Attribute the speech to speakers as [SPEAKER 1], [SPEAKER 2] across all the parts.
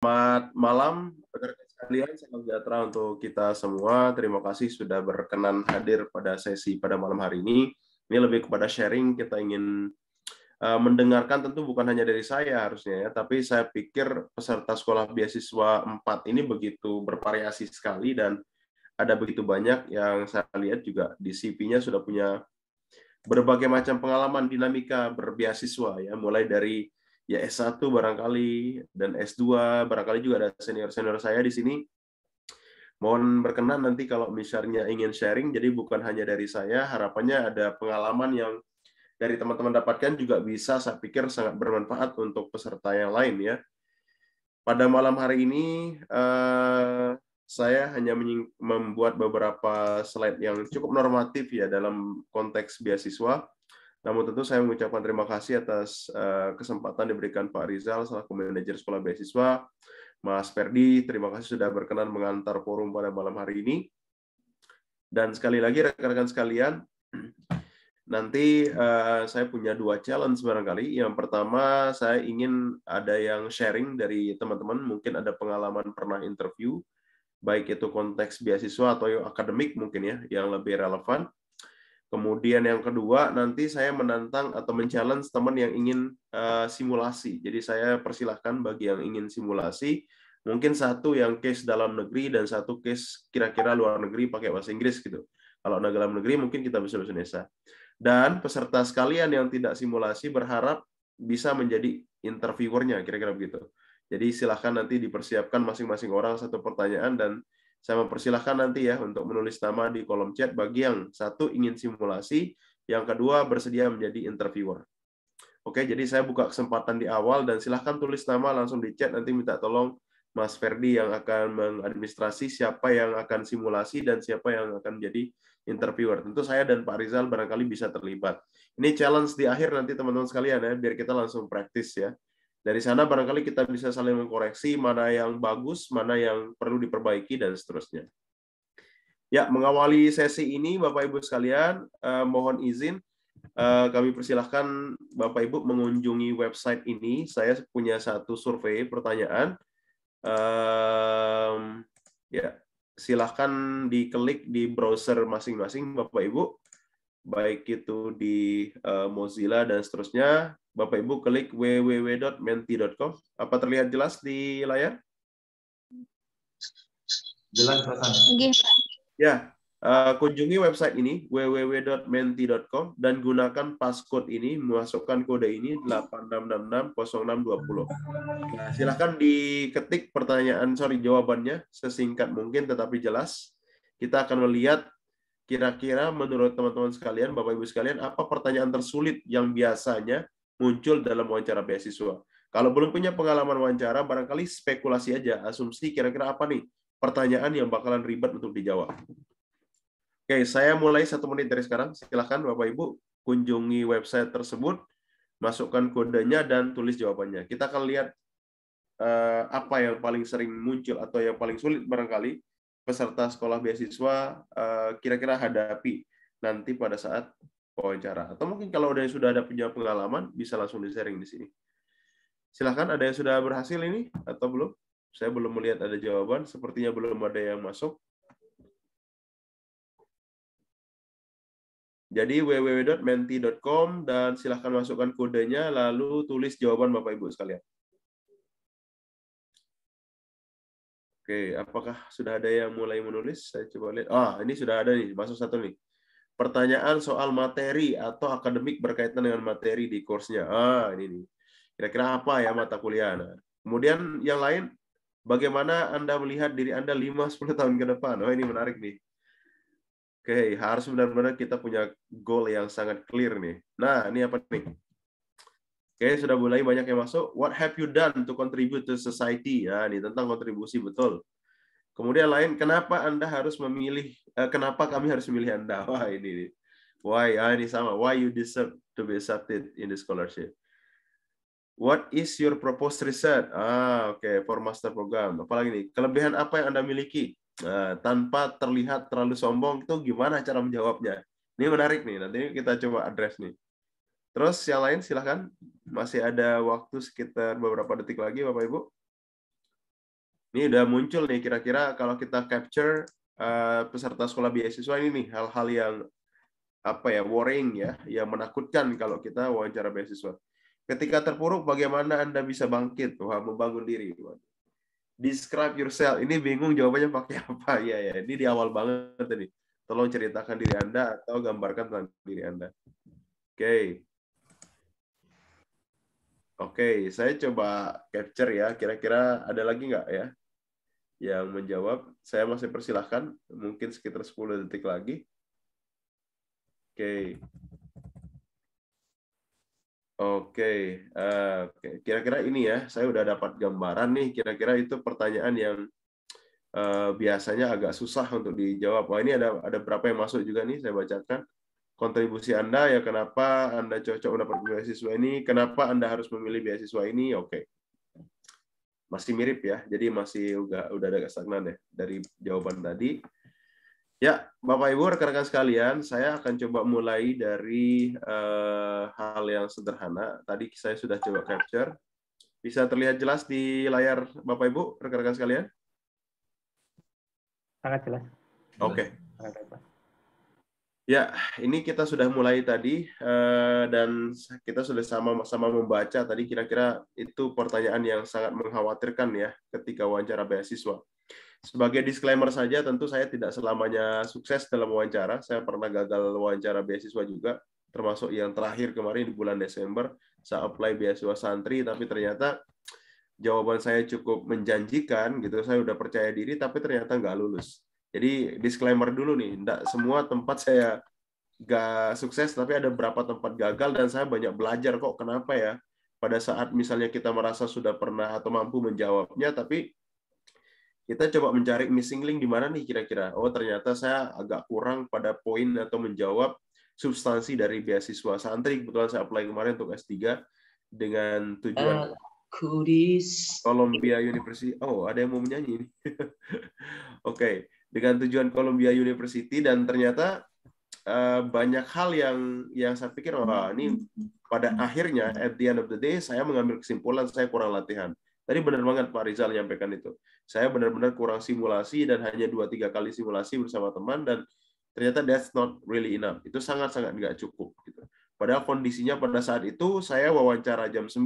[SPEAKER 1] Selamat malam, rekan-rekan sekalian. Salam sejahtera untuk kita semua. Terima kasih sudah berkenan hadir pada sesi pada malam hari ini. Ini lebih kepada sharing. Kita ingin mendengarkan, tentu bukan hanya dari saya harusnya ya, tapi saya pikir peserta sekolah beasiswa 4 ini begitu bervariasi sekali dan ada begitu banyak yang saya lihat juga di CV-nya sudah punya berbagai macam pengalaman dinamika berbeasiswa ya, mulai dari ya S1 barangkali dan S2 barangkali juga ada senior-senior saya di sini. Mohon berkenan nanti kalau misalnya ingin sharing, jadi bukan hanya dari saya, harapannya ada pengalaman yang dari teman-teman dapatkan juga bisa saya pikir sangat bermanfaat untuk peserta yang lain ya. Pada malam hari ini saya hanya membuat beberapa slide yang cukup normatif ya dalam konteks beasiswa. Namun tentu saya mengucapkan terima kasih atas kesempatan diberikan Pak Rizal selaku manajer sekolah beasiswa. Mas Ferdi, terima kasih sudah berkenan mengantar forum pada malam hari ini. Dan sekali lagi rekan-rekan sekalian, nanti saya punya 2 challenge barangkali. Yang pertama, saya ingin ada yang sharing dari teman-teman, mungkin ada pengalaman pernah interview, baik itu konteks beasiswa atau yang akademik mungkin ya, yang lebih relevan. Kemudian yang kedua, nanti saya menantang atau men-challenge teman yang ingin simulasi. Jadi saya persilahkan bagi yang ingin simulasi, mungkin satu yang case dalam negeri dan satu case kira-kira luar negeri pakai bahasa Inggris gitu. Kalau dalam negeri mungkin kita bisa bahasa Indonesia. Dan peserta sekalian yang tidak simulasi berharap bisa menjadi interviewernya, kira-kira begitu. Jadi silahkan nanti dipersiapkan masing-masing orang satu pertanyaan dan saya mempersilahkan nanti ya untuk menulis nama di kolom chat bagi yang satu ingin simulasi, yang kedua bersedia menjadi interviewer. Oke, jadi saya buka kesempatan di awal dan silahkan tulis nama langsung di chat, nanti minta tolong Mas Ferdi yang akan mengadministrasi siapa yang akan simulasi dan siapa yang akan menjadi interviewer. Tentu saya dan Pak Rizal barangkali bisa terlibat. Ini challenge di akhir nanti teman-teman sekalian ya, biar kita langsung praktis ya. Dari sana barangkali kita bisa saling mengkoreksi mana yang bagus, mana yang perlu diperbaiki, dan seterusnya. Ya, mengawali sesi ini, Bapak Ibu sekalian, mohon izin, kami persilahkan Bapak Ibu mengunjungi website ini. Saya punya satu survei pertanyaan. Ya, silahkan diklik di browser masing-masing Bapak Ibu, baik itu di Mozilla dan seterusnya. Bapak Ibu klik www.menti.com. Apa terlihat jelas di layar?
[SPEAKER 2] Jelas, Pak Sam.
[SPEAKER 1] Ya, kunjungi website ini www.menti.com dan gunakan passcode ini, masukkan kode ini 86660620. Nah, silahkan diketik jawabannya sesingkat mungkin tetapi jelas. Kita akan melihat kira-kira menurut teman-teman sekalian, Bapak Ibu sekalian, apa pertanyaan tersulit yang biasanya muncul dalam wawancara beasiswa. Kalau belum punya pengalaman wawancara, barangkali spekulasi aja, asumsi kira-kira apa nih pertanyaan yang bakalan ribet untuk dijawab. Oke, saya mulai 1 menit dari sekarang. Silakan Bapak Ibu kunjungi website tersebut, masukkan kodenya dan tulis jawabannya. Kita akan lihat apa yang paling sering muncul atau yang paling sulit barangkali peserta sekolah beasiswa kira-kira hadapi nanti pada saat wawancara. Atau mungkin kalau sudah ada punya pengalaman, bisa langsung di-sharing di sini. Silahkan, ada yang sudah berhasil ini atau belum? Saya belum melihat ada jawaban, sepertinya belum ada yang masuk. Jadi www.menti.com dan silahkan masukkan kodenya, lalu tulis jawaban Bapak Ibu sekalian. Oke, apakah sudah ada yang mulai menulis? Saya coba lihat. Ini sudah ada nih, masuk satu nih. Pertanyaan soal materi atau akademik berkaitan dengan materi di course-nya. Ini nih. Kira-kira apa ya mata kuliah? Nah, kemudian yang lain, bagaimana Anda melihat diri Anda 5-10 tahun ke depan? Ini menarik nih. Oke, harus benar-benar kita punya goal yang sangat clear nih. Nah, ini apa nih? Oke, sudah mulai banyak yang masuk. What have you done to contribute to society? Ya, ini tentang kontribusi, betul. Kemudian lain, kenapa Anda harus memilih, kenapa kami harus memilih Anda? Wah, ini. Why? Ini sama. Why you deserve to be accepted in the scholarship? What is your proposed research? Oke, for master program. Apalagi nih, kelebihan apa yang Anda miliki? Tanpa terlihat terlalu sombong, itu gimana cara menjawabnya? Ini menarik nih, nanti kita coba address nih. Terus yang lain silahkan, masih ada waktu sekitar beberapa detik lagi Bapak Ibu. Ini udah muncul nih, kira-kira kalau kita capture peserta sekolah beasiswa ini nih, hal-hal yang worrying ya, yang menakutkan kalau kita wawancara beasiswa. Ketika terpuruk, bagaimana Anda bisa bangkit? Wah, membangun diri. Describe yourself. Ini bingung jawabannya pakai apa ya? Ini di awal banget tadi. Tolong ceritakan diri Anda atau gambarkan tentang diri Anda. Oke. Oke, saya coba capture ya. Kira-kira ada lagi nggak ya yang menjawab? Saya masih persilahkan. Mungkin sekitar 10 detik lagi. Oke. Oke. Kira-kira ini ya. Saya udah dapat gambaran nih. Kira-kira itu pertanyaan yang biasanya agak susah untuk dijawab. Wah, ini ada berapa yang masuk juga nih. Saya bacakan. Kontribusi Anda ya, kenapa Anda cocok mendapat beasiswa ini, kenapa Anda harus memilih beasiswa ini. Oke. Masih mirip ya, jadi masih udah agak stagnan ya dari jawaban tadi. Ya, Bapak Ibu, rekan-rekan sekalian, saya akan coba mulai dari hal yang sederhana. Tadi saya sudah coba capture. Bisa terlihat jelas di layar Bapak Ibu, rekan-rekan sekalian?
[SPEAKER 2] Sangat jelas.
[SPEAKER 1] Oke.
[SPEAKER 2] Sangat jelas.
[SPEAKER 1] Ya, ini kita sudah mulai tadi dan kita sudah sama-sama membaca tadi, kira-kira itu pertanyaan yang sangat mengkhawatirkan ya ketika wawancara beasiswa. Sebagai disclaimer saja, tentu saya tidak selamanya sukses dalam wawancara. Saya pernah gagal wawancara beasiswa juga, termasuk yang terakhir kemarin di bulan Desember, saya apply beasiswa santri, tapi ternyata jawaban saya cukup menjanjikan, gitu. Saya udah percaya diri, tapi ternyata nggak lulus. Jadi disclaimer dulu nih, enggak semua tempat saya nggak sukses, tapi ada beberapa tempat gagal dan saya banyak belajar kok kenapa ya. Pada saat misalnya kita merasa sudah pernah atau mampu menjawabnya, tapi kita coba mencari missing link di mana nih kira-kira. Oh, ternyata saya agak kurang pada poin atau menjawab substansi dari beasiswa santri. Kebetulan saya apply kemarin untuk S3 dengan tujuan Columbia University. Oh, ada yang mau menyanyi. Oke, dengan tujuan Columbia University dan ternyata banyak hal yang saya pikir, wah ini pada akhirnya at the end of the day saya mengambil kesimpulan saya kurang latihan. Tadi benar banget Pak Rizal menyampaikan itu. Saya benar-benar kurang simulasi dan hanya 2-3 kali simulasi bersama teman dan ternyata that's not really enough. Itu sangat-sangat nggak cukup. Gitu. Padahal kondisinya pada saat itu saya wawancara jam 9,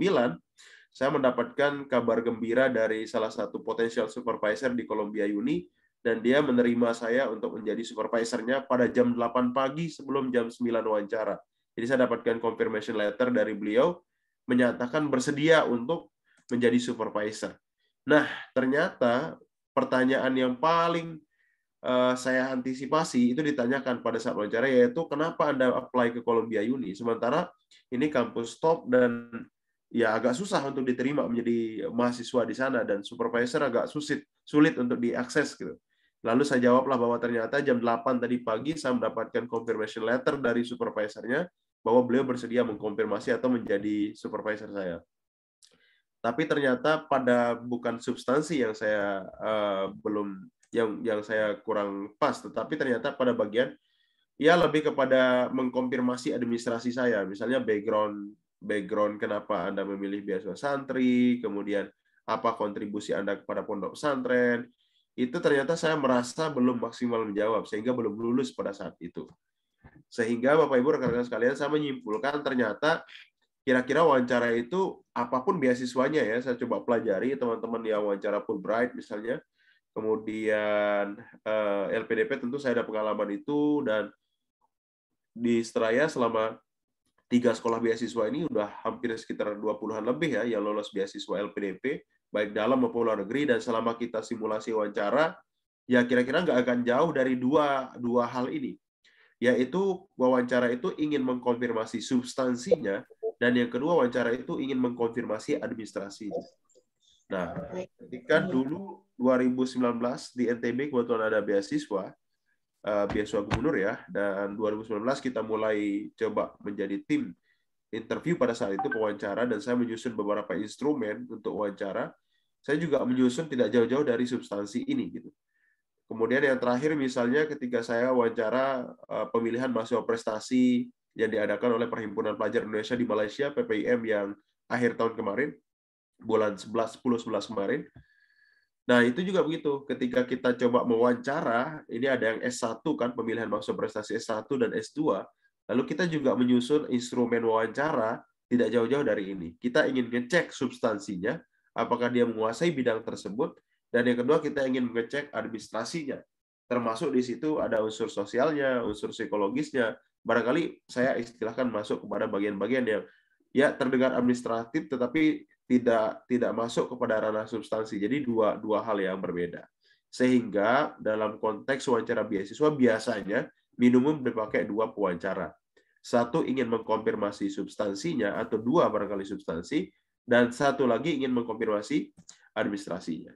[SPEAKER 1] saya mendapatkan kabar gembira dari salah satu potential supervisor di Columbia Uni, dan dia menerima saya untuk menjadi supervisornya pada jam 8 pagi sebelum jam 9 wawancara. Jadi saya dapatkan confirmation letter dari beliau, menyatakan bersedia untuk menjadi supervisor. Nah, ternyata pertanyaan yang paling saya antisipasi itu ditanyakan pada saat wawancara, yaitu kenapa Anda apply ke Columbia Uni, sementara ini kampus top dan ya agak susah untuk diterima menjadi mahasiswa di sana dan supervisor agak sulit untuk diakses gitu. Lalu saya jawablah bahwa ternyata jam 8 tadi pagi saya mendapatkan confirmation letter dari supervisornya bahwa beliau bersedia mengkonfirmasi atau menjadi supervisor saya. Tapi ternyata pada bukan substansi yang saya belum yang saya kurang pas, tetapi ternyata pada bagian ya lebih kepada mengkonfirmasi administrasi saya, misalnya background kenapa Anda memilih beasiswa santri, kemudian apa kontribusi Anda kepada pondok pesantren, itu ternyata saya merasa belum maksimal menjawab, sehingga belum lulus pada saat itu. Sehingga Bapak Ibu rekan-rekan sekalian, saya menyimpulkan ternyata kira-kira wawancara itu apapun beasiswanya ya, saya coba pelajari teman-teman yang wawancara Fulbright misalnya, kemudian LPDP tentu saya ada pengalaman itu, dan di Seraya selama 3 sekolah beasiswa ini udah hampir sekitar 20-an lebih ya yang lolos beasiswa LPDP, baik dalam maupun luar negeri, dan selama kita simulasi wawancara, ya kira-kira nggak akan jauh dari dua hal ini, yaitu wawancara itu ingin mengkonfirmasi substansinya, dan yang kedua wawancara itu ingin mengkonfirmasi administrasinya. Nah, ketika dulu 2019 di NTB kebetulan ada beasiswa gubernur ya, dan 2019 kita mulai coba menjadi tim interview pada saat itu pewawancara, dan saya menyusun beberapa instrumen untuk wawancara. Saya juga menyusun tidak jauh-jauh dari substansi ini gitu. Kemudian yang terakhir misalnya ketika saya wawancara pemilihan mahasiswa prestasi yang diadakan oleh Perhimpunan Pelajar Indonesia di Malaysia, PPIM, yang akhir tahun kemarin, bulan 10-11 kemarin, Nah, itu juga begitu. Ketika kita coba mewawancara, ini ada yang S1 kan, pemilihan mahasiswa prestasi S1 dan S2. Lalu kita juga menyusun instrumen wawancara tidak jauh-jauh dari ini. Kita ingin ngecek substansinya, apakah dia menguasai bidang tersebut, dan yang kedua kita ingin mengecek administrasinya. Termasuk di situ ada unsur sosialnya, unsur psikologisnya. Barangkali saya istilahkan masuk kepada bagian-bagian yang ya terdengar administratif, tetapi tidak masuk kepada ranah substansi. Jadi dua hal yang berbeda. Sehingga dalam konteks wawancara beasiswa biasanya minimum dipakai 2 pewawancara. Satu ingin mengkonfirmasi substansinya atau 2 barangkali substansi, dan satu lagi ingin mengkonfirmasi administrasinya.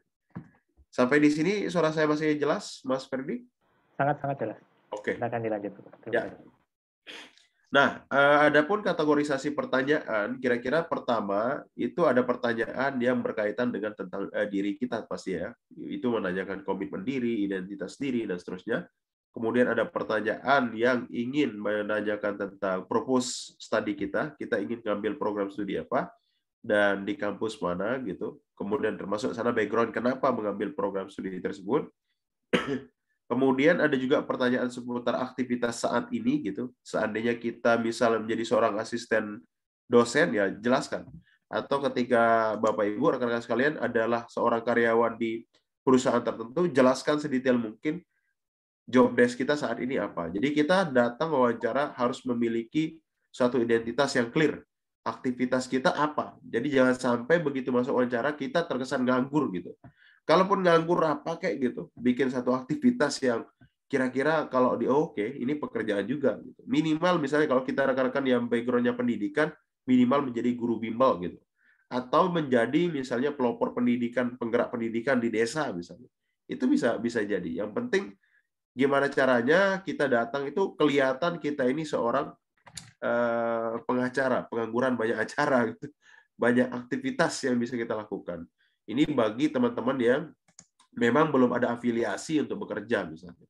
[SPEAKER 1] Sampai di sini suara saya masih jelas, Mas Ferdi?
[SPEAKER 2] Sangat-sangat jelas.
[SPEAKER 1] Oke.
[SPEAKER 2] Silakan dilanjut.
[SPEAKER 1] Ya. Nah, adapun kategorisasi pertanyaan, kira-kira pertama itu ada pertanyaan yang berkaitan dengan tentang diri kita pasti ya. Itu menanyakan komitmen diri, identitas diri, dan seterusnya. Kemudian ada pertanyaan yang ingin menanyakan tentang purpose study kita. Kita ingin ngambil program studi apa dan di kampus mana gitu. Kemudian termasuk sana background kenapa mengambil program studi tersebut. Kemudian ada juga pertanyaan seputar aktivitas saat ini gitu. Seandainya kita misalnya menjadi seorang asisten dosen ya jelaskan. Atau ketika Bapak Ibu rekan-rekan sekalian adalah seorang karyawan di perusahaan tertentu, jelaskan sedetail mungkin job desk kita saat ini apa. Jadi kita datang wawancara harus memiliki suatu identitas yang clear. Aktivitas kita apa. Jadi jangan sampai begitu masuk wawancara kita terkesan nganggur gitu. Kalaupun nganggur apa kayak gitu, bikin satu aktivitas yang kira-kira kalau oke, ini pekerjaan juga. Gitu. Minimal misalnya kalau kita rekan-rekan yang background-nya pendidikan, minimal menjadi guru bimbel gitu. Atau menjadi misalnya pelopor pendidikan, penggerak pendidikan di desa misalnya. Itu bisa jadi. Yang penting gimana caranya kita datang itu kelihatan kita ini seorang pengacara, pengangguran banyak acara gitu. Banyak aktivitas yang bisa kita lakukan. Ini bagi teman-teman yang memang belum ada afiliasi untuk bekerja misalnya.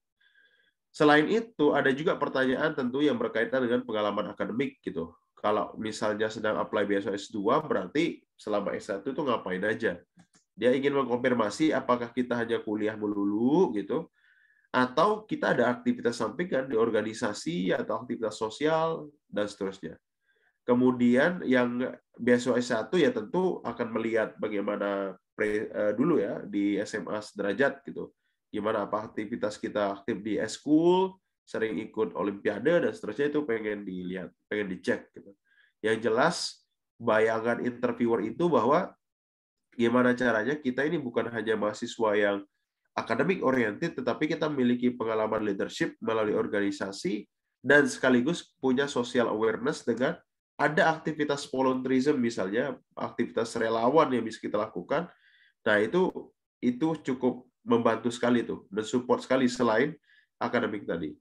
[SPEAKER 1] Selain itu, ada juga pertanyaan tentu yang berkaitan dengan pengalaman akademik gitu. Kalau misalnya sedang apply beasiswa S2, berarti selama S1 itu ngapain aja. Dia ingin mengkonfirmasi apakah kita hanya kuliah melulu gitu, atau kita ada aktivitas sampingan di organisasi atau aktivitas sosial dan seterusnya. Kemudian yang beasiswa S1 ya tentu akan melihat bagaimana dulu ya di SMA sederajat gitu. Gimana apa aktivitas kita aktif di eskul, sering ikut olimpiade dan seterusnya itu pengen dilihat, pengen dicek gitu. Yang jelas bayangan interviewer itu bahwa gimana caranya kita ini bukan hanya mahasiswa yang akademik oriented, tetapi kita memiliki pengalaman leadership melalui organisasi dan sekaligus punya social awareness dengan ada aktivitas volunteerism misalnya, aktivitas relawan yang bisa kita lakukan. Nah, itu cukup membantu sekali tuh, mensupport sekali selain akademik tadi.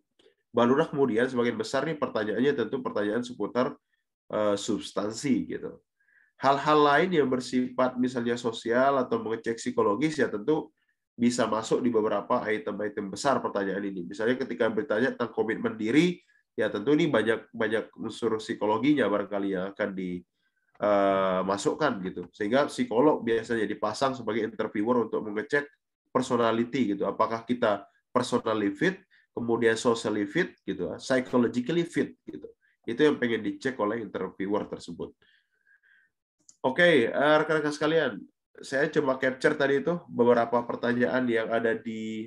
[SPEAKER 1] Barulah kemudian sebagian besar nih pertanyaannya tentu pertanyaan seputar substansi gitu. Hal-hal lain yang bersifat misalnya sosial atau mengecek psikologis ya tentu bisa masuk di beberapa item-item besar pertanyaan ini. Misalnya ketika bertanya tentang komitmen diri, ya tentu ini banyak unsur psikologinya barangkali yang akan dimasukkan gitu. Sehingga psikolog biasanya dipasang sebagai interviewer untuk mengecek personality gitu. Apakah kita personally fit, kemudian socially fit gitu, psychologically fit gitu. Itu yang pengen dicek oleh interviewer tersebut. Oke, rekan-rekan sekalian, saya coba capture tadi itu beberapa pertanyaan yang ada di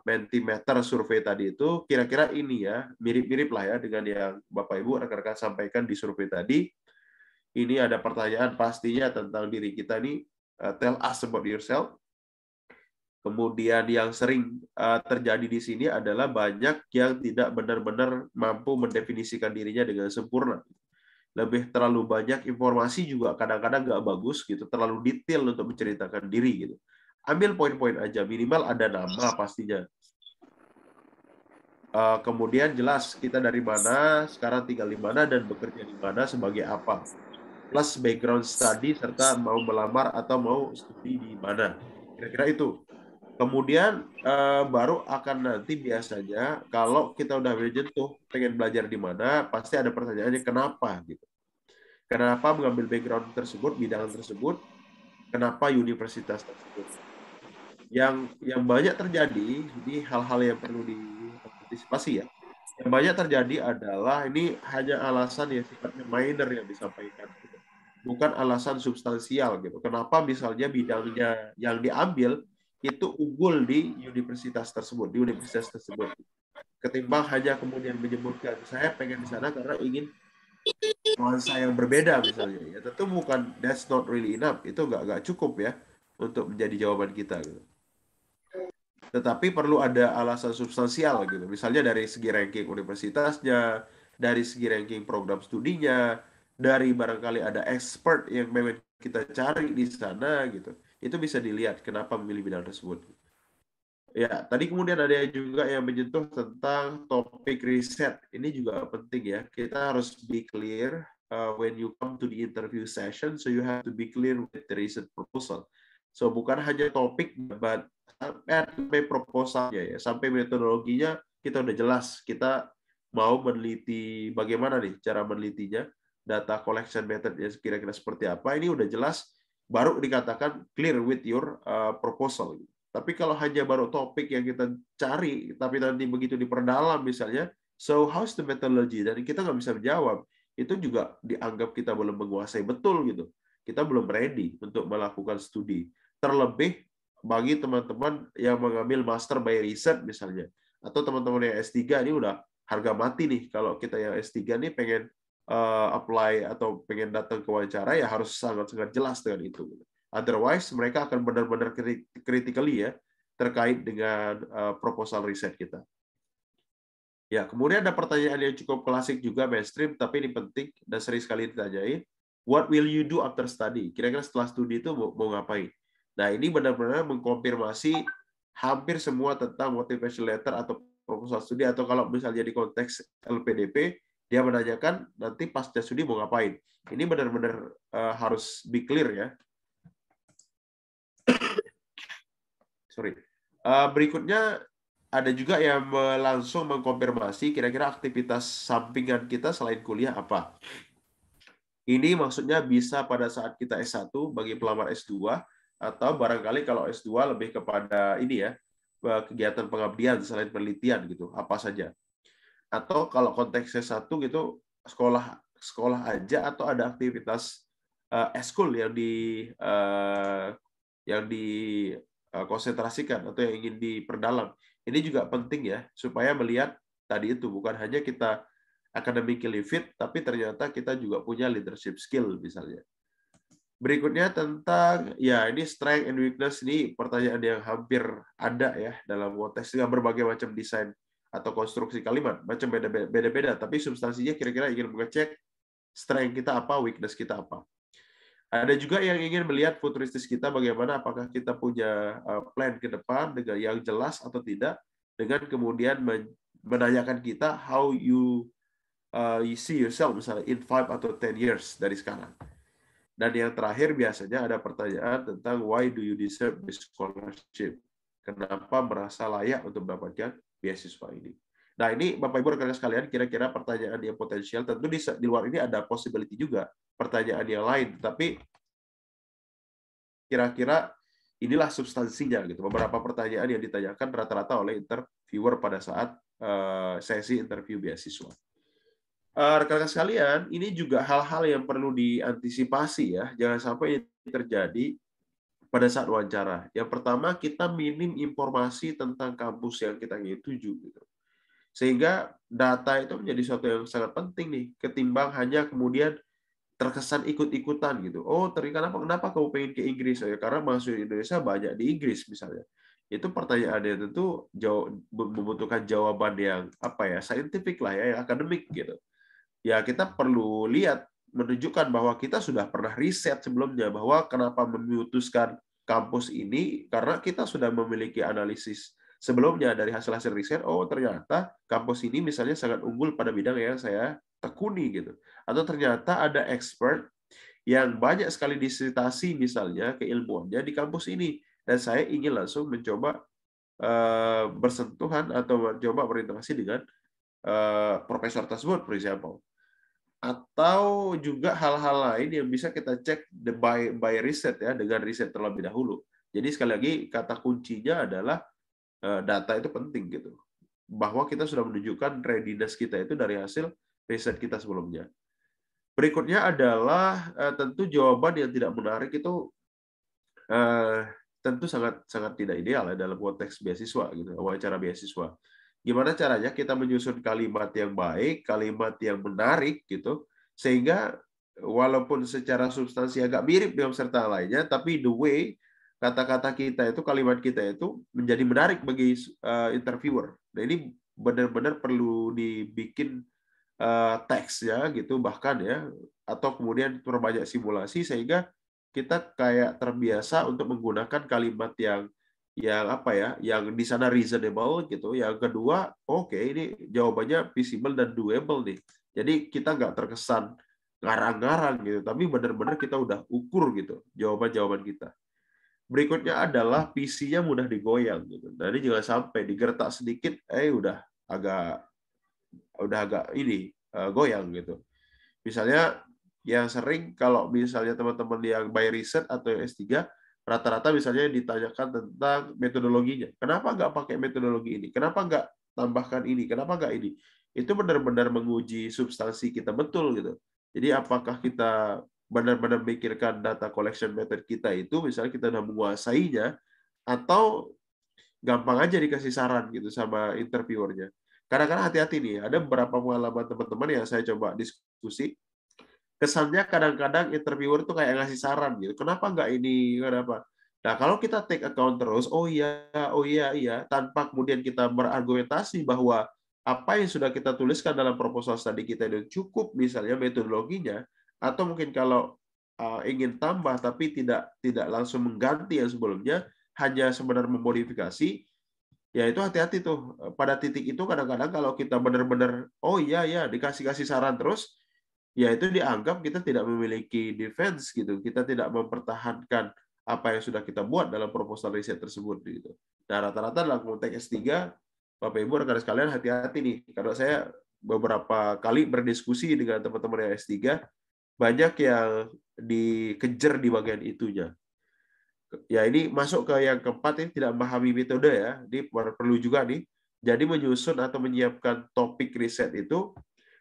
[SPEAKER 1] Mentimeter survei tadi itu. Kira-kira ini ya, mirip-mirip lah ya dengan yang Bapak Ibu rekan-rekan sampaikan di survei tadi. Ini ada pertanyaan pastinya tentang diri kita nih, tell us about yourself. Kemudian yang sering terjadi di sini adalah banyak yang tidak benar-benar mampu mendefinisikan dirinya dengan sempurna. Lebih terlalu banyak informasi juga kadang-kadang nggak bagus gitu, terlalu detail untuk menceritakan diri gitu. Ambil poin-poin aja, minimal ada nama pastinya. Kemudian jelas kita dari mana, sekarang tinggal di mana, dan bekerja di mana sebagai apa. Plus background study serta mau melamar atau mau studi di mana. Kira-kira itu. Kemudian baru akan nanti biasanya kalau kita udah menyentuh pengen belajar di mana, pasti ada pertanyaannya kenapa gitu. Kenapa mengambil background tersebut, bidang tersebut, kenapa universitas tersebut. yang banyak terjadi, ini hal-hal yang perlu diantisipasi ya. Yang banyak terjadi adalah ini hanya alasan yang sifatnya minor yang disampaikan, gitu. Bukan alasan substansial gitu. Kenapa misalnya bidangnya yang diambil itu unggul di universitas tersebut, ketimbang hanya kemudian menyebutkan saya pengen di sana karena ingin nuansa yang berbeda misalnya. Ya tentu bukan, that's not really enough. Itu nggak cukup ya untuk menjadi jawaban kita gitu. Tetapi perlu ada alasan substansial gitu. Misalnya dari segi ranking universitasnya, dari segi ranking program studinya, dari barangkali ada expert yang memang kita cari di sana gitu. Itu bisa dilihat kenapa memilih bidang tersebut. Ya, tadi kemudian ada juga yang menyentuh tentang topik riset. Ini juga penting ya. Kita harus be clear when you come to the interview session, so you have to be clear with the research proposal. So bukan hanya topik, but sampai proposalnya ya, sampai metodologinya kita udah jelas. Kita mau meneliti bagaimana nih cara menelitinya, data collection method ya kira-kira seperti apa. Ini udah jelas, baru dikatakan clear with your proposal. Tapi kalau hanya baru topik yang kita cari, tapi nanti begitu diperdalam misalnya, so how's the methodology? Dan kita nggak bisa menjawab, itu juga dianggap kita belum menguasai betul gitu. Kita belum ready untuk melakukan studi. Terlebih bagi teman-teman yang mengambil master by research misalnya, atau teman-teman yang S3 ini udah harga mati nih. Kalau kita yang S3 nih pengen apply atau pengen datang ke wawancara, ya harus sangat-sangat jelas dengan itu. Otherwise, mereka akan benar-benar critically ya terkait dengan proposal riset kita. Ya, kemudian ada pertanyaan yang cukup klasik juga mainstream, tapi ini penting dan sering sekali ditanyain. What will you do after study? Kira-kira setelah studi itu mau ngapain? Nah, ini benar-benar mengkonfirmasi hampir semua tentang motivation letter atau proposal studi, atau kalau misalnya di konteks LPDP, dia menanyakan nanti pasca studi mau ngapain. Ini benar-benar harus be clear ya. Sorry. Berikutnya ada juga yang langsung mengkonfirmasi kira-kira aktivitas sampingan kita selain kuliah apa. Ini maksudnya bisa pada saat kita S1 bagi pelamar S2, atau barangkali kalau S2 lebih kepada ini ya, kegiatan pengabdian selain penelitian gitu, apa saja. Atau kalau konteks S1 gitu, sekolah aja atau ada aktivitas eskul yang dikonsentrasikan atau yang ingin diperdalam. Ini juga penting ya, supaya melihat tadi itu bukan hanya kita academically fit, tapi ternyata kita juga punya leadership skill misalnya. Berikutnya tentang, ya ini strength and weakness, ini pertanyaan yang hampir ada ya dalam konteks dengan berbagai macam desain atau konstruksi kalimat, macam beda-beda, tapi substansinya kira-kira ingin mengecek strength kita apa, weakness kita apa. Ada juga yang ingin melihat futuristis kita bagaimana, apakah kita punya plan ke depan dengan yang jelas atau tidak, dengan kemudian menanyakan kita how you see yourself misalnya in 5 atau 10 years dari sekarang. Dan yang terakhir biasanya ada pertanyaan tentang why do you deserve this scholarship? Kenapa merasa layak untuk mendapatkan beasiswa ini? Nah, ini Bapak Ibu rekan sekalian, kira-kira pertanyaan yang potensial. Tentu di luar ini ada possibility juga pertanyaan yang lain, tapi kira-kira inilah substansinya gitu. Beberapa pertanyaan yang ditanyakan rata-rata oleh interviewer pada saat sesi interview beasiswa. Rekan-rekan sekalian, ini juga hal-hal yang perlu diantisipasi ya, jangan sampai terjadi pada saat wawancara. Yang pertama, kita minim informasi tentang kampus yang kita ingin tuju gitu. Sehingga data itu menjadi sesuatu yang sangat penting nih, ketimbang hanya kemudian terkesan ikut-ikutan gitu. Oh, kenapa kamu pengen ke Inggris? Ya, karena mahasiswa Indonesia banyak di Inggris misalnya. Itu pertanyaannya tentu membutuhkan jawaban yang apa ya, scientific lah ya, yang akademik gitu. Ya kita perlu lihat, menunjukkan bahwa kita sudah pernah riset sebelumnya bahwa kenapa memutuskan kampus ini, karena kita sudah memiliki analisis sebelumnya dari hasil-hasil riset. Oh, ternyata kampus ini misalnya sangat unggul pada bidang yang saya tekuni gitu. Atau ternyata ada expert yang banyak sekali disertasi misalnya keilmuannya di kampus ini, dan saya ingin langsung mencoba bersentuhan atau mencoba berinteraksi dengan profesor tersebut, for example. Atau juga hal-hal lain yang bisa kita cek by research ya, dengan riset terlebih dahulu. Jadi sekali lagi kata kuncinya adalah data itu penting gitu. Bahwa kita sudah menunjukkan readiness kita itu dari hasil riset kita sebelumnya. Berikutnya adalah tentu jawaban yang tidak menarik itu tentu sangat sangat tidak ideal ya dalam konteks beasiswa gitu, wawancara beasiswa. Gimana caranya kita menyusun kalimat yang baik, kalimat yang menarik gitu, sehingga walaupun secara substansi agak mirip dengan peserta lainnya, tapi the way kata-kata kita itu, kalimat kita itu menjadi menarik bagi interviewer. Nah ini benar-benar perlu dibikin teksnya gitu bahkan ya, atau kemudian perbanyak simulasi sehingga kita kayak terbiasa untuk menggunakan kalimat yang apa ya, yang di sana reasonable gitu. Yang kedua, oke, ini jawabannya feasible dan doable nih. Jadi kita nggak terkesan ngarang-ngarang gitu, tapi benar-benar kita udah ukur gitu jawaban-jawaban kita. Berikutnya adalah PC-nya mudah digoyang gitu. Nah, ini juga sampai digertak sedikit, udah agak ini goyang gitu. Misalnya yang sering kalau misalnya teman-teman yang by riset atau yang S3, rata-rata misalnya ditanyakan tentang metodologinya. Kenapa nggak pakai metodologi ini? Kenapa nggak tambahkan ini? Kenapa nggak ini? Itu benar-benar menguji substansi kita betul gitu. Jadi apakah kita benar-benar memikirkan data collection method kita itu, misalnya kita udah menguasainya, atau gampang aja dikasih saran gitu sama interviewernya. Kadang-kadang hati-hati nih, ada beberapa pengalaman teman-teman yang saya coba diskusi, kesannya kadang-kadang interviewer tuh kayak ngasih saran gitu. Kenapa nggak ini? Kenapa? Nah, kalau kita take account terus, oh iya, iya, tanpa kemudian kita berargumentasi bahwa apa yang sudah kita tuliskan dalam proposal study kita itu cukup, misalnya metodologinya, atau mungkin kalau ingin tambah tapi tidak langsung mengganti yang sebelumnya, hanya sebenarnya memodifikasi, ya itu hati-hati tuh. Pada titik itu kadang-kadang kalau kita benar-benar, oh iya, ya, dikasih saran terus, ya itu dianggap kita tidak memiliki defense gitu, kita tidak mempertahankan apa yang sudah kita buat dalam proposal riset tersebut gitu. Nah, rata-rata dalam konteks S3, Bapak Ibu rekan sekalian hati-hati nih, karena saya beberapa kali berdiskusi dengan teman-teman yang S3, banyak yang dikejar di bagian itunya. Ya ini masuk ke yang keempat, ini tidak memahami metode ya, ini perlu juga nih. Jadi menyusun atau menyiapkan topik riset itu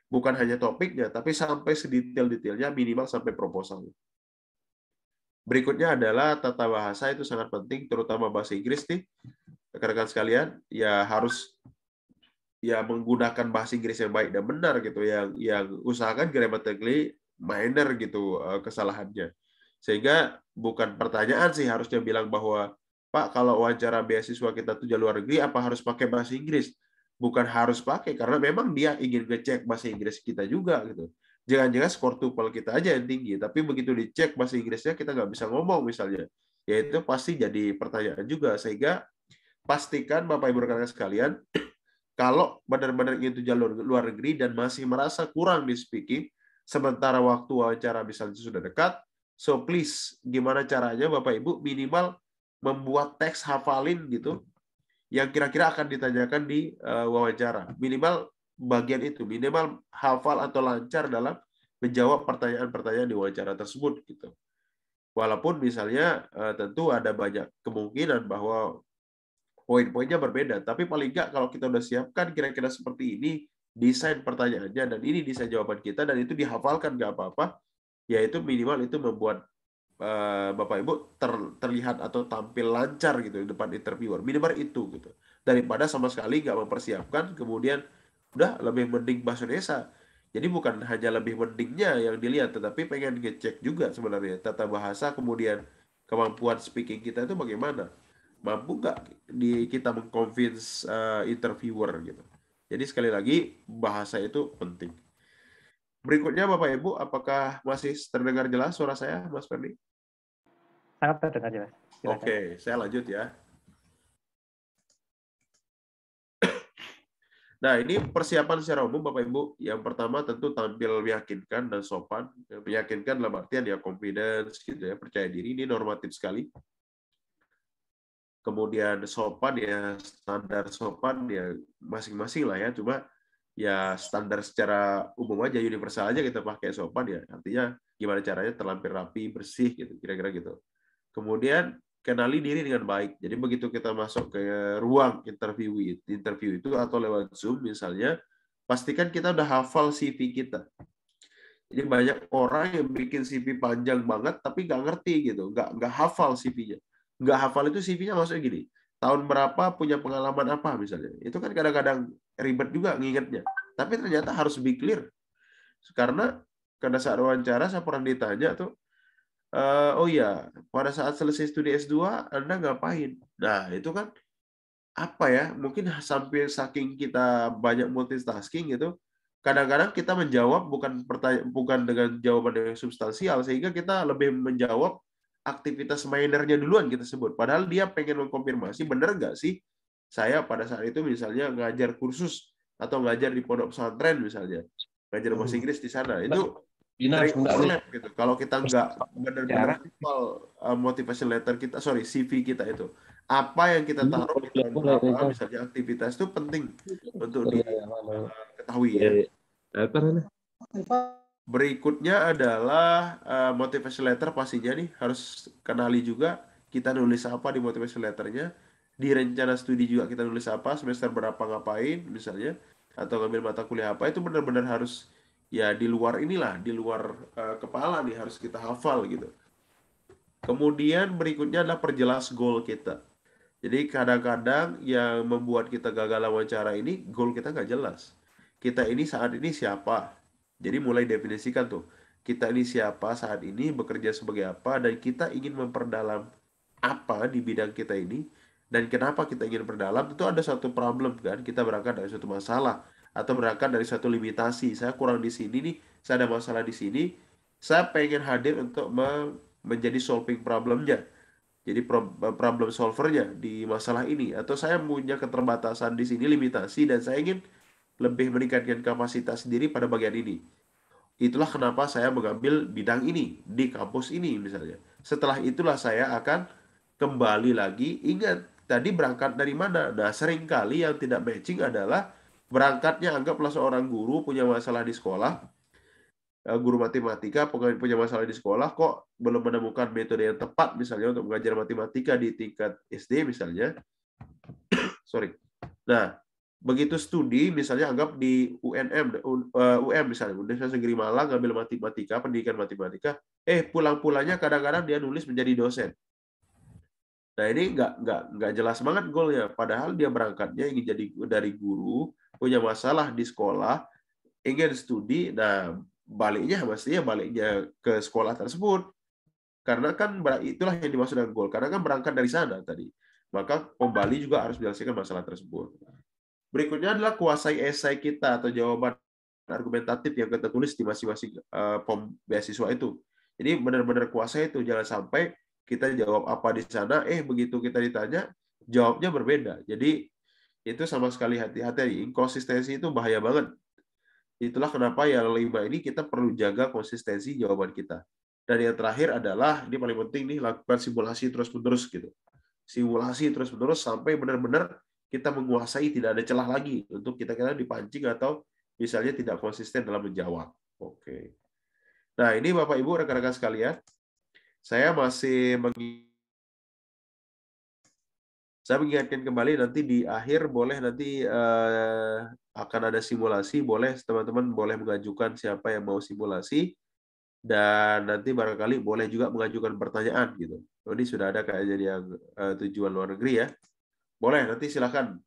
[SPEAKER 1] bukan hanya topiknya, tapi sampai sedetail-detailnya, minimal sampai proposal. Berikutnya adalah tata bahasa, itu sangat penting, terutama bahasa Inggris nih, rekan-rekan sekalian, ya harus ya menggunakan bahasa Inggris yang baik dan benar gitu, yang usahakan grammatically minor gitu kesalahannya. Sehingga bukan pertanyaan sih harusnya bilang bahwa Pak, kalau wawancara beasiswa kita tuh luar negeri, apa harus pakai bahasa Inggris? Bukan harus pakai, karena memang dia ingin ngecek bahasa Inggris kita juga gitu. Jangan-jangan skor TOEFL kita aja yang tinggi, tapi begitu dicek bahasa Inggrisnya kita nggak bisa ngomong misalnya. Ya itu pasti jadi pertanyaan juga, sehingga pastikan Bapak Ibu rekan sekalian, kalau benar-benar itu jalur luar negeri dan masih merasa kurang di speaking, sementara waktu wawancara misalnya sudah dekat, so please, gimana caranya Bapak Ibu minimal membuat teks hafalin gitu, yang kira-kira akan ditanyakan di wawancara. Minimal bagian itu, minimal hafal atau lancar dalam menjawab pertanyaan-pertanyaan di wawancara tersebut gitu. Walaupun misalnya tentu ada banyak kemungkinan bahwa poin-poinnya berbeda, tapi paling nggak kalau kita udah siapkan kira-kira seperti ini desain pertanyaannya dan ini desain jawaban kita dan itu dihafalkan nggak apa-apa, ya itu minimal itu membuat Bapak Ibu terlihat atau tampil lancar gitu di depan interviewer, minimal itu gitu, daripada sama sekali nggak mempersiapkan kemudian udah lebih mending bahasa Indonesia. Jadi bukan hanya lebih mendingnya yang dilihat, tetapi pengen ngecek juga sebenarnya tata bahasa, kemudian kemampuan speaking kita itu bagaimana, mampu nggak kita mengconvince interviewer gitu. Jadi sekali lagi bahasa itu penting. Berikutnya Bapak Ibu, apakah masih terdengar jelas suara saya, Mas Ferdi?
[SPEAKER 2] Sangat terdengar jelas.
[SPEAKER 1] Oke, saya lanjut ya. Nah, ini persiapan secara umum Bapak Ibu. Yang pertama tentu tampil meyakinkan dan sopan. Meyakinkan dalam artian ya confidence gitu ya, percaya diri, ini normatif sekali. Kemudian sopan ya, standar sopan ya masing-masing lah ya, cuma ya standar secara umum aja, universal aja kita pakai sopan ya. Artinya gimana caranya terlampir rapi, bersih gitu, kira-kira gitu. Kemudian kenali diri dengan baik. Jadi begitu kita masuk ke ruang interview itu atau lewat Zoom misalnya, pastikan kita udah hafal CV kita. Jadi banyak orang yang bikin CV panjang banget tapi nggak ngerti gitu, nggak hafal CV-nya. Nggak hafal itu CV-nya maksudnya gini, tahun berapa, punya pengalaman apa misalnya. Itu kan kadang-kadang ribet juga ngingetnya. Tapi ternyata harus be clear. Karena pada saat wawancara saya pernah ditanya tuh, oh iya, pada saat selesai studi S2 Anda ngapain? Nah, itu kan apa ya? Mungkin sampai saking kita banyak multitasking gitu, kadang-kadang kita menjawab bukan dengan jawaban yang substansial, sehingga kita lebih menjawab aktivitas minernya duluan kita sebut. Padahal dia pengen mengkonfirmasi benar nggak sih saya pada saat itu misalnya ngajar kursus atau ngajar di pondok pesantren misalnya, ngajar bahasa Inggris di sana. Itu sering overlap gitu. Kalau kita nggak benar-benar hafal motivation letter kita, CV kita itu, apa yang kita taruh di tahun berapa, misalnya aktivitas itu penting untuk diketahui ya. Berikutnya adalah motivation letter, pastinya nih harus kenali juga kita nulis apa di motivation letternya. Di rencana studi juga kita nulis apa, semester berapa ngapain misalnya, atau ngambil mata kuliah apa, itu benar-benar harus ya di luar kepala nih, harus kita hafal gitu. Kemudian berikutnya adalah perjelas goal kita. Jadi kadang-kadang yang membuat kita gagal wawancara ini, goal kita nggak jelas. Kita ini saat ini siapa? Jadi mulai definisikan tuh, kita ini siapa saat ini, bekerja sebagai apa, dan kita ingin memperdalam apa di bidang kita ini, dan kenapa kita ingin perdalam. Itu ada satu problem kan, kita berangkat dari suatu masalah atau berangkat dari satu limitasi. Saya kurang di sini nih, saya ada masalah di sini, saya pengen hadir untuk menjadi solving problemnya, jadi problem solvernya di masalah ini, atau saya punya keterbatasan di sini, limitasi, dan saya ingin lebih meningkatkan kapasitas sendiri pada bagian ini. Itulah kenapa saya mengambil bidang ini di kampus ini misalnya. Setelah itulah saya akan kembali lagi, ingat tadi berangkat dari mana. Nah, seringkali yang tidak matching adalah berangkatnya, anggaplah seorang guru punya masalah di sekolah, guru matematika punya masalah di sekolah, kok belum menemukan metode yang tepat misalnya untuk mengajar matematika di tingkat SD misalnya. Nah, begitu studi misalnya anggap di UM misalnya, Universitas Negeri Malang, ngambil matematika, pendidikan matematika, pulang-pulangnya kadang-kadang dia nulis menjadi dosen. Nah, ini nggak jelas banget goalnya. Padahal dia berangkatnya ingin jadi dari guru, punya masalah di sekolah, ingin studi. Nah, baliknya ke sekolah tersebut, karena kan itulah yang dimaksud dengan goal, karena kan berangkat dari sana tadi, maka kembali juga harus menyelesaikan masalah tersebut. Berikutnya adalah kuasai esai kita atau jawaban argumentatif yang kita tulis di masing-masing form beasiswa itu. Jadi benar-benar kuasai itu, jangan sampai kita jawab apa di sana, begitu kita ditanya jawabnya berbeda. Jadi itu sama sekali hati-hati, inkonsistensi itu bahaya banget. Itulah kenapa yang 5 ini kita perlu jaga konsistensi jawaban kita. Dan yang terakhir adalah, ini paling penting nih, lakukan simulasi terus-menerus gitu. Simulasi terus-menerus sampai benar-benar kita menguasai, tidak ada celah lagi untuk kita dipancing atau misalnya tidak konsisten dalam menjawab. Oke. Nah, ini Bapak Ibu, rekan-rekan sekalian, saya mengingatkan kembali, nanti di akhir boleh nanti akan ada simulasi, boleh teman-teman boleh mengajukan siapa yang mau simulasi, dan nanti barangkali boleh juga mengajukan pertanyaan gitu. Ini sudah ada kayaknya yang tujuan luar negeri ya. Boleh, nanti silakan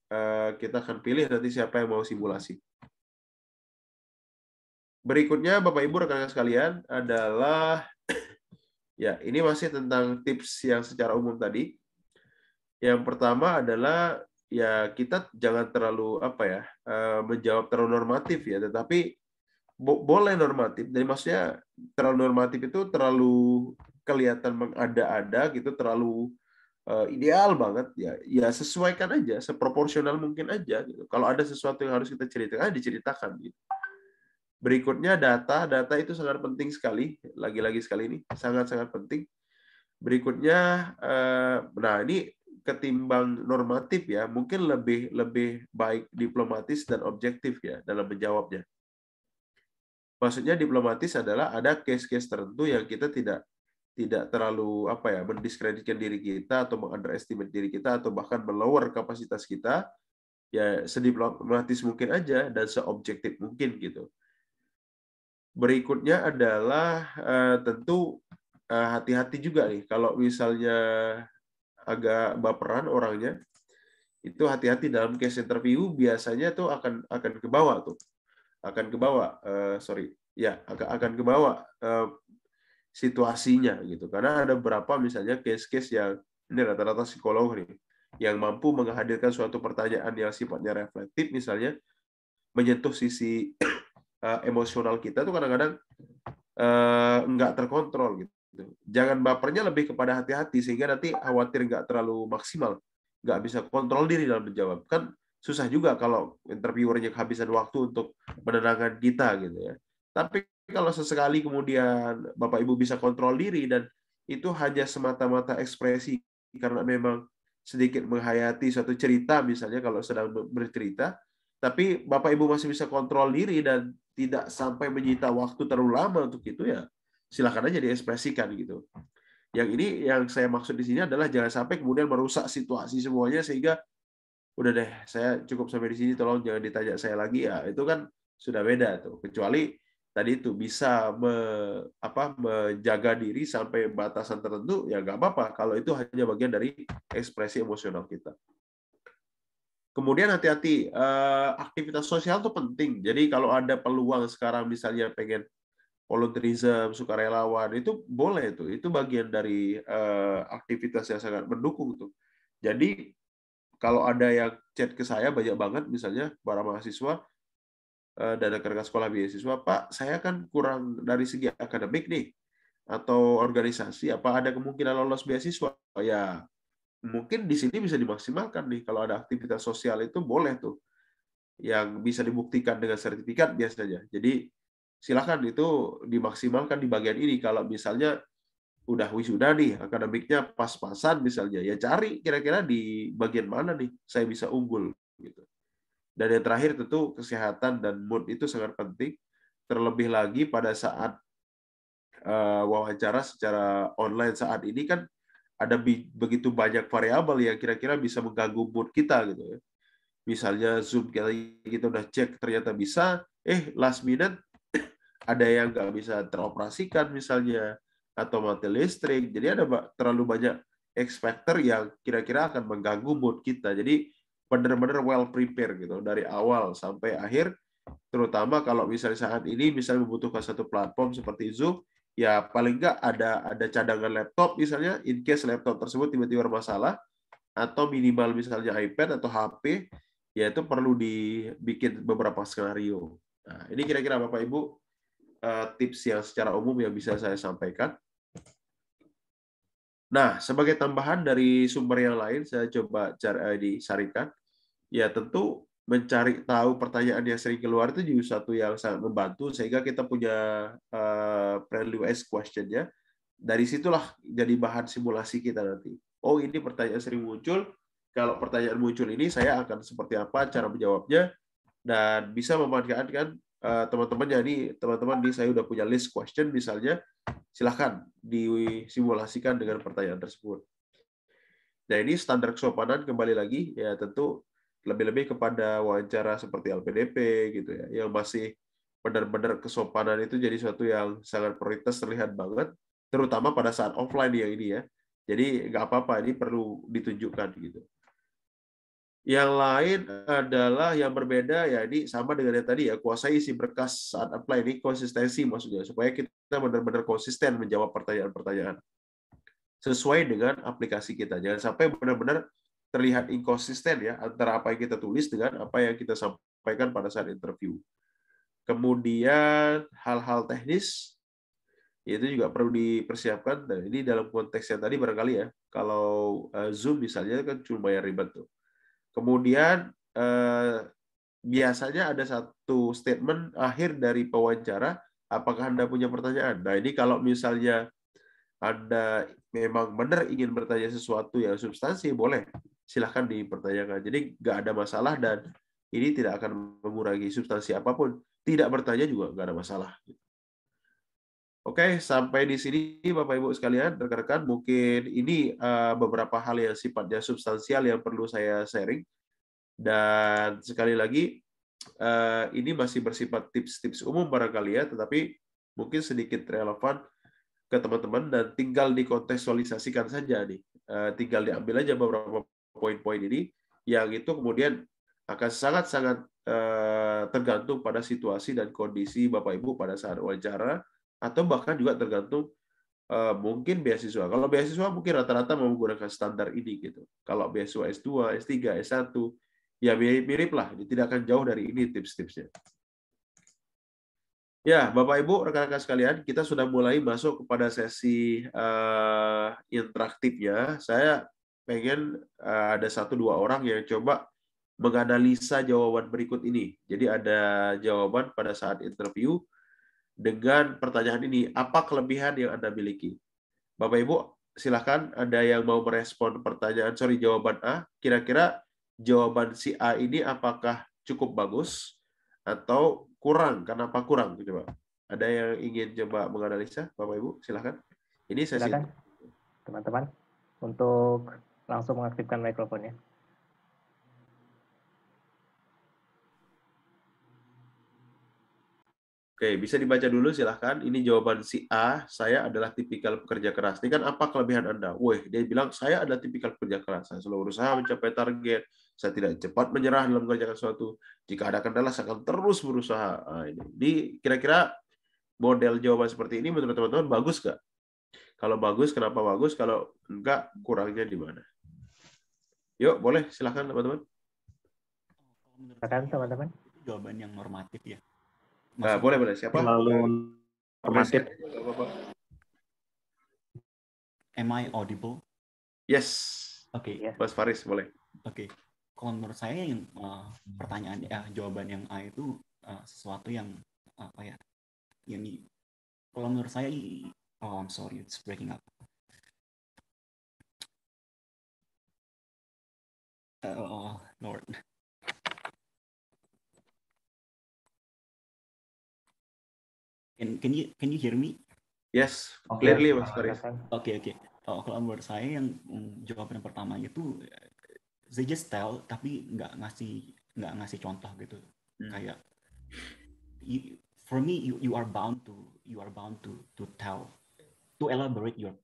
[SPEAKER 1] kita akan pilih nanti siapa yang mau simulasi. Berikutnya Bapak Ibu rekan-rekan sekalian adalah ya, ini masih tentang tips yang secara umum tadi. Yang pertama adalah ya kita jangan terlalu menjawab terlalu normatif ya, tetapi boleh normatif. Jadi maksudnya terlalu normatif itu terlalu kelihatan mengada-ada gitu, terlalu ideal banget ya. Ya sesuaikan aja, seproporsional mungkin aja gitu. Kalau ada sesuatu yang harus kita ceritakan, diceritakan gitu. Berikutnya data itu sangat penting sekali. Lagi-lagi sekali ini sangat-sangat penting. Berikutnya, nah ini ketimbang normatif ya, mungkin lebih baik diplomatis dan objektif ya dalam menjawabnya. Maksudnya diplomatis adalah ada case-case tertentu yang kita tidak tidak terlalu mendiskreditkan diri kita atau mengunderestimate diri kita atau bahkan melower kapasitas kita, ya sediplomatis mungkin aja dan seobjektif mungkin gitu. Berikutnya adalah tentu hati-hati juga nih kalau misalnya agak baperan orangnya, itu hati-hati dalam case interview biasanya tuh akan ke bawah tuh. Akan ke bawah akan ke bawah situasinya gitu. Karena ada beberapa misalnya case-case yang ini rata-rata psikolog nih yang mampu menghadirkan suatu pertanyaan yang sifatnya reflektif misalnya menyentuh sisi emosional kita tuh kadang-kadang nggak terkontrol gitu. Jangan bapernya lebih kepada hati-hati sehingga nanti khawatir nggak terlalu maksimal, nggak bisa kontrol diri dalam menjawab. Kan susah juga kalau interviewernya kehabisan waktu untuk menenangkan kita gitu ya. Tapi kalau sesekali kemudian Bapak Ibu bisa kontrol diri dan itu hanya semata-mata ekspresi karena memang sedikit menghayati suatu cerita misalnya kalau sedang bercerita, tapi Bapak Ibu masih bisa kontrol diri dan tidak sampai menyita waktu terlalu lama untuk itu, ya silakan aja diekspresikan gitu. Yang ini yang saya maksud di sini adalah jangan sampai kemudian merusak situasi semuanya sehingga udah deh saya cukup sampai di sini, tolong jangan ditanya saya lagi, ya itu kan sudah beda tuh. Kecuali tadi itu bisa menjaga diri sampai batasan tertentu, ya nggak apa-apa kalau itu hanya bagian dari ekspresi emosional kita. Kemudian hati-hati, aktivitas sosial itu penting. Jadi kalau ada peluang sekarang misalnya pengen volunteerism, sukarelawan, itu boleh tuh. Itu bagian dari aktivitas yang sangat mendukung tuh. Jadi kalau ada yang chat ke saya banyak banget misalnya para mahasiswa dan rekan sekolah beasiswa, Pak, saya kan kurang dari segi akademik nih atau organisasi, apa ada kemungkinan lolos beasiswa? Ya, mungkin di sini bisa dimaksimalkan nih kalau ada aktivitas sosial itu boleh tuh yang bisa dibuktikan dengan sertifikat biasanya. Jadi silakan itu dimaksimalkan di bagian ini. Kalau misalnya udah wisuda nih, akademiknya pas-pasan misalnya, ya cari kira-kira di bagian mana nih saya bisa unggul gitu. Dan yang terakhir tentu kesehatan dan mood itu sangat penting. Terlebih lagi pada saat wawancara secara online saat ini kan ada begitu banyak variabel yang kira-kira bisa mengganggu mood kita gitu ya. Misalnya Zoom kita udah cek ternyata bisa, last minute ada yang nggak bisa teroperasikan misalnya, atau mati listrik. Jadi ada terlalu banyak X factor yang kira-kira akan mengganggu mood kita. Jadi benar-benar well prepare gitu dari awal sampai akhir. Terutama kalau misalnya saat ini misalnya membutuhkan satu platform seperti Zoom, ya paling nggak ada cadangan laptop misalnya, in case laptop tersebut tiba-tiba bermasalah, atau minimal misalnya iPad atau HP, ya itu perlu dibikin beberapa skenario. Nah, ini kira-kira Bapak Ibu tips yang secara umum yang bisa saya sampaikan. Nah, sebagai tambahan dari sumber yang lain, saya coba disarikan. Ya tentu mencari tahu pertanyaan yang sering keluar itu juga satu yang sangat membantu sehingga kita punya prelude question-nya. Dari situlah jadi bahan simulasi kita nanti. Oh, ini pertanyaan sering muncul. Kalau pertanyaan muncul ini saya akan seperti apa cara menjawabnya dan bisa memanfaatkan teman-teman di saya udah punya list question misalnya, silahkan disimulasikan dengan pertanyaan tersebut. Nah, ini standar kesopanan kembali lagi ya tentu lebih-lebih kepada wawancara seperti LPDP gitu ya, yang masih benar-benar kesopanan itu jadi suatu yang sangat prioritas terlihat banget, terutama pada saat offline yang ini ya. Jadi nggak apa-apa, ini perlu ditunjukkan gitu. Yang lain adalah yang berbeda ya ini sama dengan yang tadi ya, kuasai isi berkas saat apply, ini konsistensi maksudnya supaya kita benar-benar konsisten menjawab pertanyaan-pertanyaan sesuai dengan aplikasi kita. Jangan sampai benar-benar terlihat inkonsisten ya antara apa yang kita tulis dengan apa yang kita sampaikan pada saat interview. Kemudian hal-hal teknis itu juga perlu dipersiapkan. Dan ini dalam konteks yang tadi barangkali ya, kalau Zoom misalnya kan lumayan ribet tuh. Kemudian biasanya ada satu statement akhir dari pewawancara, apakah Anda punya pertanyaan? Nah, ini kalau misalnya Anda memang benar ingin bertanya sesuatu yang substansi, boleh. Silahkan dipertanyakan. Jadi nggak ada masalah dan ini tidak akan mengurangi substansi apapun. Tidak bertanya juga nggak ada masalah. Oke, sampai di sini Bapak Ibu sekalian, rekan-rekan, mungkin ini beberapa hal yang sifatnya substansial yang perlu saya sharing. Dan sekali lagi, ini masih bersifat tips-tips umum barangkali ya, tetapi mungkin sedikit relevan ke teman-teman dan tinggal dikontekstualisasikan saja nih. Tinggal diambil aja beberapa poin-poin ini, yang itu kemudian akan sangat-sangat tergantung pada situasi dan kondisi Bapak Ibu pada saat wawancara, atau bahkan juga tergantung mungkin beasiswa. Kalau beasiswa mungkin rata-rata menggunakan standar ini gitu. Kalau beasiswa S2, S3, S1, ya mirip-mirip lah. Tidak akan jauh dari ini tips-tipsnya. Ya, Bapak Ibu, rekan-rekan sekalian, kita sudah mulai masuk kepada sesi interaktifnya. Saya pengen ada 1-2 orang yang coba menganalisa jawaban berikut ini. Jadi ada jawaban pada saat interview dengan pertanyaan ini, apa kelebihan yang Anda miliki? Bapak Ibu, silakan ada yang mau merespon jawaban A. Kira-kira jawaban si A ini apakah cukup bagus atau kurang? Kenapa kurang? Coba. Ada yang ingin coba menganalisa, Bapak Ibu? Silakan. Ini sesi.
[SPEAKER 2] Silakan, teman-teman, untuk langsung mengaktifkan mikrofonnya.
[SPEAKER 1] Oke, bisa dibaca dulu silahkan. Ini jawaban si A, saya adalah tipikal pekerja keras. Ini kan apa kelebihan Anda? Wih, dia bilang, saya adalah tipikal pekerja keras. Saya selalu berusaha mencapai target. Saya tidak cepat menyerah dalam mengerjakan sesuatu. Jika ada kendala, saya akan terus berusaha. Nah, ini kira-kira model jawaban seperti ini menurut teman-teman bagus nggak? Kalau bagus, kenapa bagus? Kalau enggak, kurangnya di mana? Yuk, boleh. Silahkan, teman-teman.
[SPEAKER 2] Silakan, teman-teman.
[SPEAKER 3] Itu jawaban yang normatif ya.
[SPEAKER 1] Nah, boleh. Siapa?
[SPEAKER 2] Terlalu normatif.
[SPEAKER 3] Am I audible?
[SPEAKER 1] Yes.
[SPEAKER 3] Oke.
[SPEAKER 1] Mas Faris, boleh.
[SPEAKER 3] Oke. Kalau menurut saya yang pertanyaan jawaban yang A itu sesuatu yang apa ya? Yang kalau menurut saya I'm sorry, it's breaking up. Oh Lord. Can you hear me?
[SPEAKER 1] Yes, clearly Mas Faris.
[SPEAKER 3] Oke. Kalau menurut saya yang jawaban pertama itu they just tell tapi nggak ngasih contoh gitu. Kayak for me you are bound to tell, to elaborate your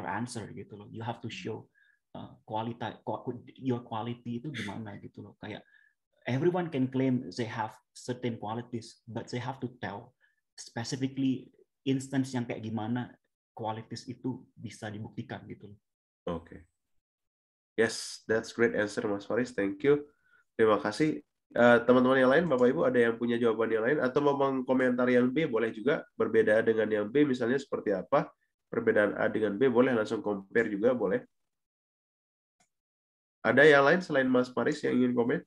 [SPEAKER 3] answer gitu loh. You have to show your quality itu gimana gitu loh. Kayak everyone can claim they have certain qualities, but they have to tell specifically instance yang kayak gimana qualities itu bisa dibuktikan gitu loh.
[SPEAKER 1] Oke. Yes, that's great answer Mas Faris. Thank you. Terima kasih. Teman-teman yang lain, Bapak Ibu, ada yang punya jawaban yang lain atau mau mengkomentar yang B boleh juga, berbeda dengan yang B misalnya seperti apa? Perbedaan A dengan B boleh langsung compare juga boleh. Ada yang lain selain Mas Faris yang ingin komen?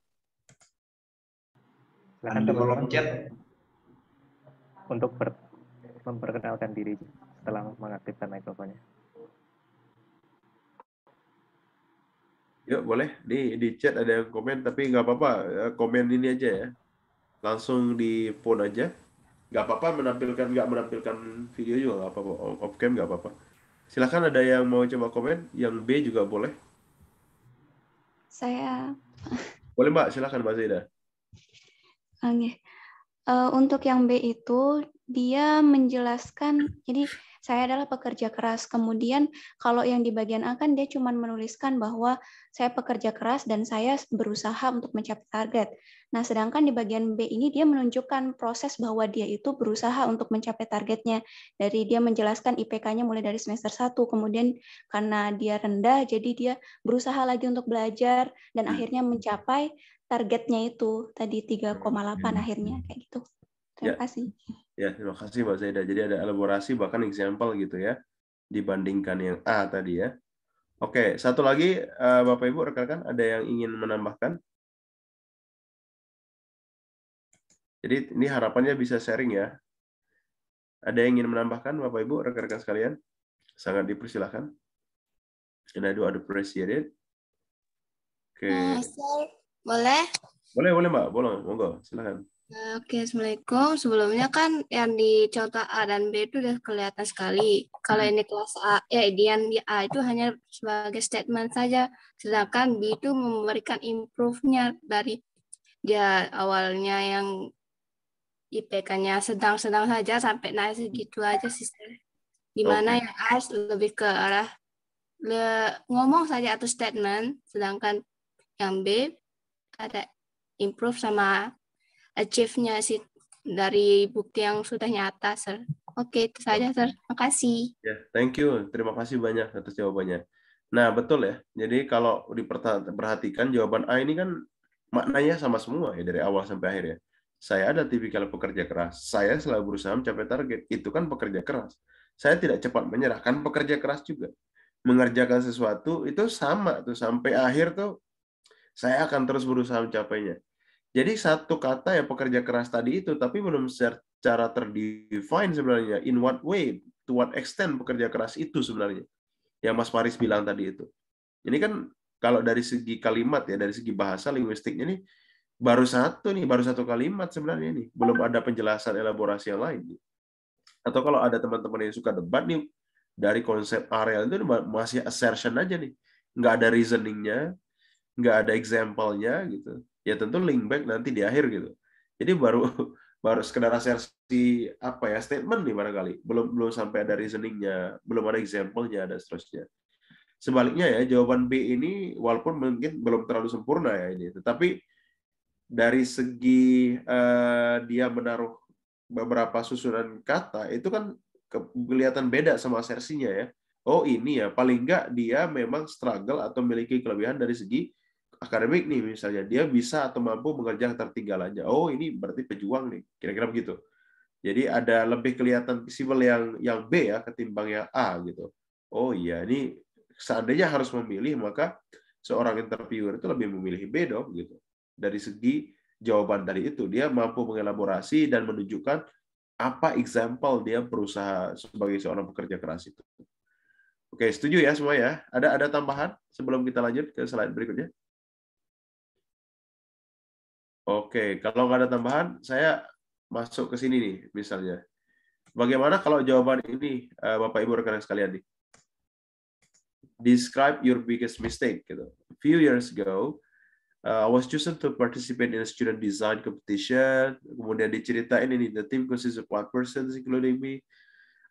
[SPEAKER 2] Silakan teman-teman untuk memperkenalkan diri setelah mengaktifkan mikrofonnya.
[SPEAKER 1] Yuk boleh di chat ada yang komen tapi nggak apa-apa, komen ini aja ya, langsung di phone aja, nggak apa-apa nggak menampilkan video juga nggak apa-apa, off cam nggak apa-apa. Silakan ada yang mau coba komen, yang B juga boleh.
[SPEAKER 4] Saya
[SPEAKER 1] boleh Mbak, silakan Mbak Zaida.
[SPEAKER 4] Untuk yang B itu dia menjelaskan, jadi saya adalah pekerja keras. Kemudian kalau yang di bagian A kan dia cuma menuliskan bahwa saya pekerja keras dan saya berusaha untuk mencapai target. Nah, sedangkan di bagian B ini dia menunjukkan proses bahwa dia itu berusaha untuk mencapai targetnya. Dari dia menjelaskan IPK-nya mulai dari semester 1, kemudian karena dia rendah, jadi dia berusaha lagi untuk belajar dan akhirnya mencapai targetnya itu tadi 3,8 akhirnya kayak gitu. Terima kasih.
[SPEAKER 1] Ya, terima kasih Mbak Zaida. Jadi ada elaborasi bahkan example gitu ya dibandingkan yang A tadi ya. Oke, satu lagi Bapak Ibu rekan-rekan ada yang ingin menambahkan? Jadi ini harapannya bisa sharing ya. Ada yang ingin menambahkan Bapak Ibu rekan-rekan sekalian? Sangat dipersilakan. And I do appreciate it. Oke.
[SPEAKER 5] Sir, boleh?
[SPEAKER 1] Boleh Mbak, boleh, monggo, silakan.
[SPEAKER 5] Oke, Assalamualaikum. Sebelumnya kan yang di contoh A dan B itu udah kelihatan sekali. Kalau ini kelas A, yang di A itu hanya sebagai statement saja. Sedangkan B itu memberikan improve-nya dari dia awalnya yang IPK-nya sedang-sedang saja sampai naik segitu aja sih. Dimana yang A lebih ke arah ngomong saja atau statement, sedangkan yang B ada improve sama achieve-nya sih dari bukti yang sudah nyata, Sir. Oke, itu saja, Sir. Makasih.
[SPEAKER 1] Ya, thank you. Terima kasih banyak atas jawabannya. Nah, betul ya. Jadi kalau diperhatikan jawaban A ini kan maknanya sama semua ya dari awal sampai akhir ya. Saya ada tipikal pekerja keras. Saya selalu berusaha mencapai target. Itu kan pekerja keras. Saya tidak cepat menyerahkan pekerja keras juga. Mengerjakan sesuatu itu sama tuh sampai akhir tuh saya akan terus berusaha mencapainya. Jadi satu kata ya pekerja keras tadi itu, tapi belum secara terdefine sebenarnya. In what way, to what extent pekerja keras itu sebenarnya. Yang Mas Faris bilang tadi itu. Ini kan kalau dari segi kalimat ya, dari segi bahasa linguistiknya nih, baru satu kalimat sebenarnya ini. Belum ada penjelasan elaborasi yang lain. Atau kalau ada teman-teman yang suka debat nih, dari konsep areal itu masih assertion aja nih. Nggak ada reasoningnya, nggak ada example-nya gitu. Ya tentu link back nanti di akhir gitu. Jadi baru baru sekedar asersi apa ya statement nih barangkali. Belum sampai ada reasoningnya, belum ada example-nya dan seterusnya. Sebaliknya ya jawaban B ini walaupun mungkin belum terlalu sempurna ya ini, tetapi dari segi dia menaruh beberapa susunan kata itu kan kelihatan beda sama asersinya ya. Oh ini ya paling nggak dia memang struggle atau memiliki kelebihan dari segi akademik nih misalnya dia bisa atau mampu mengerjakan ketertinggalannya. Oh ini berarti pejuang nih kira-kira begitu. Jadi ada lebih kelihatan visible yang B ya ketimbang yang A gitu. Oh iya ini seandainya harus memilih maka seorang interviewer itu lebih memilih B dong gitu. Dari segi jawaban tadi itu dia mampu mengelaborasi dan menunjukkan apa example dia berusaha sebagai seorang pekerja keras itu. Oke, setuju ya semua ya? Ada tambahan sebelum kita lanjut ke slide berikutnya? Oke, kalau nggak ada tambahan, saya masuk ke sini nih, misalnya. Bagaimana kalau jawaban ini, Bapak Ibu rekan sekalian nih? Describe your biggest mistake. Gitu. A few years ago, I was chosen to participate in a student design competition. Kemudian diceritain ini, the team consists of 1 person, including me.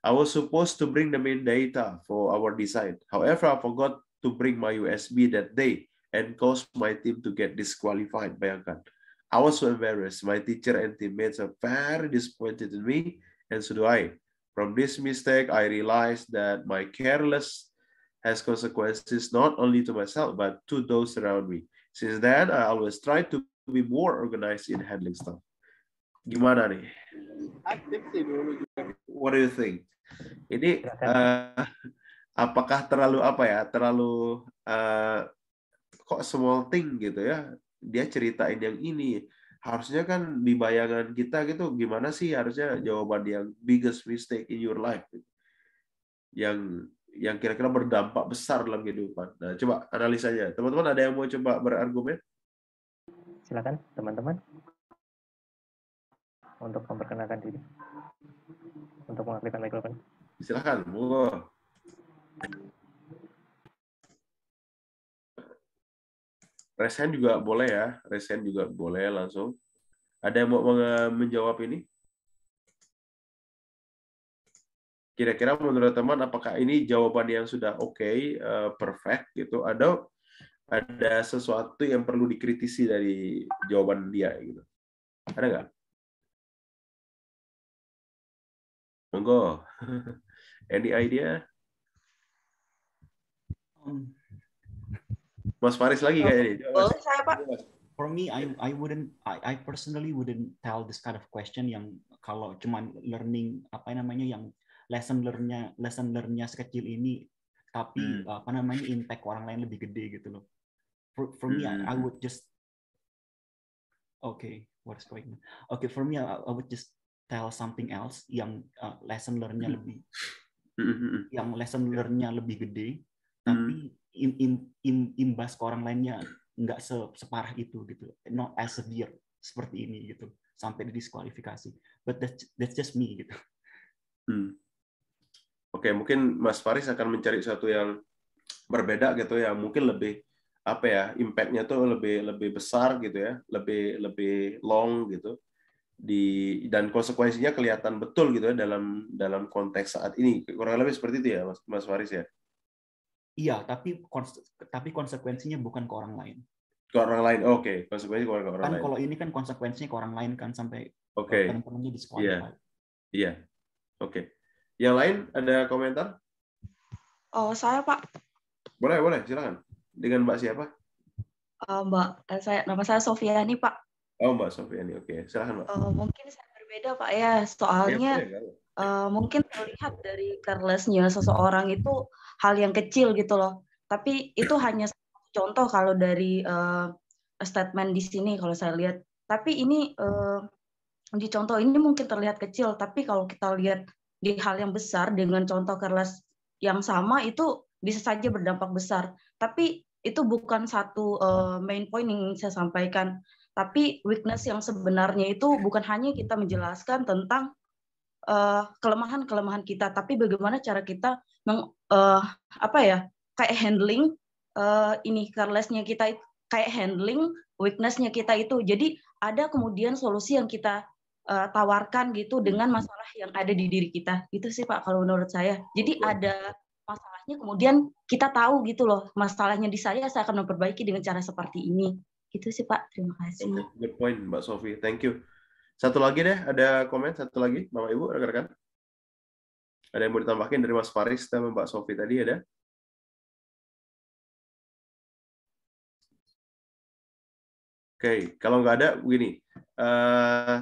[SPEAKER 1] I was supposed to bring the main data for our design. However, I forgot to bring my USB that day and caused my team to get disqualified. Bayangkan. I was so embarrassed. My teacher and teammates are very disappointed in me, and so do I. From this mistake, I realized that my carelessness has consequences not only to myself, but to those around me. Since then, I always try to be more organized in handling stuff. Gimana nih? What do you think? Ini apakah terlalu apa ya? Terlalu kok small thing gitu ya? Dia ceritain yang ini. Harusnya kan di bayangan kita gitu, gimana sih harusnya jawaban yang biggest mistake in your life? Yang kira-kira berdampak besar dalam kehidupan. Nah, coba analisanya. Teman-teman ada yang mau coba berargumen?
[SPEAKER 2] Silakan, teman-teman. Untuk memperkenalkan diri. Untuk mengaktifkan mikrofon.
[SPEAKER 1] Silakan. Wow. Resen juga boleh ya. Resen juga boleh langsung. Ada yang mau menjawab ini? Kira-kira menurut teman, apakah ini jawaban yang sudah oke, perfect gitu? Ada sesuatu yang perlu dikritisi dari jawaban dia gitu? Ada nggak? Monggo. Any idea? Mas Faris lagi kayaknya.
[SPEAKER 6] Boleh saya, Pak?
[SPEAKER 3] For me, I personally wouldn't tell this kind of question yang kalau cuman learning apa namanya yang lesson learn-nya sekecil ini, tapi apa namanya impact orang lain lebih gede gitu loh. For me, I would just what's going on? Okay, for me, I would just tell something else yang lesson learn-nya lebih gede, tapi imbas ke orang lainnya nggak separah itu gitu, not as severe seperti ini gitu. sampai didiskualifikasi. But that's just me gitu.
[SPEAKER 1] Oke, mungkin Mas Faris akan mencari sesuatu yang berbeda gitu ya, mungkin lebih apa ya, impact-nya tuh lebih besar gitu ya, lebih long gitu. Dan konsekuensinya kelihatan betul gitu ya dalam konteks saat ini. Kurang lebih seperti itu ya, Mas Faris ya.
[SPEAKER 3] Iya, tapi konsekuensinya bukan ke orang lain.
[SPEAKER 1] Ke orang lain, oke. Konsekuensinya ke orang lain.
[SPEAKER 3] Kalau ini kan konsekuensinya ke orang lain kan sampai teman-temannya disqualified.
[SPEAKER 1] Iya. Oke. Yang lain ada komentar?
[SPEAKER 6] Oh, saya Pak.
[SPEAKER 1] Boleh, silakan. Dengan Mbak siapa?
[SPEAKER 6] Nama saya Sofiani Pak.
[SPEAKER 1] Oh, Mbak Sofiani, oke. Silakan Mbak.
[SPEAKER 6] Mungkin saya berbeda Pak ya, soalnya mungkin terlihat dari careless-nya seseorang itu hal yang kecil gitu loh. Tapi itu hanya contoh kalau dari statement di sini kalau saya lihat. Tapi ini di contoh ini mungkin terlihat kecil, tapi kalau kita lihat di hal yang besar dengan contoh careless yang sama itu bisa saja berdampak besar. Tapi itu bukan satu main point yang ingin saya sampaikan. Tapi weakness yang sebenarnya itu bukan hanya kita menjelaskan tentang kelemahan-kelemahan kita, tapi bagaimana cara kita kayak handling ini careless-nya kita, kayak handling weakness-nya kita itu. Jadi ada kemudian solusi yang kita tawarkan gitu dengan masalah yang ada di diri kita. Itu sih Pak kalau menurut saya. Jadi ada masalahnya kemudian kita tahu gitu loh, masalahnya di saya akan memperbaiki dengan cara seperti ini. Gitu sih Pak. Terima kasih.
[SPEAKER 1] Good point Mbak Sofi. Thank you. Satu lagi deh, ada komen satu lagi Bapak Ibu rekan-rekan. Ada yang mau ditambahkan dari Mas Faris sama Mbak Sofi tadi ada? Oke, kalau nggak ada, begini.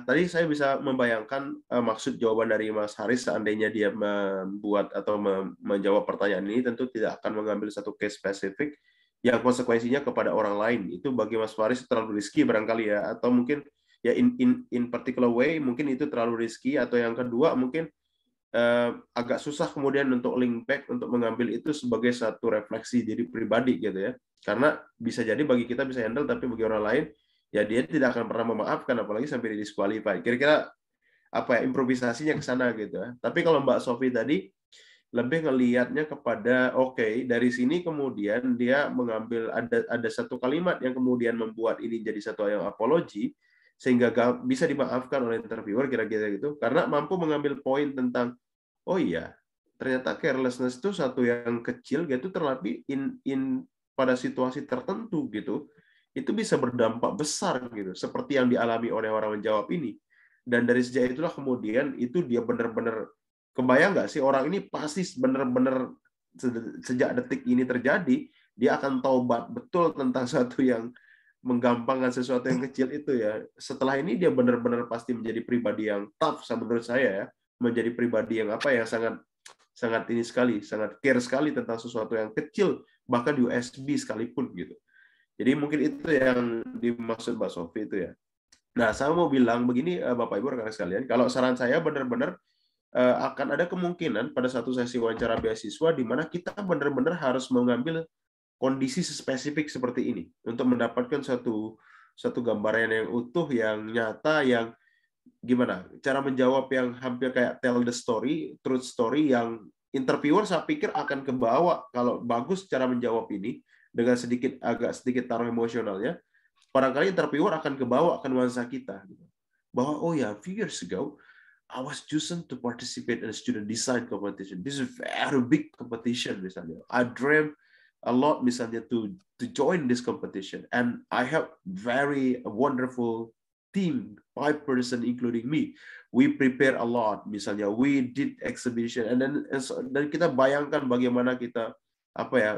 [SPEAKER 1] Tadi saya bisa membayangkan maksud jawaban dari Mas Haris seandainya dia membuat atau menjawab pertanyaan ini, tentu tidak akan mengambil satu case spesifik yang konsekuensinya kepada orang lain. Itu bagi Mas Faris terlalu risky barangkali ya, atau mungkin ya in particular way mungkin itu terlalu risky, atau yang kedua mungkin agak susah kemudian untuk link back untuk mengambil itu sebagai satu refleksi diri pribadi gitu ya. Karena bisa jadi bagi kita bisa handle, tapi bagi orang lain ya dia tidak akan pernah memaafkan, apalagi sampai di-disqualify. Kira-kira apa ya, improvisasinya ke sana gitu ya. Tapi kalau Mbak Sofi tadi lebih ngelihatnya kepada dari sini kemudian dia mengambil ada satu kalimat yang kemudian membuat ini jadi satu yang apology sehingga bisa dimaafkan oleh interviewer kira-kira gitu, karena mampu mengambil poin tentang oh iya ternyata carelessness itu satu yang kecil gitu, terlebih pada situasi tertentu gitu, itu bisa berdampak besar gitu, seperti yang dialami oleh orang menjawab ini. Dan dari sejak itulah kemudian itu dia benar-benar kebayang nggak sih, orang ini pasti benar-benar sejak detik ini terjadi dia akan taubat betul tentang sesuatu yang menggampangkan sesuatu yang kecil itu ya. Setelah ini dia benar-benar pasti menjadi pribadi yang tough menurut saya ya, menjadi pribadi yang sangat ini sekali, sangat care sekali tentang sesuatu yang kecil, bahkan USB sekalipun gitu. Jadi mungkin itu yang dimaksud Mbak Sofi itu ya. Nah, saya mau bilang begini Bapak Ibu rekan sekalian, kalau saran saya benar-benar akan ada kemungkinan pada satu sesi wawancara beasiswa di mana kita benar-benar harus mengambil kondisi spesifik seperti ini untuk mendapatkan satu gambaran yang utuh, yang nyata, yang gimana cara menjawab yang hampir kayak tell the story, truth story, yang interviewer saya pikir akan kebawa kalau bagus cara menjawab ini dengan agak sedikit taruh emosionalnya. Barangkali interviewer akan kebawa ke nuansa kita bahwa oh ya, few years ago I was chosen to participate in a student design competition. This is a very big competition misalnya. I dreamt a lot misalnya to join this competition, and I have very wonderful team, 5 person including me. We prepare a lot misalnya, we did exhibition, dan kita bayangkan bagaimana kita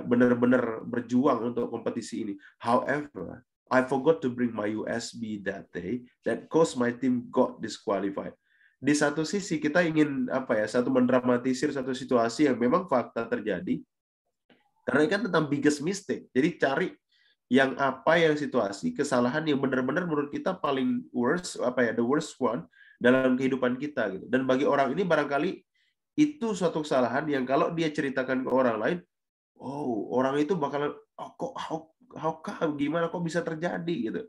[SPEAKER 1] benar-benar berjuang untuk kompetisi ini. However, I forgot to bring my USB that day, that caused my team got disqualified. Di satu sisi kita ingin mendramatisir satu situasi yang memang fakta terjadi, karena ini kan tentang biggest mistake. Jadi cari yang situasi kesalahan yang benar-benar menurut kita paling worst, the worst one dalam kehidupan kita gitu. Dan bagi orang ini barangkali itu suatu kesalahan yang kalau dia ceritakan ke orang lain, orang itu bakalan gimana kok bisa terjadi gitu.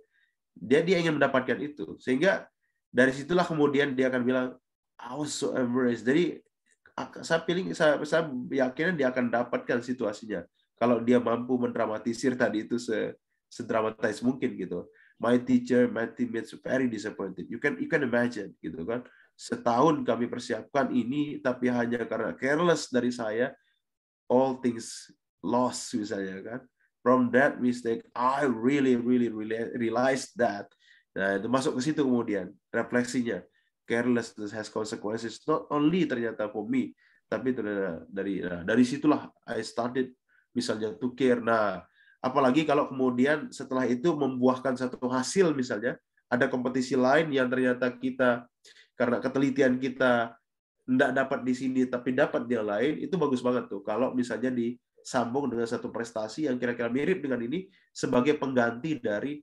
[SPEAKER 1] Dia ingin mendapatkan itu. Sehingga Dari situlah kemudian dia akan bilang, I was so embarrassed. Jadi saya yakin dia akan dapatkan situasinya kalau dia mampu mendramatisir tadi itu sedramatis mungkin gitu. My teacher, my teammates very disappointed. You can imagine gitu kan. Setahun kami persiapkan ini, tapi hanya karena careless dari saya, all things lost misalnya kan. From that mistake, I really realized that. Nah, itu masuk ke situ kemudian refleksinya. Carelessness has consequences not only ternyata for me, tapi dari situlah I started misalnya to care. Nah, apalagi kalau kemudian setelah itu membuahkan satu hasil misalnya ada kompetisi lain yang ternyata kita karena ketelitian kita tidak dapat di sini tapi dapat di yang lain, itu bagus banget tuh kalau misalnya disambung dengan satu prestasi yang kira-kira mirip dengan ini sebagai pengganti dari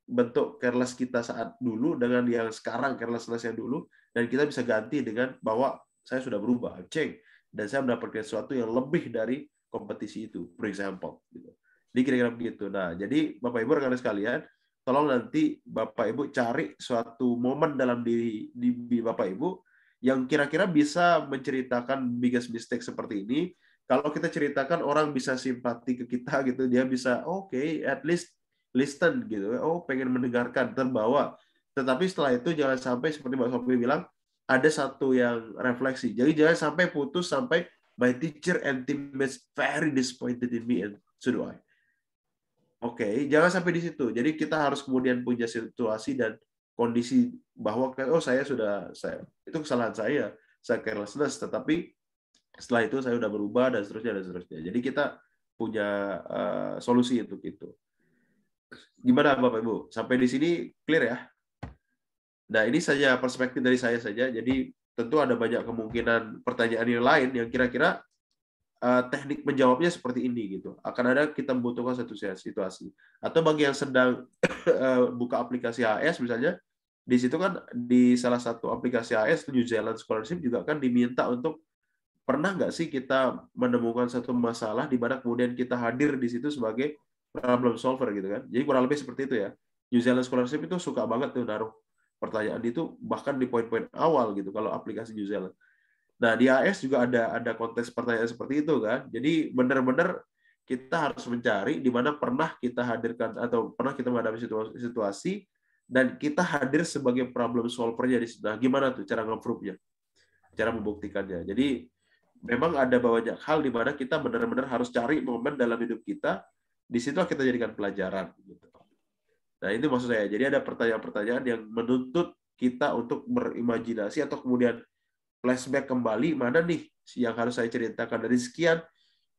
[SPEAKER 1] bentuk careless kita saat dulu dengan yang sekarang carelessness yang dulu, dan kita bisa ganti dengan bahwa saya sudah berubah, change, dan saya mendapatkan sesuatu yang lebih dari kompetisi itu, for example. Jadi kira-kira begitu. Nah, jadi Bapak Ibu rekan sekalian, tolong nanti Bapak Ibu cari suatu momen dalam diri Bapak Ibu yang kira-kira bisa menceritakan biggest mistake seperti ini. Kalau kita ceritakan, orang bisa simpati ke kita gitu, dia bisa okay, at least listen gitu, pengen mendengarkan, terbawa. Tetapi setelah itu jangan sampai seperti Mbak Sophie bilang, ada satu yang refleksi. Jadi jangan sampai putus sampai my teacher and teammates very disappointed in me and so do I. Oke, jangan sampai di situ. Jadi kita harus kemudian punya situasi dan kondisi bahwa saya itu kesalahan saya carelessness, tetapi setelah itu saya sudah berubah dan seterusnya. Jadi kita punya solusi untuk itu. Gimana Bapak Ibu? Sampai di sini clear ya? Nah, ini saja perspektif dari saya saja. Jadi tentu ada banyak kemungkinan pertanyaan yang lain yang kira-kira teknik menjawabnya seperti ini gitu. Akan ada kita membutuhkan satu situasi. Atau bagi yang sedang buka aplikasi AS misalnya, di situ kan di salah satu aplikasi AS New Zealand Scholarship juga kan diminta untuk pernah nggak sih kita menemukan satu masalah di mana kemudian kita hadir di situ sebagai problem solver gitu kan. Jadi kurang lebih seperti itu ya. New Zealand Scholarship itu suka banget tuh naruh pertanyaan itu bahkan di poin-poin awal gitu kalau aplikasi New Zealand. Nah, di AS juga ada konteks pertanyaan seperti itu kan. Jadi benar-benar kita harus mencari di mana pernah kita hadirkan atau pernah kita menghadapi situasi dan kita hadir sebagai problem solver-nya di situ. Nah, gimana tuh cara nge-proof-nya? Cara membuktikannya. Jadi memang ada banyak hal di mana kita benar-benar harus cari momen dalam hidup kita, di situ kita jadikan pelajaran. Nah, itu maksud saya. Jadi ada pertanyaan-pertanyaan yang menuntut kita untuk berimajinasi atau kemudian flashback kembali, mana nih yang harus saya ceritakan dari sekian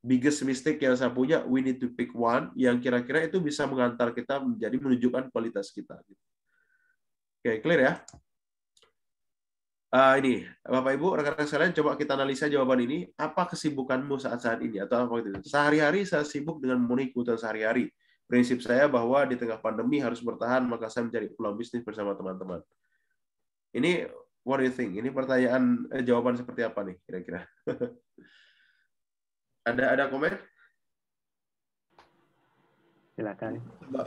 [SPEAKER 1] biggest mistake yang saya punya, we need to pick one yang kira-kira itu bisa mengantar kita menunjukkan kualitas kita. Oke, clear ya? Ini Bapak Ibu rekan-rekan sekalian, coba kita analisa jawaban ini. Apa kesibukanmu saat ini atau apa itu? Sehari-hari saya sibuk dengan memenuhi kebutuhan sehari-hari. Prinsip saya bahwa di tengah pandemi harus bertahan, maka saya mencari peluang bisnis bersama teman-teman. Ini what do you think? Ini pertanyaan jawaban seperti apa nih kira-kira? Ada komen?
[SPEAKER 2] Silakan.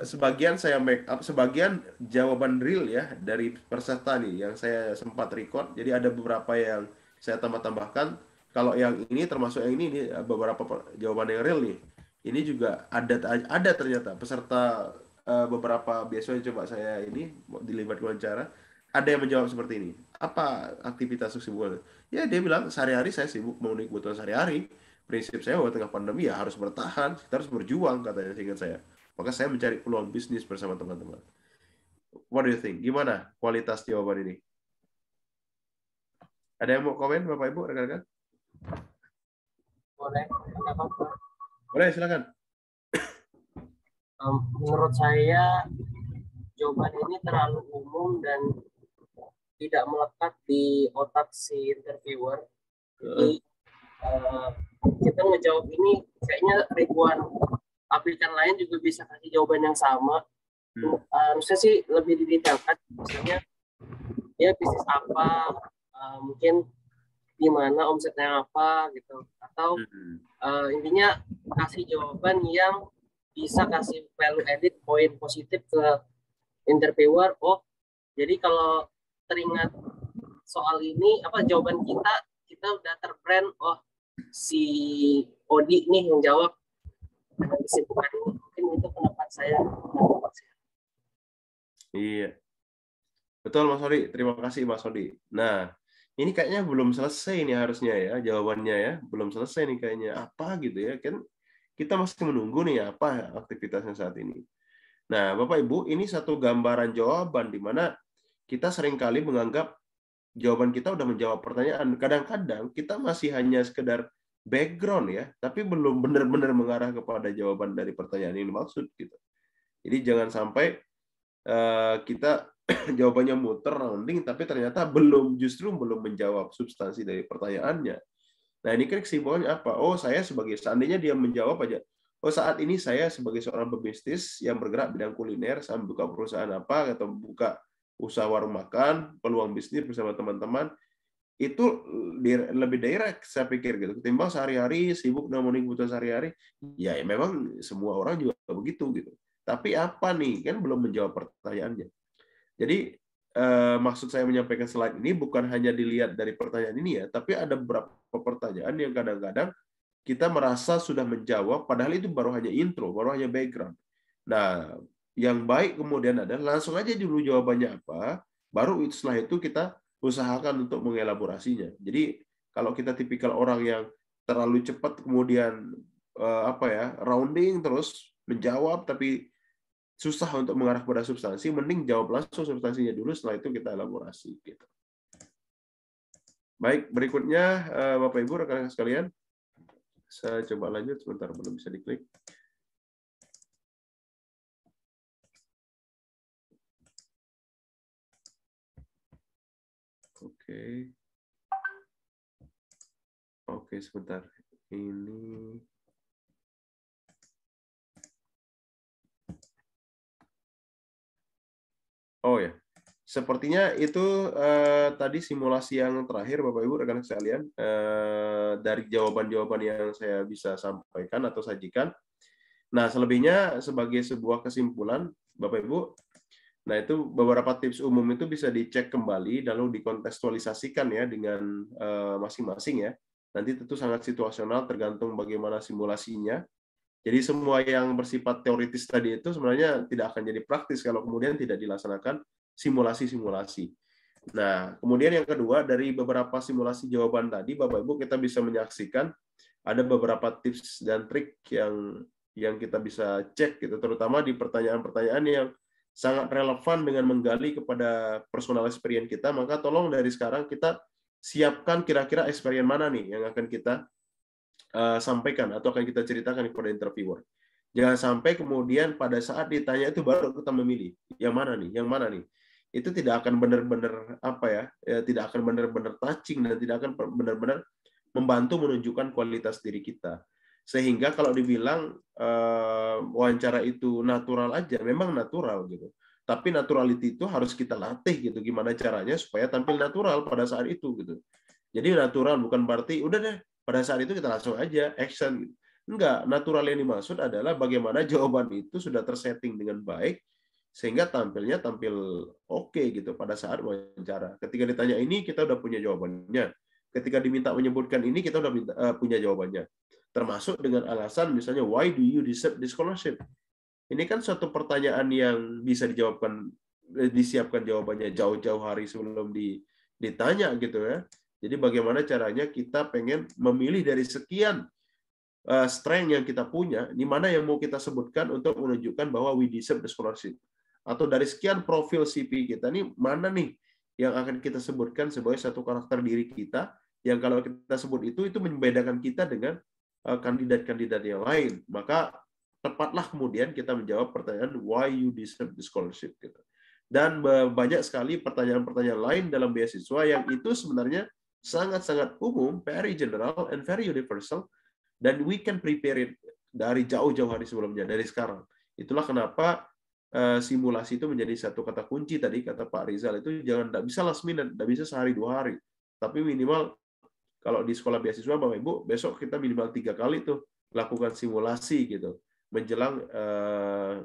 [SPEAKER 1] Sebagian saya make up, sebagian jawaban real ya dari peserta nih yang saya sempat record. Jadi ada beberapa yang saya tambah-tambahkan. Kalau yang ini termasuk yang ini beberapa jawaban yang real nih. Ini juga ada ternyata peserta beberapa beasiswa yang coba saya ini dilibat wawancara. Ada yang menjawab seperti ini. Apa aktivitas kesibukan? Ya dia bilang sehari-hari saya sibuk memenuhi kebutuhan sehari-hari. Prinsip saya bahwa tengah pandemi ya harus bertahan, kita harus berjuang katanya seingat saya. Maka saya mencari peluang bisnis bersama teman-teman. What do you think? Gimana kualitas jawaban ini? Ada yang mau komen, Bapak Ibu, rekan-rekan?
[SPEAKER 7] Boleh,
[SPEAKER 1] Boleh, silakan.
[SPEAKER 7] Menurut saya jawaban ini terlalu umum dan tidak melekat di otak si interviewer. Jadi kita ngejawab ini kayaknya ribuan aplikan lain juga bisa kasih jawaban yang sama. Harusnya sih lebih didetailkan, misalnya dia bisnis apa, mungkin di mana omsetnya apa gitu, atau intinya kasih jawaban yang bisa kasih value added, poin positif ke interviewer, oh jadi kalau teringat soal ini apa jawaban kita udah terbrand, oh si Odi nih yang jawab dengan kesibukan ini. Mungkin itu pendapat saya.
[SPEAKER 1] Iya. Betul Mas Odi, terima kasih Mas Odi. Nah, ini kayaknya belum selesai nih harusnya ya, jawabannya ya. Belum selesai nih kayaknya. Apa gitu ya, kan kita masih menunggu nih apa aktivitasnya saat ini. Nah, Bapak Ibu, ini satu gambaran jawaban di mana kita seringkali menganggap jawaban kita udah menjawab pertanyaan. Kadang-kadang kita masih hanya sekedar background ya, tapi belum benar-benar mengarah kepada jawaban dari pertanyaan yang dimaksud gitu. Jadi jangan sampai kita jawabannya muter rounding, tapi ternyata justru belum menjawab substansi dari pertanyaannya. Nah ini kan kesimpulannya apa? Oh saya seandainya dia menjawab aja, oh saat ini saya sebagai seorang pebisnis yang bergerak bidang kuliner, saya buka perusahaan apa atau buka usaha warung makan, peluang bisnis bersama teman-teman, itu lebih direct saya pikir gitu. Ketimbang sehari-hari sibuk namun kebutuhan sehari-hari, ya memang semua orang juga begitu gitu. Tapi apa nih? Kan belum menjawab pertanyaannya. Jadi maksud saya menyampaikan slide ini bukan hanya dilihat dari pertanyaan ini ya, tapi ada beberapa pertanyaan yang kadang-kadang kita merasa sudah menjawab, padahal itu baru hanya intro, baru hanya background. Nah, yang baik kemudian adalah langsung aja dulu jawabannya apa, baru setelah itu kita usahakan untuk mengelaborasinya. Jadi kalau kita tipikal orang yang terlalu cepat kemudian rounding terus menjawab tapi susah untuk mengarah pada substansi, mending jawab langsung substansinya dulu, setelah itu kita elaborasi. Gitu. Baik, berikutnya Bapak Ibu, rekan-rekan sekalian, saya coba lanjut sebentar, belum bisa diklik. Oke, sebentar. Ini oh ya, sepertinya itu tadi simulasi yang terakhir, Bapak Ibu, rekan sekalian, dari jawaban-jawaban yang saya bisa sampaikan atau sajikan. Nah, selebihnya sebagai sebuah kesimpulan, Bapak Ibu, nah itu beberapa tips umum itu bisa dicek kembali, lalu dikontekstualisasikan ya dengan masing-masing ya. Nanti tentu sangat situasional, tergantung bagaimana simulasinya. Jadi semua yang bersifat teoritis tadi itu sebenarnya tidak akan jadi praktis kalau kemudian tidak dilaksanakan simulasi-simulasi. Nah, kemudian yang kedua, dari beberapa simulasi jawaban tadi, Bapak Ibu, kita bisa menyaksikan ada beberapa tips dan trik yang kita bisa cek, gitu, terutama di pertanyaan-pertanyaan yang sangat relevan dengan menggali kepada personal experience kita. Maka tolong dari sekarang kita siapkan kira-kira experience mana nih yang akan kita sampaikan atau akan kita ceritakan kepada interviewer. Jangan sampai kemudian pada saat ditanya itu baru kita memilih yang mana nih. Itu tidak akan benar-benar tidak akan benar-benar touching dan tidak akan benar-benar membantu menunjukkan kualitas diri kita. Sehingga kalau dibilang wawancara itu natural aja, memang natural gitu. Tapi naturality itu harus kita latih gitu. Gimana caranya supaya tampil natural pada saat itu gitu. Jadi natural bukan berarti udah deh pada saat itu kita langsung aja action gitu. Enggak, natural yang dimaksud adalah bagaimana jawaban itu sudah tersetting dengan baik sehingga tampil oke gitu pada saat wawancara. Ketika ditanya ini kita udah punya jawabannya. Ketika diminta menyebutkan ini kita udah punya jawabannya. Termasuk dengan alasan misalnya why do you deserve this scholarship? Ini kan suatu pertanyaan yang bisa disiapkan jawabannya jauh-jauh hari sebelum ditanya gitu ya. Jadi bagaimana caranya kita pengen memilih dari sekian strength yang kita punya, di mana yang mau kita sebutkan untuk menunjukkan bahwa we deserve the scholarship. Atau dari sekian profil CV kita, nih mana nih yang akan kita sebutkan sebagai satu karakter diri kita, yang kalau kita sebut itu membedakan kita dengan kandidat-kandidat yang lain. Maka tepatlah kemudian kita menjawab pertanyaan why you deserve the scholarship. Gitu. Dan banyak sekali pertanyaan-pertanyaan lain dalam beasiswa yang itu sebenarnya sangat-sangat umum, very general, and very universal, dan we can prepare it dari jauh-jauh hari sebelumnya, dari sekarang. Itulah kenapa simulasi itu menjadi satu kata kunci tadi, kata Pak Rizal, itu tidak bisa last minute, tidak bisa sehari 2 hari, tapi minimal, kalau di sekolah beasiswa, Bapak Ibu, besok kita minimal 3 kali tuh lakukan simulasi gitu, menjelang,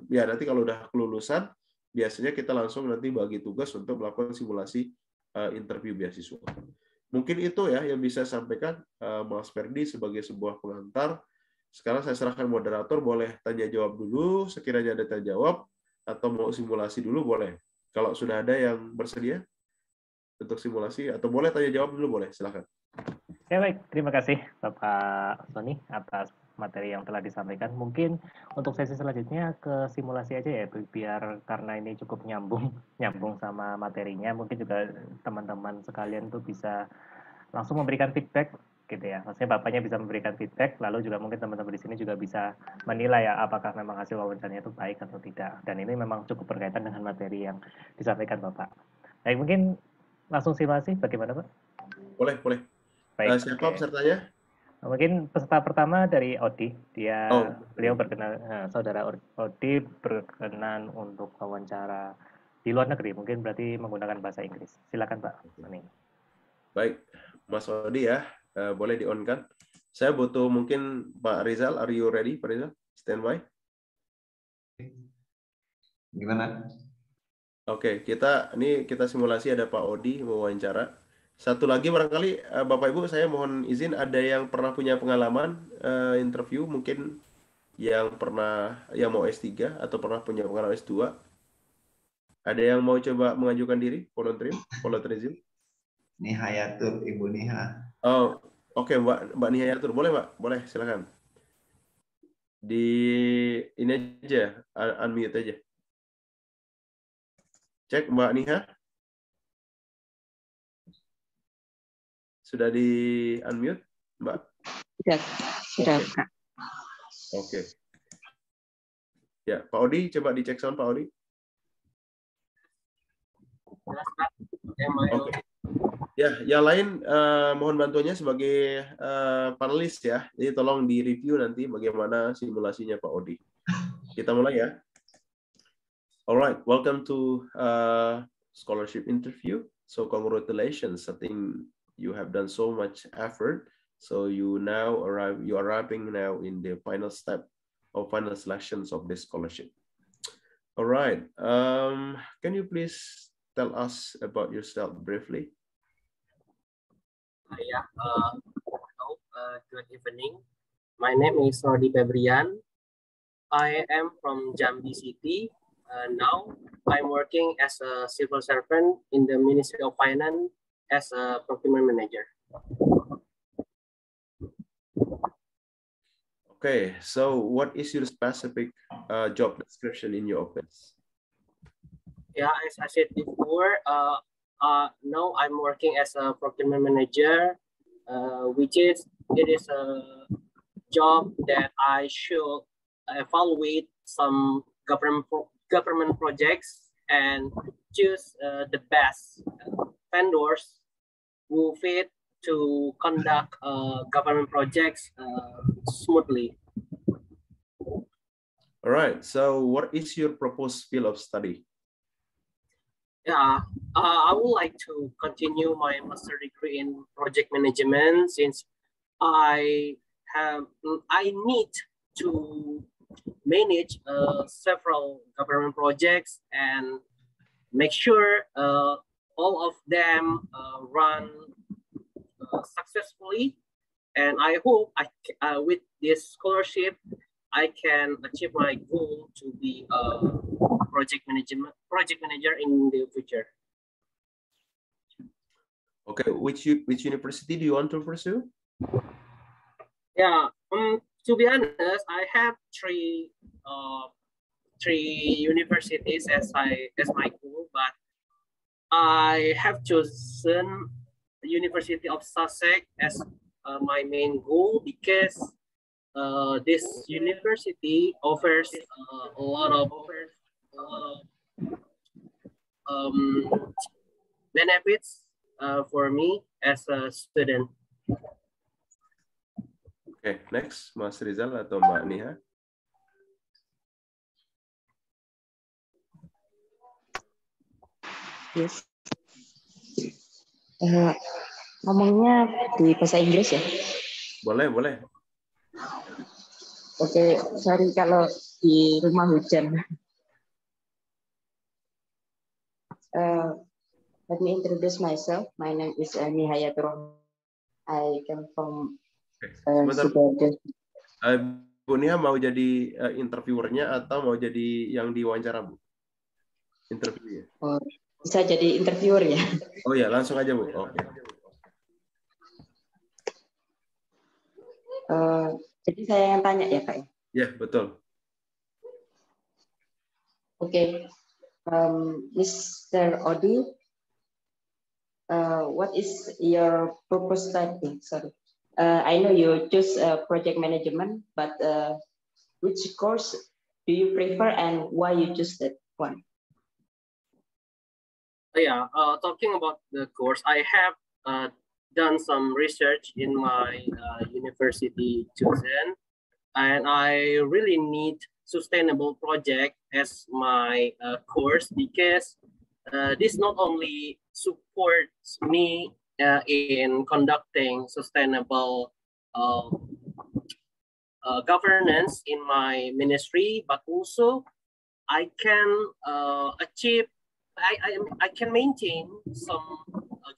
[SPEAKER 1] ya nanti kalau udah kelulusan, biasanya kita langsung nanti bagi tugas untuk melakukan simulasi interview beasiswa. Mungkin itu ya yang bisa saya sampaikan Mas Ferdi sebagai sebuah pengantar. Sekarang saya serahkan moderator, boleh tanya jawab dulu, sekiranya ada tanya jawab, atau mau simulasi dulu boleh. Kalau sudah ada yang bersedia untuk simulasi, atau boleh tanya jawab dulu, boleh, silakan.
[SPEAKER 2] Ya baik, terima kasih Bapak Sony atas materi yang telah disampaikan. Mungkin untuk sesi selanjutnya ke simulasi aja ya, biar karena ini cukup nyambung sama materinya, mungkin juga teman-teman sekalian tuh bisa langsung memberikan feedback gitu ya. Maksudnya Bapaknya bisa memberikan feedback, lalu juga mungkin teman-teman di sini juga bisa menilai ya apakah memang hasil wawancaranya itu baik atau tidak. Dan ini memang cukup berkaitan dengan materi yang disampaikan Bapak. Baik, mungkin langsung simulasi bagaimana Pak?
[SPEAKER 1] Boleh.
[SPEAKER 2] Baik,
[SPEAKER 1] siapa pesertanya?
[SPEAKER 2] Mungkin peserta pertama dari Odi, beliau berkenan, saudara Odi berkenan untuk wawancara di luar negeri, mungkin berarti menggunakan bahasa Inggris. Silakan Pak.
[SPEAKER 1] Baik, Mas Odi ya, boleh di-on kan? Saya butuh mungkin Pak Rizal, are you ready Pak Rizal? Stand by.
[SPEAKER 8] Gimana?
[SPEAKER 1] Oke, kita simulasi ada Pak Odi mewawancara. Satu lagi barangkali Bapak Ibu, saya mohon izin, ada yang pernah punya pengalaman interview, mungkin yang mau S3 atau pernah punya pengalaman S2. Ada yang mau coba mengajukan diri, volunteerism?
[SPEAKER 8] Nihayatur, Ibu Niha.
[SPEAKER 1] Oh, oke, Mbak Nihayatur, boleh Mbak? Boleh, silakan. Di ini aja, unmute aja. Cek Mbak Niha. Sudah di unmute, Mbak?
[SPEAKER 6] Sudah, Kak.
[SPEAKER 1] Oke. Ya, Pak Odi, coba dicek sound Pak Odi. Oke. Ya, yang lain mohon bantuannya sebagai panelis ya. Jadi tolong di-review nanti bagaimana simulasinya Pak Odi. Kita mulai ya. Alright, welcome to scholarship interview. So congratulations. I think you have done so much effort. So you are arriving now in the final step of final selections of this scholarship. Alright, can you please tell us about yourself briefly?
[SPEAKER 7] Hello, good evening. My name is Rodi Febrian. I am from Jambi City. Now I'm working as a civil servant in the Ministry of Finance as a procurement manager.
[SPEAKER 1] Okay, so what is your specific job description in your office?
[SPEAKER 7] Yeah, as I said before, now I'm working as a procurement manager, it is a job that I should evaluate some government projects and choose the best vendors who fit to conduct government projects smoothly.
[SPEAKER 1] All right, so what is your proposed field of study?
[SPEAKER 7] Yeah, I would like to continue my master degree in project management since I need to manage several government projects and make sure all of them run successfully. And I hope with this scholarship, I can achieve my goal to be a project manager in the future.
[SPEAKER 1] Okay, which university do you want to pursue?
[SPEAKER 7] Yeah, to be honest, I have three universities as my goal, but I have chosen the University of Sussex as my main goal because this university offers a lot of benefits for me as a student.
[SPEAKER 1] Okay, next, Mas Rizal atau Mbak Niha?
[SPEAKER 6] Yes. Ngomongnya di bahasa Inggris ya?
[SPEAKER 1] Boleh, boleh.
[SPEAKER 6] Oke, sorry kalau di rumah hujan.
[SPEAKER 9] Let me introduce myself. My name is Nihayatur. I come from
[SPEAKER 1] Sebentar. Bu Nia mau jadi interviewernya atau mau jadi yang diwawancara, Bu? Interview ya?
[SPEAKER 9] Oh, bisa jadi interviewer ya?
[SPEAKER 1] Oh ya, langsung aja, Bu. Oke.
[SPEAKER 9] Jadi saya yang tanya ya, Kak?
[SPEAKER 1] Ya, betul.
[SPEAKER 9] Oke. Mr. Odi, what is your purpose study? Sorry. I know you choose project management, but which course do you prefer and why you choose that one?
[SPEAKER 7] Yeah, talking about the course, I have done some research in my university chosen, and I really need sustainable project as my course because this not only supports me in conducting sustainable governance in my ministry, but also I can achieve, I can maintain some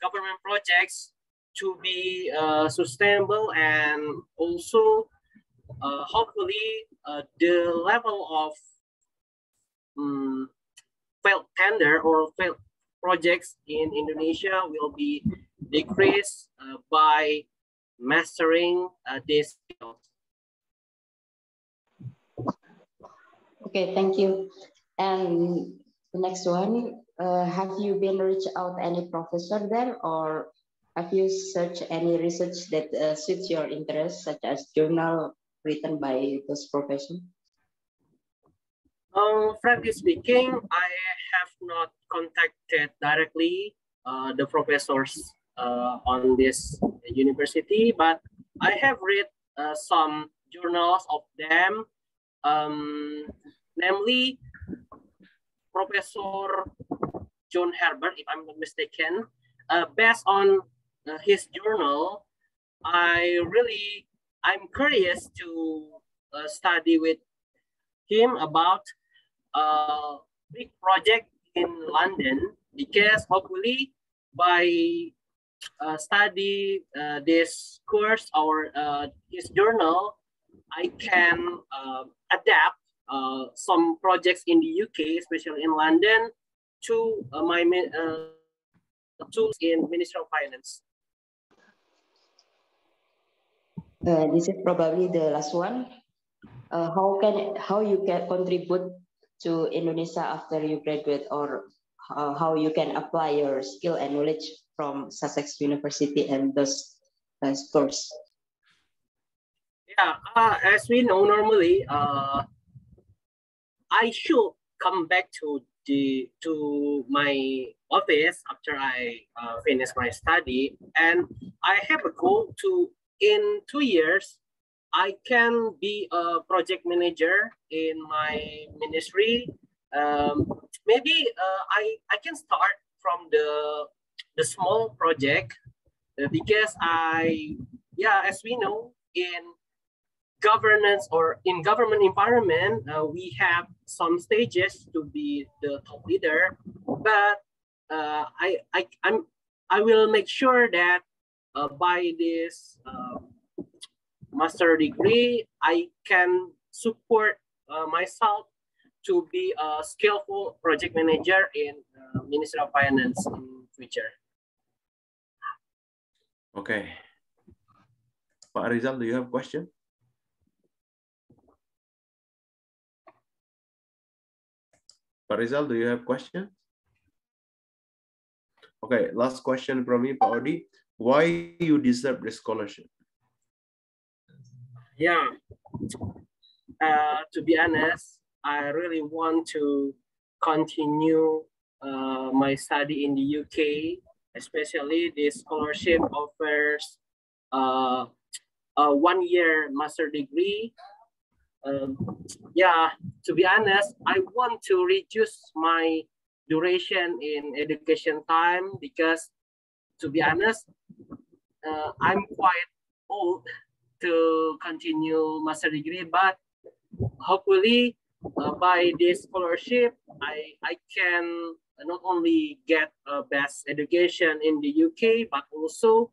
[SPEAKER 7] government projects to be sustainable, and also hopefully the level of failed tender or failed projects in Indonesia will be decreased by mastering these skills.
[SPEAKER 9] Okay, thank you. And the next one, have you been reached out any professor there, or have you searched any research that suits your interest, such as journal written by those professors?
[SPEAKER 7] Frankly speaking, I have not contacted directly the professors on this university, but I have read some journals of them, namely Professor John Herbert, if I'm not mistaken. Based on his journal, I'm curious to study with him about big project in London, because hopefully by study this course or his journal, I can adapt some projects in the UK, especially in London, to my tools in Ministry of Finance.
[SPEAKER 9] This is probably the last one. How you can contribute to Indonesia after you graduate, or how you can apply your skill and knowledge from Sussex University and those courses?
[SPEAKER 7] Yeah, as we know, normally I should come back to my office after I finish my study, and I have a goal to, in 2 years, I can be a project manager in my ministry. Maybe I can start from the small project, because as we know, in governance or in government environment, we have some stages to be the top leader, but I will make sure that by this master degree, I can support myself to be a skillful project manager in Ministry of Finance in future.
[SPEAKER 1] Okay. Pak Rizal, do you have a question? Pak Rizal, do you have a question? Okay, last question from me, Pak Odi. Why you deserve the scholarship?
[SPEAKER 7] Yeah, to be honest, I really want to continue my study in the UK, especially this scholarship offers a 1-year master degree. To be honest, I want to reduce my duration in education time, because to be honest, I'm quite old to continue master degree, but hopefully by this scholarship, I can not only get a best education in the UK, but also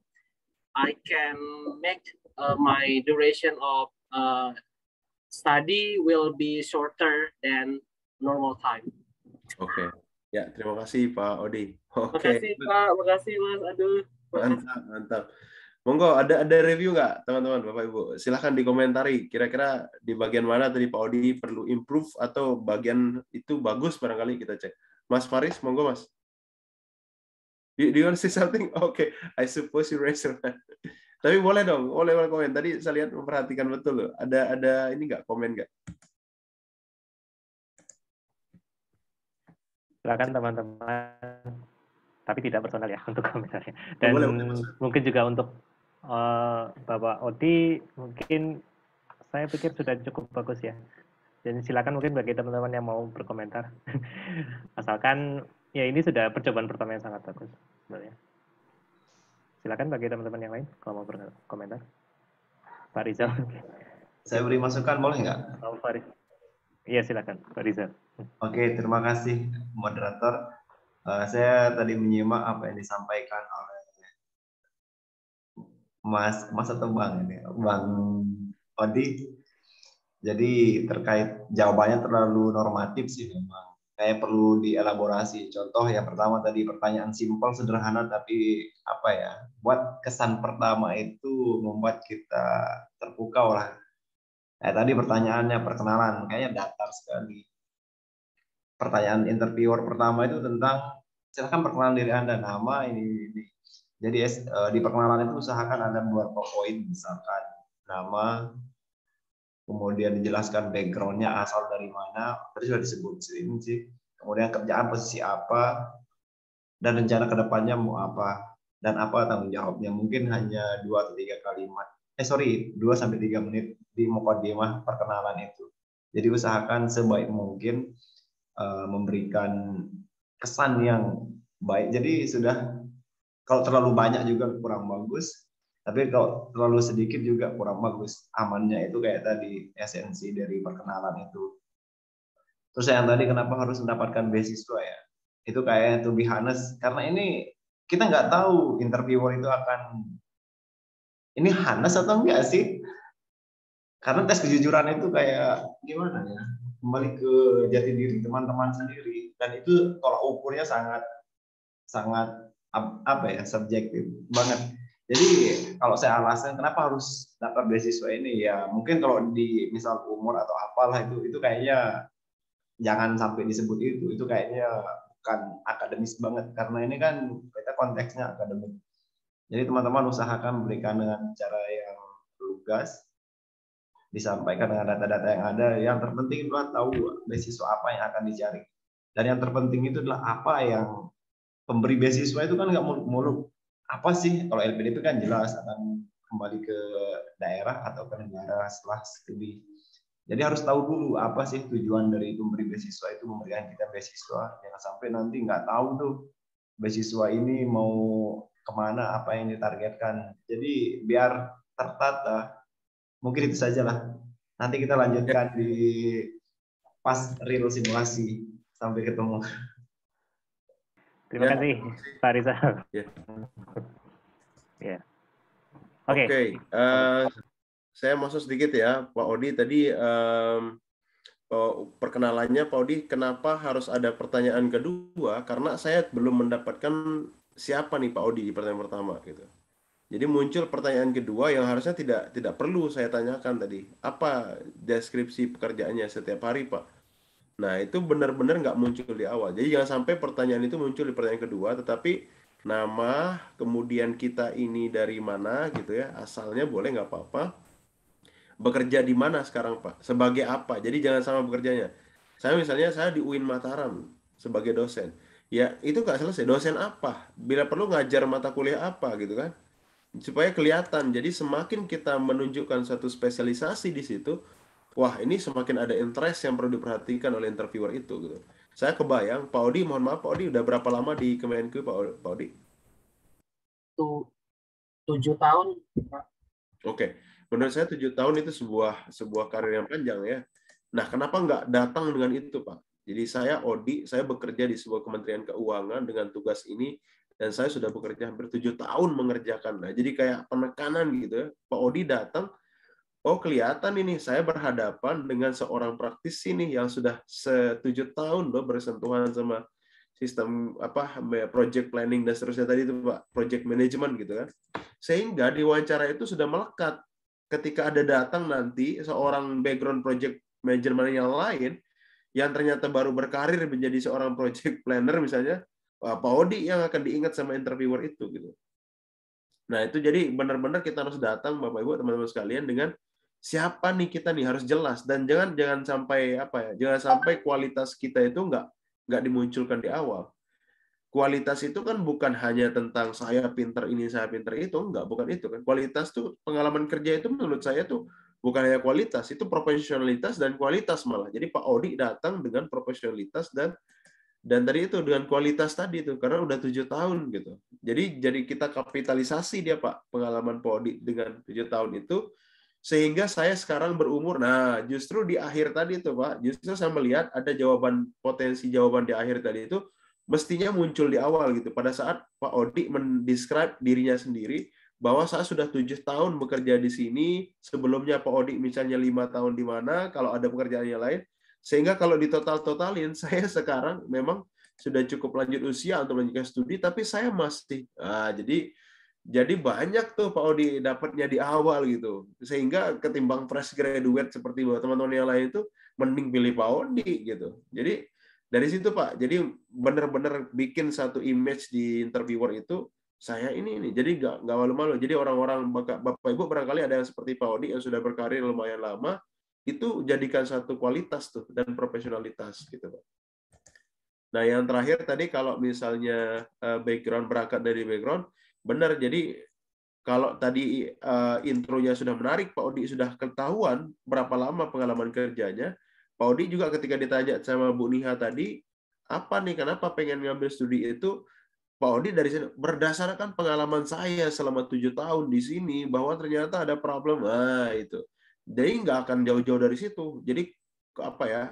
[SPEAKER 7] I can make my duration of study will be shorter than normal time.
[SPEAKER 1] Oke. Ya, terima kasih Pak Odi. Oke.
[SPEAKER 7] Makasih Pak, makasih Mas. Aduh.
[SPEAKER 1] Mantap, mantap. Monggo, ada review nggak teman-teman, Bapak Ibu? Silahkan dikomentari. Kira-kira di bagian mana tadi Pak Odi perlu improve atau bagian itu bagus barangkali kita cek. Mas Faris, monggo Mas. Do you want to say something? Okay, I suppose you raise your hand. Tapi boleh dong, boleh komen. Tadi saya lihat memperhatikan betul loh. Ada ini nggak, komen nggak?
[SPEAKER 2] Silakan teman-teman. Tapi tidak personal ya untuk komentarnya. Dan
[SPEAKER 1] boleh.
[SPEAKER 2] Mungkin juga untuk Bapak Odi, mungkin saya pikir sudah cukup bagus ya. Dan silakan mungkin bagi teman-teman yang mau berkomentar. Asalkan ya ini sudah percobaan pertama yang sangat bagus sebenarnya. Silakan bagi teman-teman yang lain kalau mau berkomentar. Pak Rizal.
[SPEAKER 8] Saya beri masukan boleh nggak?
[SPEAKER 2] Oh, Faris. Iya silakan Pak Rizal.
[SPEAKER 8] Oke, terima kasih moderator. Saya tadi menyimak apa yang disampaikan oleh Mas atau Bang ini, Bang Odi. Jadi terkait jawabannya terlalu normatif sih memang. Kayak perlu dielaborasi. Contoh yang pertama tadi pertanyaan simpel sederhana tapi apa ya? Buat kesan pertama itu membuat kita terpukau lah. Tadi pertanyaannya perkenalan kayaknya datar sekali. Pertanyaan interviewer pertama itu tentang silakan perkenalan diri Anda, nama ini. Jadi di perkenalan itu usahakan ada beberapa poin, misalkan nama, kemudian dijelaskan backgroundnya asal dari mana, tadi sudah disebut sih. Kemudian kerjaan posisi apa, dan rencana kedepannya mau apa, dan apa tanggung jawabnya. Mungkin hanya 2 atau 3 kalimat. 2 sampai 3 menit di mukadimah perkenalan itu. Jadi usahakan sebaik mungkin memberikan kesan yang baik. Jadi sudah, kalau terlalu banyak juga kurang bagus, tapi kalau terlalu sedikit juga kurang bagus. Amannya itu kayak tadi esensi dari perkenalan itu. Terus yang tadi kenapa harus mendapatkan beasiswa ya? Itu kayak to be honest, karena ini kita nggak tahu interviewer itu akan ini honest atau enggak sih? Karena tes kejujuran itu kayak gimana ya? Kembali ke jati diri teman-teman sendiri, dan itu tolak ukurnya sangat apa ya, subjektif banget. Jadi kalau saya alasan kenapa harus daftar beasiswa ini ya, mungkin kalau di misal umur atau apalah itu kayaknya jangan sampai disebut itu kayaknya bukan akademis banget, karena ini kan kita konteksnya akademik. Jadi teman-teman usahakan berikan dengan cara yang lugas, disampaikan dengan data-data yang ada. Yang terpenting adalah tahu beasiswa apa yang akan dicari, dan yang terpenting itu adalah apa yang pemberi beasiswa itu kan nggak muluk-muluk. Apa sih, kalau LPDP kan jelas akan kembali ke daerah atau ke negara setelah studi. Jadi harus tahu dulu apa sih tujuan dari pemberi beasiswa itu memberikan kita beasiswa. Jangan sampai nanti nggak tahu tuh beasiswa ini mau kemana, apa yang ditargetkan. Jadi biar tertata. Mungkin itu saja lah. Nanti kita lanjutkan di pas real simulasi. Sampai ketemu.
[SPEAKER 2] Terima kasih Pak Rizal. Ya. Oke.
[SPEAKER 1] Saya masuk sedikit ya, Pak Odi tadi perkenalannya Pak Odi, kenapa harus ada pertanyaan kedua? Karena saya belum mendapatkan siapa nih Pak Odi di pertanyaan pertama gitu. Jadi muncul pertanyaan kedua yang harusnya tidak perlu saya tanyakan tadi. Apa deskripsi pekerjaannya setiap hari, Pak? Nah, itu benar-benar nggak muncul di awal. Jadi jangan sampai pertanyaan itu muncul di pertanyaan kedua, tetapi nama, kemudian kita ini dari mana gitu ya, asalnya boleh nggak apa-apa. Bekerja di mana sekarang, Pak? Sebagai apa? Jadi jangan sama bekerjanya. Saya misalnya di UIN Mataram sebagai dosen. Ya, itu nggak selesai. Dosen apa? Bila perlu ngajar mata kuliah apa gitu kan? Supaya kelihatan. Jadi semakin kita menunjukkan satu spesialisasi di situ, wah ini semakin ada interest yang perlu diperhatikan oleh interviewer itu gitu. Saya kebayang, Pak Odi, mohon maaf Pak Odi, udah berapa lama di Kemenku Pak Odi?
[SPEAKER 7] 7 tahun, Pak.
[SPEAKER 1] Oke. Menurut saya 7 tahun itu sebuah karir yang panjang ya. Nah, kenapa nggak datang dengan itu, Pak? Jadi saya Odi, saya bekerja di sebuah Kementerian Keuangan dengan tugas ini, dan saya sudah bekerja hampir 7 tahun mengerjakan. Nah, jadi kayak penekanan gitu ya. Pak Odi datang, oh kelihatan ini saya berhadapan dengan seorang praktisi nih yang sudah 7 tahun loh bersentuhan sama sistem project planning dan seterusnya tadi itu Pak, project management gitu kan. Sehingga di wawancara itu sudah melekat. Ketika ada datang nanti seorang background project management yang lain yang ternyata baru berkarir menjadi seorang project planner misalnya, Pak Odi yang akan diingat sama interviewer itu gitu. Nah, itu jadi benar-benar kita harus datang Bapak Ibu teman-teman sekalian dengan siapa nih kita nih, harus jelas, dan jangan sampai jangan sampai kualitas kita itu nggak dimunculkan di awal. Kualitas itu kan bukan hanya tentang saya pinter ini, saya pinter itu, bukan itu kan. Kualitas tuh pengalaman kerja itu menurut saya tuh bukan hanya kualitas, itu profesionalitas dan kualitas malah. Jadi Pak Odi datang dengan profesionalitas dan tadi itu dengan kualitas tadi itu, karena udah 7 tahun gitu. Jadi kita kapitalisasi dia Pak, pengalaman Pak Odi dengan 7 tahun itu, sehingga saya sekarang berumur. Nah, justru di akhir tadi itu Pak, justru saya melihat ada potensi jawaban di akhir tadi itu mestinya muncul di awal gitu. Pada saat Pak Odi mendescribe dirinya sendiri bahwa saya sudah 7 tahun bekerja di sini, sebelumnya Pak Odi misalnya 5 tahun di mana, kalau ada pekerjaan yang lain, sehingga kalau ditotal-totalin, saya sekarang memang sudah cukup lanjut usia untuk melanjutkan studi, tapi saya masih, jadi banyak tuh Pak Odi dapatnya di awal gitu, sehingga ketimbang fresh graduate seperti teman-teman yang lain itu, mending pilih Pak Odi gitu. Jadi dari situ Pak, jadi benar-benar bikin satu image di interviewer itu, saya ini. Jadi nggak malu-malu. Jadi orang-orang Bapak Ibu barangkali ada yang seperti Pak Odi yang sudah berkarir lumayan lama, itu jadikan satu kualitas tuh dan profesionalitas gitu Pak. Nah yang terakhir tadi kalau misalnya berangkat dari background, benar. Jadi kalau tadi intronya sudah menarik, Pak Odi sudah ketahuan berapa lama pengalaman kerjanya. Pak Odi juga ketika ditanya sama Bu Niha tadi, apa nih, kenapa pengen ngambil studi itu, Pak Odi dari sini, berdasarkan pengalaman saya selama 7 tahun di sini, bahwa ternyata ada problem. Nah, itu. Jadi nggak akan jauh-jauh dari situ. Jadi,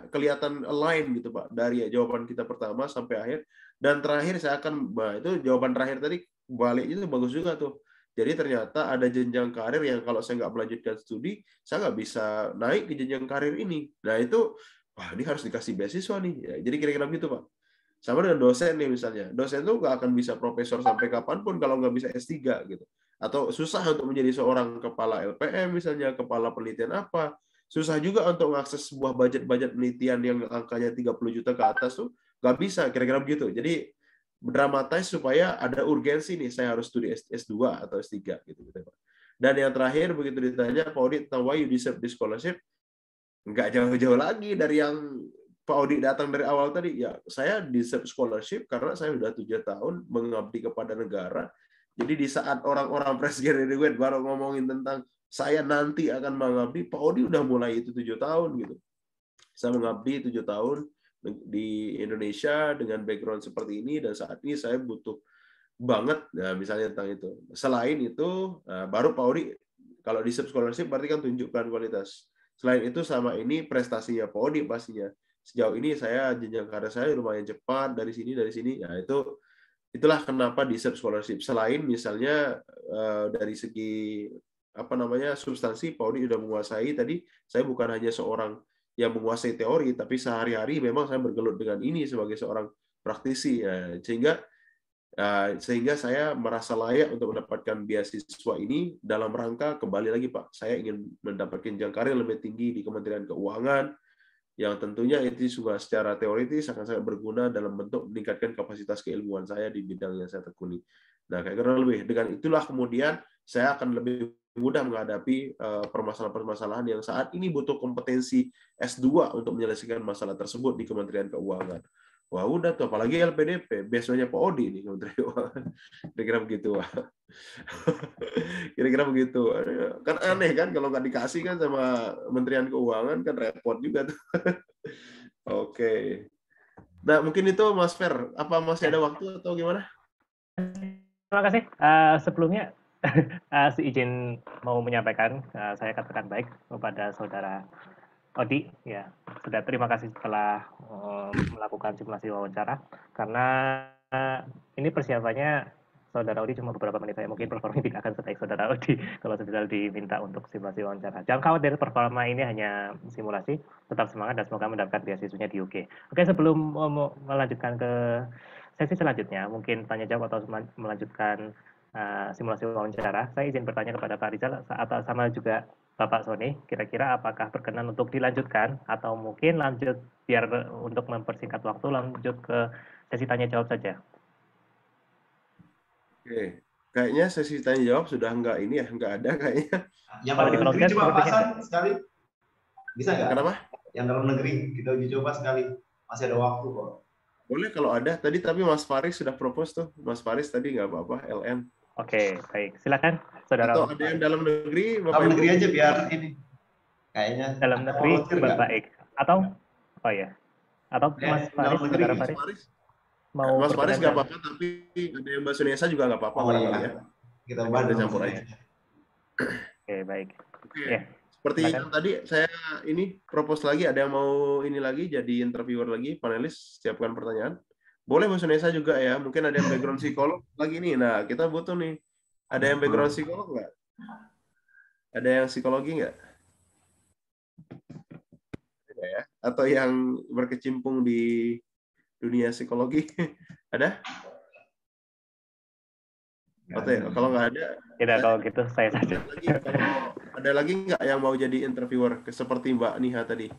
[SPEAKER 1] kelihatan align gitu, Pak, dari jawaban kita pertama sampai akhir. Dan terakhir saya akan, itu jawaban terakhir tadi, baliknya itu bagus juga tuh. Jadi ternyata ada jenjang karir yang kalau saya nggak melanjutkan studi, saya nggak bisa naik ke jenjang karir ini. Nah itu, ini harus dikasih beasiswa nih. Ya, jadi kira-kira begitu Pak. Sama dengan dosen nih misalnya. Dosen tuh nggak akan bisa profesor sampai kapanpun kalau nggak bisa S3 gitu. Atau susah untuk menjadi seorang kepala LPM misalnya, kepala penelitian apa. Susah juga untuk mengakses sebuah budget penelitian yang angkanya 30 juta ke atas tuh nggak bisa. Kira-kira begitu. Jadi dramatize supaya ada urgensi nih, saya harus studi S2 atau S3 gitu Pak. Dan yang terakhir begitu ditanya Pak Odi tentang why you deserve this scholarship, nggak jauh-jauh lagi dari yang Pak Odi datang dari awal tadi. Ya, saya deserve scholarship karena saya sudah 7 tahun mengabdi kepada negara. Jadi di saat orang-orang fresh graduate baru ngomongin tentang saya nanti akan mengabdi, Pak Odi udah mulai itu 7 tahun gitu. Saya mengabdi 7 tahun di Indonesia dengan background seperti ini, dan saat ini saya butuh banget, nah misalnya tentang itu. Selain itu, baru Pak Odi, kalau di scholarship berarti kan tunjukkan kualitas. Selain itu sama ini prestasinya Pak Odi pastinya. Sejauh ini saya jenjang karir saya lumayan cepat dari sini. Ya itulah kenapa di scholarship. Selain misalnya dari segi substansi, Pak Odi sudah menguasai tadi. Saya bukan hanya seorang yang menguasai teori, tapi sehari-hari memang saya bergelut dengan ini sebagai seorang praktisi, ya. Sehingga saya merasa layak untuk mendapatkan beasiswa ini dalam rangka, kembali lagi Pak, saya ingin mendapatkan jenjang karir lebih tinggi di Kementerian Keuangan, yang tentunya itu juga secara teoritis akan sangat berguna dalam bentuk meningkatkan kapasitas keilmuan saya di bidang yang saya tekuni. Nah, kayak lebih dengan itulah kemudian saya akan lebih mudah menghadapi permasalahan-permasalahan yang saat ini butuh kompetensi S2 untuk menyelesaikan masalah tersebut di Kementerian Keuangan. Wah udah tuh, apalagi LPDP, biasanya Pak Odi nih Kementerian Keuangan. Kira-kira begitu. Kira-kira begitu. Kan aneh kan kalau nggak dikasih kan sama Kementerian Keuangan, kan repot juga tuh. Oke. Nah mungkin itu Mas Fer, apa masih ada waktu atau gimana?
[SPEAKER 2] Terima kasih. Sebelumnya izin mau menyampaikan, saya katakan baik kepada saudara Odi, ya sudah terima kasih telah melakukan simulasi wawancara karena ini persiapannya Saudara Odi cuma beberapa menit saja, mungkin performa tidak akan sebaik Saudara Odi kalau Saudara diminta untuk simulasi wawancara. Jangan khawatir, performa ini hanya simulasi, tetap semangat dan semoga mendapatkan beasiswanya di UK. Oke, sebelum melanjutkan ke sesi selanjutnya, mungkin tanya jawab atau melanjutkan simulasi wawancara, saya izin bertanya kepada Pak Rizal atau sama juga Bapak Sony, kira-kira apakah berkenan untuk dilanjutkan atau mungkin lanjut biar untuk mempersingkat waktu lanjut ke sesi tanya jawab saja.
[SPEAKER 1] Oke, kayaknya sesi tanya jawab sudah enggak ini ya, enggak ada kayaknya.
[SPEAKER 8] Yang dalam negeri coba pasang sekali, bisa nggak?
[SPEAKER 1] Kenapa?
[SPEAKER 8] Yang dalam negeri kita uji coba sekali, masih ada waktu kok.
[SPEAKER 1] Boleh kalau ada. Tadi tapi Mas Faris sudah propose tuh, Mas Faris tadi nggak apa-apa, LN.
[SPEAKER 2] Oke, baik. Silakan, Saudara.
[SPEAKER 1] Atau ada yang dalam negeri, Bapak
[SPEAKER 8] dalam negeri aja biar ini. Kayaknya.
[SPEAKER 2] Dalam negeri, baik. Atau, oh ya, atau Mas Faris, Saudara Faris.
[SPEAKER 1] Mau Mas Faris nggak apa-apa, tapi ada yang Mbak Sunesa juga nggak apa-apa barangkali ya.
[SPEAKER 8] Kita bantu
[SPEAKER 1] campur aja.
[SPEAKER 2] Oke, baik.
[SPEAKER 1] Oke. Ya. Seperti yang tadi saya ini propose lagi, ada yang mau ini lagi jadi interviewer lagi, panelis siapkan pertanyaan. Boleh Mbak Sunesa juga ya, mungkin ada yang background psikolog lagi nih. Nah, kita butuh nih. Ada yang background psikolog nggak? Ada yang psikologi nggak? Ya. Atau yang berkecimpung di dunia psikologi? Ada? Oke, kalau nggak ada,
[SPEAKER 2] tidak. Kalau gitu saya saja.
[SPEAKER 1] Kalau ada lagi nggak yang mau jadi interviewer seperti Mbak Niha tadi?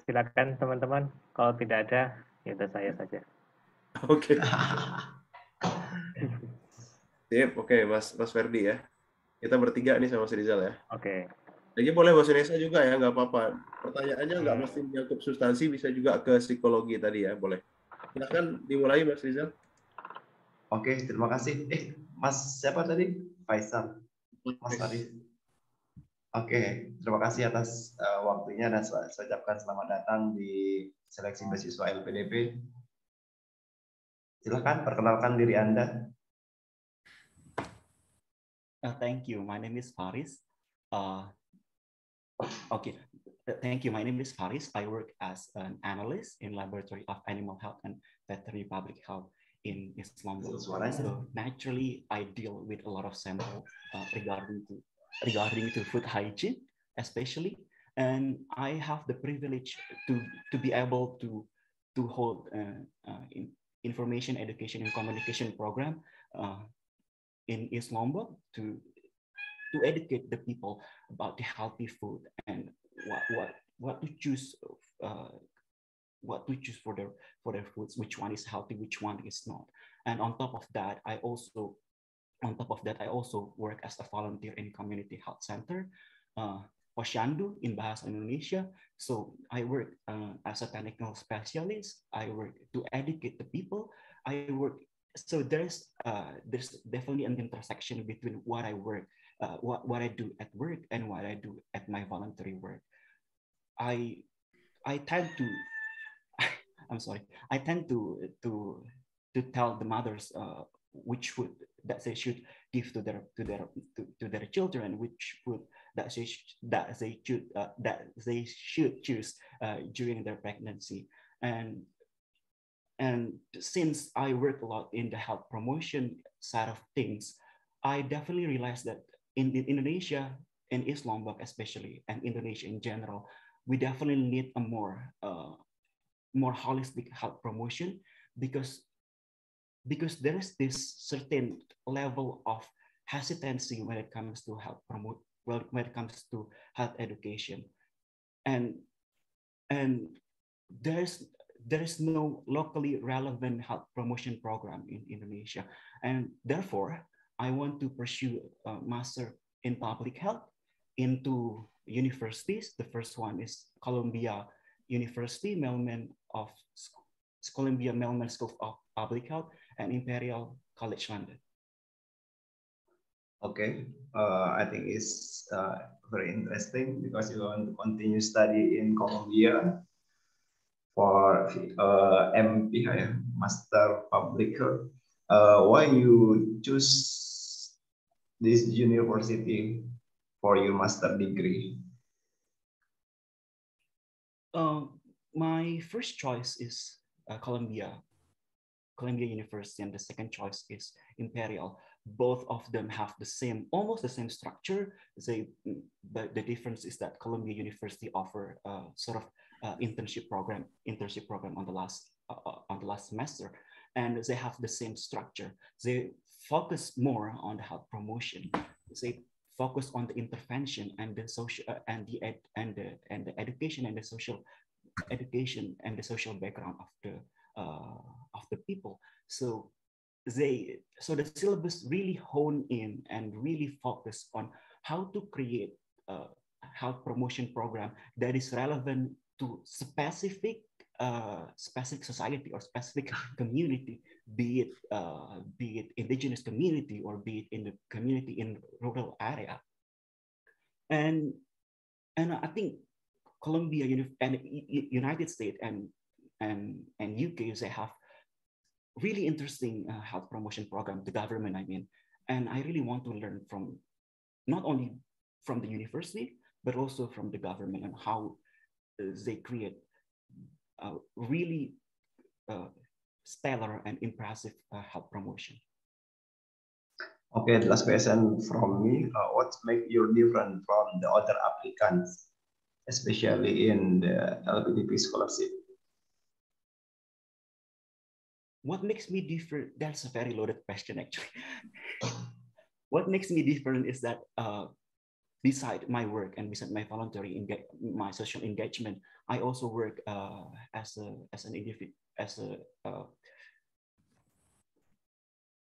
[SPEAKER 2] Silakan teman-teman. Kalau tidak ada, ya udah saya saja.
[SPEAKER 1] Oke. Sip, oke, Mas Ferdi ya. Kita bertiga nih sama Mas Rizal ya.
[SPEAKER 2] Oke.
[SPEAKER 1] Jadi boleh Mas Indonesia juga ya, nggak apa-apa. Pertanyaannya nggak mesti menyangkut substansi, bisa juga ke psikologi tadi ya, boleh. Silakan dimulai Mas Rizal.
[SPEAKER 8] Oke, terima kasih. Mas siapa tadi? Faisal. Mas Faris. Oke, terima kasih atas waktunya dan saya ucapkan selamat datang di seleksi beasiswa LPDP. Silakan perkenalkan diri Anda.
[SPEAKER 3] Thank you. My name is Faris. Okay, thank you. My name is Faris. I work as an analyst in Laboratory of Animal Health and Veterinary Public Health in Islamabad. So naturally, I deal with a lot of sample regarding to food hygiene, especially, and I have the privilege to be able to hold information, education, and communication program in Islamabad to educate the people about the healthy food and what to choose for their foods, which one is healthy, which one is not. And on top of that, I also work as a volunteer in community health center, Posyandu in Bahasa Indonesia. So I work as a technical specialist. I work to educate the people. So there's definitely an intersection between what I work, what I do at work and what I do at my voluntary work. I tend to tell the mothers which food that they should give to their children, which food that they should choose during their pregnancy. And since I work a lot in the health promotion side of things, I definitely realized that in Indonesia, in Islamabad especially, and Indonesia in general, we definitely need a more holistic health promotion because there is this certain level of hesitancy when it comes to when it comes to health education, and there is no locally relevant health promotion program in Indonesia, and therefore I want to pursue a master in public health into universities. The first one is Columbia University, Columbia Mailman School of Public Health, and Imperial College London.
[SPEAKER 8] Okay, I think it's very interesting because you want to continue study in Columbia for MPH, Master Public Health. Why you choose this university for your master degree?
[SPEAKER 3] my first choice is Columbia University, and the second choice is Imperial. Both of them have almost the same structure. But the difference is that Columbia University offer sort of internship program on the last semester, and they have the same structure. They focus more on the health promotion. They focus on the intervention and the social and the education and the social background of the people. So the syllabus really hone in and really focus on how to create a health promotion program that is relevant to specific society or specific community, be it indigenous community or be it in the community in rural area. And I think Columbia and United States and UK, they have really interesting health promotion program, the government, I mean. And I really want to learn from, not only from the university, but also from the government, and how they create really stellar and impressive health promotion.
[SPEAKER 8] Okay, the last question from me. What makes you different from the other applicants, especially in the LPDP scholarship?
[SPEAKER 3] What makes me different? That's a very loaded question, actually. What makes me different is that beside my work and beside my voluntary my social engagement, I also work as an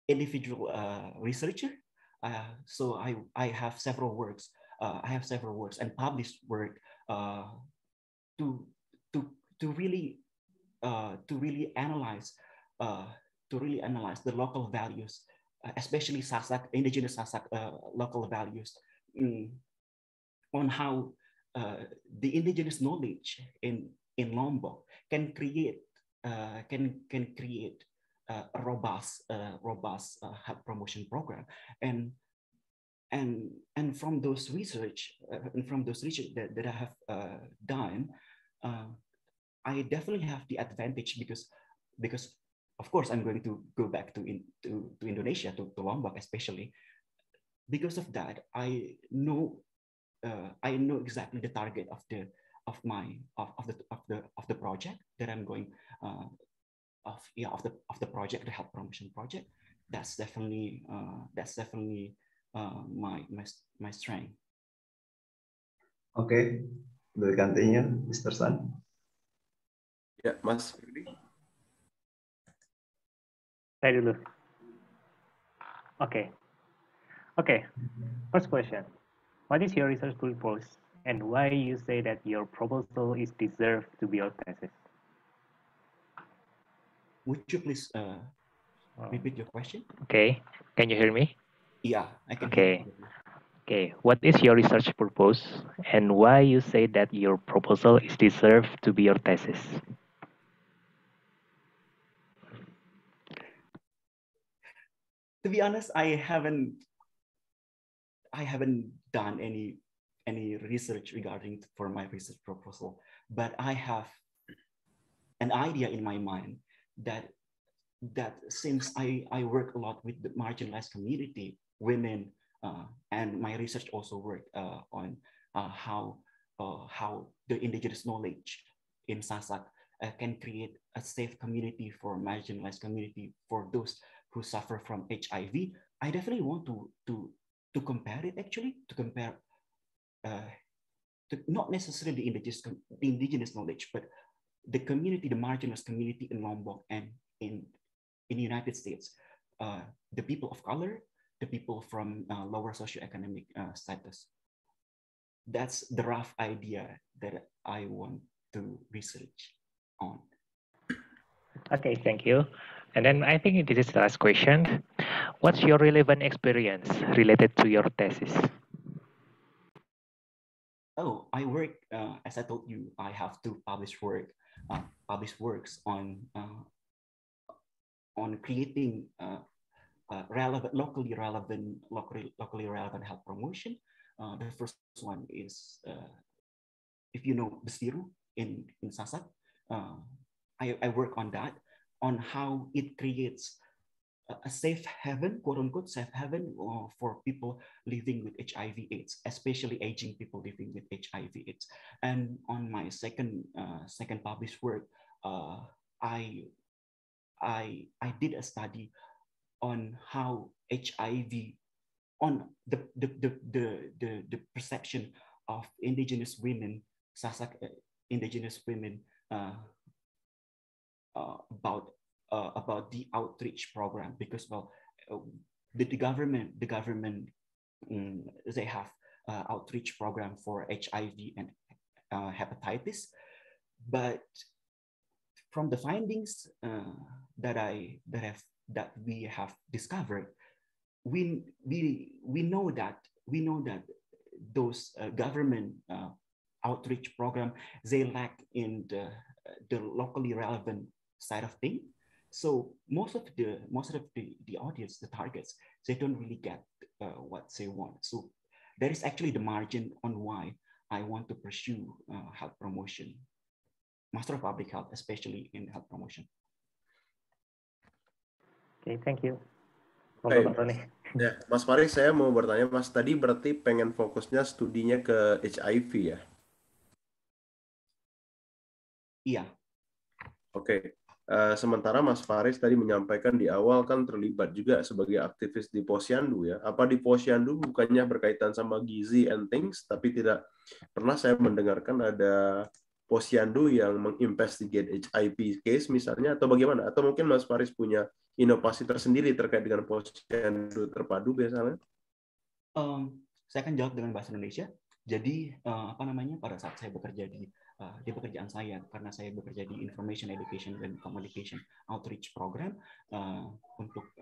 [SPEAKER 3] individual researcher. So I have several works. And published work to really analyze the local values, especially Sasak, indigenous Sasak local values, on how the indigenous knowledge in Lombok can create a robust health promotion program. And from those research that I have done, I definitely have the advantage because of course I'm going to go back to Indonesia, to Lombok especially. Because of that, I know exactly the target of the project that I'm going of the project, the health promotion project. That's definitely my strength.
[SPEAKER 8] Okay, we'll continue, Mr. San.
[SPEAKER 1] Ya, Mas.
[SPEAKER 2] Saya dulu. Okay. First question. What is your research purpose and why you say that your proposal is deserved to be your thesis?
[SPEAKER 3] Would you please repeat your question?
[SPEAKER 2] Okay. Can you hear me?
[SPEAKER 3] Yeah, I can.
[SPEAKER 2] Okay. Okay. What is your research purpose and why you say that your proposal is deserved to be your thesis?
[SPEAKER 3] To be honest, I haven't done any research regarding for my research proposal, but I have an idea in my mind that since I work a lot with the marginalized community, women, and my research also work on how the indigenous knowledge in Sasak can create a safe community for marginalized community, for those who suffer from HIV. I definitely want to compare it, actually, to compare not necessarily the indigenous knowledge, but the community, the marginalized community in Lombok and in the United States, the people of color, the people from lower socioeconomic status. That's the rough idea that I want to research on.
[SPEAKER 2] Okay, thank you. And then I think this is the last question. What's your relevant experience related to your thesis?
[SPEAKER 3] Oh, I work, as I told you, I have to publish works on creating locally relevant health promotion. The first one is, if you know Bestiru in Sasak, I work on that, on how it creates a safe haven, quote unquote, safe haven for people living with HIV/AIDS, especially aging people living with HIV/AIDS. And on my second published work, I did a study on how HIV, on the perception of indigenous women, Sasak indigenous women, about the outreach program, because the government they have outreach program for HIV and hepatitis, but from the findings that we have discovered, we know that those government outreach program, they lack in the locally relevant side of things. So most of the audience, the targets, they don't really get what they want. So there is actually the margin on why I want to pursue health promotion, Master of Public Health, especially in health promotion.
[SPEAKER 2] Okay, thank you.
[SPEAKER 1] Hey, ya, Mas Faris, saya mau bertanya, Mas, tadi berarti pengen fokusnya studinya ke HIV ya?
[SPEAKER 3] Iya.
[SPEAKER 1] Oke. Sementara Mas Faris tadi menyampaikan di awal kan terlibat juga sebagai aktivis di Posyandu ya. Apa di Posyandu bukannya berkaitan sama gizi and things, tapi tidak pernah saya mendengarkan ada Posyandu yang menginvestigate HIV case misalnya, atau bagaimana? Atau mungkin Mas Faris punya inovasi tersendiri terkait dengan Posyandu terpadu biasanya?
[SPEAKER 3] Saya akan jawab dengan bahasa Indonesia. Jadi pada saat saya bekerja di pekerjaan saya, karena saya bekerja di Information Education dan Communication Outreach Program untuk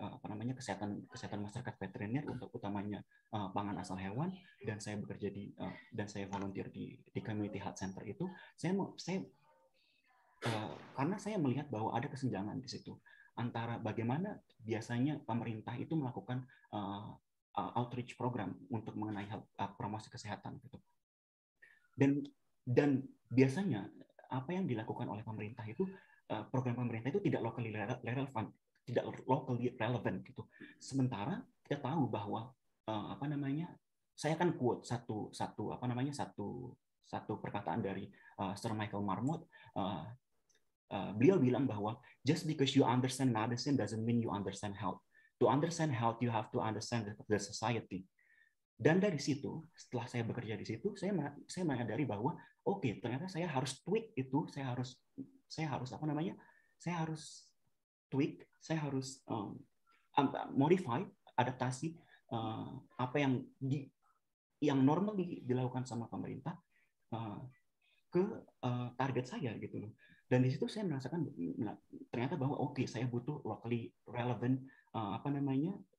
[SPEAKER 3] kesehatan masyarakat veteriner, untuk utamanya pangan asal hewan, dan saya bekerja dan saya volunteer di Community Health Center itu, karena saya melihat bahwa ada kesenjangan di situ antara bagaimana biasanya pemerintah itu melakukan outreach program untuk mengenai promosi kesehatan gitu. Dan biasanya apa yang dilakukan oleh pemerintah itu, program pemerintah itu tidak locally relevant gitu. Sementara kita tahu bahwa saya akan quote satu perkataan dari Sir Michael Marmot. Beliau bilang bahwa just because you understand medicine doesn't mean you understand health. To understand health, you have to understand the society. Dan dari situ, setelah saya bekerja di situ, saya menyadari bahwa ternyata saya harus tweak itu, saya harus tweak, saya harus modify, adaptasi apa yang normal dilakukan sama pemerintah ke target saya gitu loh. Dan di situ saya merasakan ternyata bahwa saya butuh locally relevant,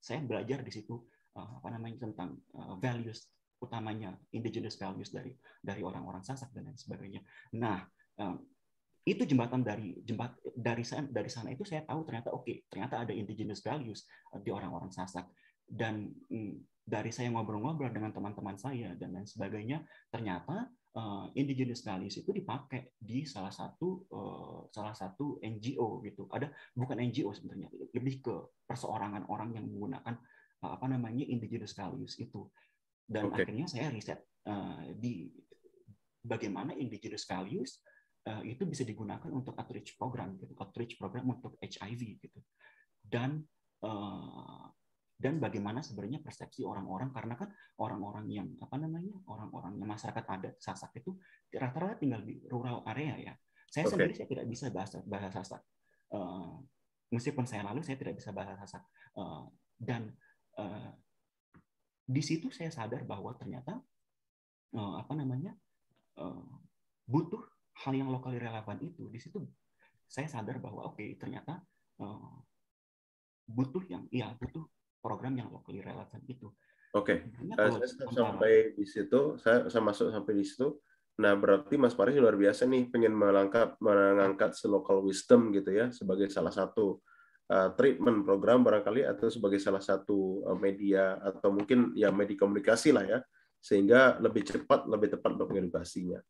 [SPEAKER 3] saya belajar di situ tentang values, utamanya indigenous values dari orang-orang Sasak dan lain sebagainya. Nah, itu jembatan dari sana itu saya tahu ternyata ada indigenous values di orang-orang Sasak. Dan dari saya ngobrol-ngobrol dengan teman-teman saya dan lain sebagainya, ternyata indigenous values itu dipakai di salah satu NGO gitu. Bukan NGO sebenarnya, lebih ke perseorangan orang yang menggunakan indigenous values itu. Dan akhirnya saya riset di bagaimana indigenous values itu bisa digunakan untuk outreach program untuk HIV gitu. Dan bagaimana sebenarnya persepsi orang-orang, karena kan orang-orang yang masyarakat adat Sasak itu rata-rata tinggal di rural area ya. Saya sendiri saya tidak bisa bahasa Sasak. Meskipun saya tidak bisa bahasa Sasak. Dan di situ saya sadar bahwa ternyata butuh hal yang lokal relevan itu. Di situ saya sadar bahwa ternyata butuh program yang locally relevant itu.
[SPEAKER 1] Saya sampai di situ, saya masuk sampai di situ. Nah, berarti Mas Faris luar biasa nih, pengen mengangkat local wisdom gitu ya, sebagai salah satu treatment program barangkali, atau sebagai salah satu media, atau mungkin ya media komunikasi lah ya, sehingga lebih cepat, lebih tepat untuk mengedukasinya.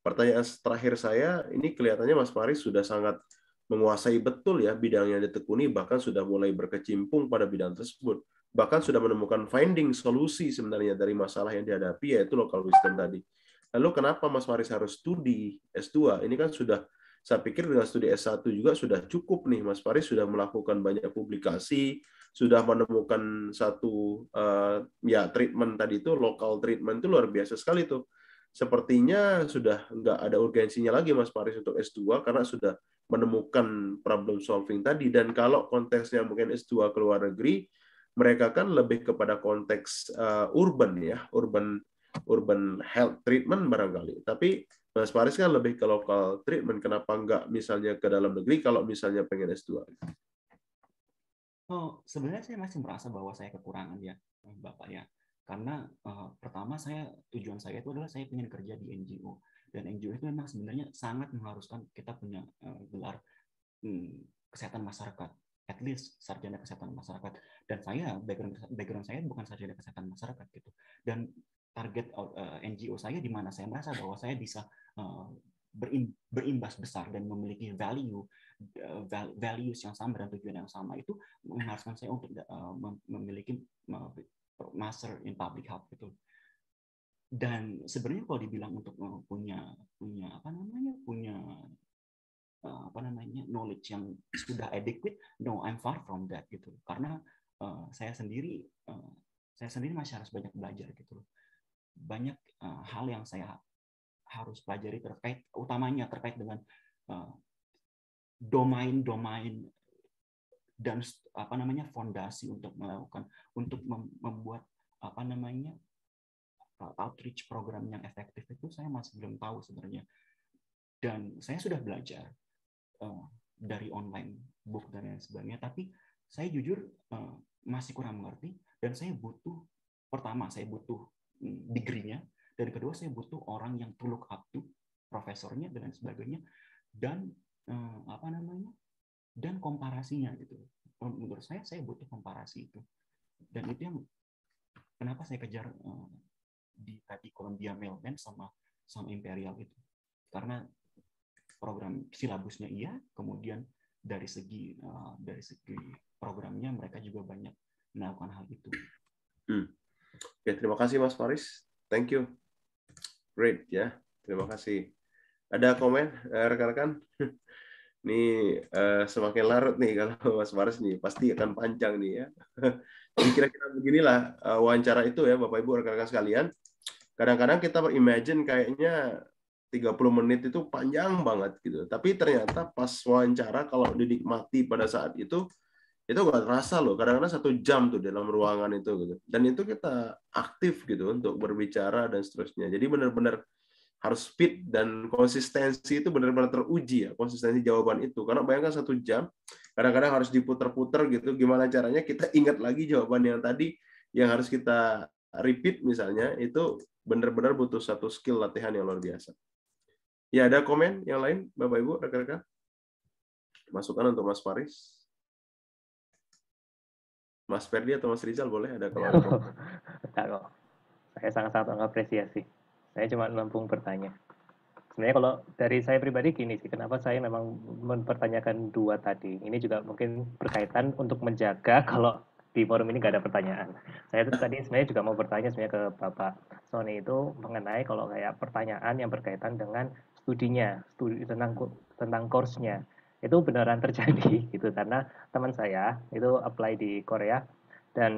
[SPEAKER 1] Pertanyaan terakhir saya, ini kelihatannya Mas Faris sudah sangat menguasai betul ya bidang yang ditekuni, bahkan sudah mulai berkecimpung pada bidang tersebut. Bahkan sudah menemukan finding solusi sebenarnya dari masalah yang dihadapi, yaitu local wisdom tadi. Lalu kenapa Mas Faris harus studi S2? Ini kan sudah, saya pikir dengan studi S1 juga sudah cukup nih. Mas Faris sudah melakukan banyak publikasi, sudah menemukan satu ya treatment tadi itu, local treatment itu luar biasa sekali tuh. Sepertinya sudah nggak ada urgensinya lagi Mas Faris untuk S2 karena sudah menemukan problem solving tadi. Dan kalau konteksnya mungkin S2 ke luar negeri, mereka kan lebih kepada konteks urban ya, urban health treatment barangkali. Tapi Mas Faris kan lebih ke local treatment. Kenapa nggak misalnya ke dalam negeri kalau misalnya pengen S2?
[SPEAKER 3] Oh, sebenarnya saya masih merasa bahwa saya kekurangan ya, Bapak ya. Karena pertama tujuan saya itu adalah saya ingin kerja di NGO, dan NGO itu memang sebenarnya sangat mengharuskan kita punya gelar kesehatan masyarakat, at least sarjana kesehatan masyarakat. Dan saya background saya bukan sarjana kesehatan masyarakat gitu. Dan target NGO saya di mana saya merasa bahwa saya bisa berimbas besar dan memiliki values yang sama dan tujuan yang sama, itu mengharuskan saya untuk memiliki Master in Public Health gitu. Dan sebenarnya kalau dibilang untuk punya knowledge yang sudah adequate, no, I'm far from that gitu. Karena saya sendiri masih harus banyak belajar gitu. Banyak hal yang saya harus pelajari utamanya terkait dengan domain dan fondasi untuk membuat outreach program yang efektif itu saya masih belum tahu sebenarnya. Dan saya sudah belajar dari online book dan lain sebagainya, tapi saya jujur masih kurang mengerti, dan saya butuh degree-nya, dan kedua saya butuh orang yang to look up to, profesornya dan lain sebagainya, dan dan komparasinya gitu. Menurut saya butuh komparasi itu, dan itu yang kenapa saya kejar di tadi Columbia Mailman sama Imperial itu, karena program silabusnya iya, kemudian dari segi programnya mereka juga banyak melakukan hal itu.
[SPEAKER 1] Oke, terima kasih Mas Faris, thank you, great ya, terima kasih. Ada komen rekan-rekan? Ini semakin larut nih kalau Mas Faris nih, pasti akan panjang nih ya. Jadi kira-kira beginilah wawancara itu ya Bapak Ibu rekan-rekan sekalian. Kadang-kadang kita berimagine kayaknya 30 menit itu panjang banget gitu. Tapi ternyata pas wawancara kalau dinikmati pada saat itu nggak terasa loh. Kadang-kadang 1 jam tuh dalam ruangan itu gitu. Dan itu kita aktif gitu untuk berbicara dan seterusnya. Jadi benar-benar harus speed dan konsistensi itu benar-benar teruji ya, konsistensi jawaban itu. Karena bayangkan 1 jam, kadang-kadang harus diputer-puter gitu, gimana caranya kita ingat lagi jawaban yang tadi, yang harus kita repeat misalnya, itu benar-benar butuh satu skill latihan yang luar biasa. Ya, ada komen yang lain, Bapak Ibu, rekan-rekan? Masukan untuk Mas Faris? Mas Ferdi atau Mas Rizal boleh ada kalau ada komen?
[SPEAKER 2] Enggak kok. Saya sangat-sangat mengapresiasi. Saya cuma nampung bertanya. Sebenarnya kalau dari saya pribadi gini sih, kenapa saya memang mempertanyakan 2 tadi. Ini juga mungkin berkaitan untuk menjaga kalau di forum ini nggak ada pertanyaan. Saya tadi sebenarnya juga mau bertanya sebenarnya ke Bapak Sony itu mengenai kalau kayak pertanyaan yang berkaitan dengan studi tentang course-nya. Itu beneran terjadi gitu, karena teman saya itu apply di Korea dan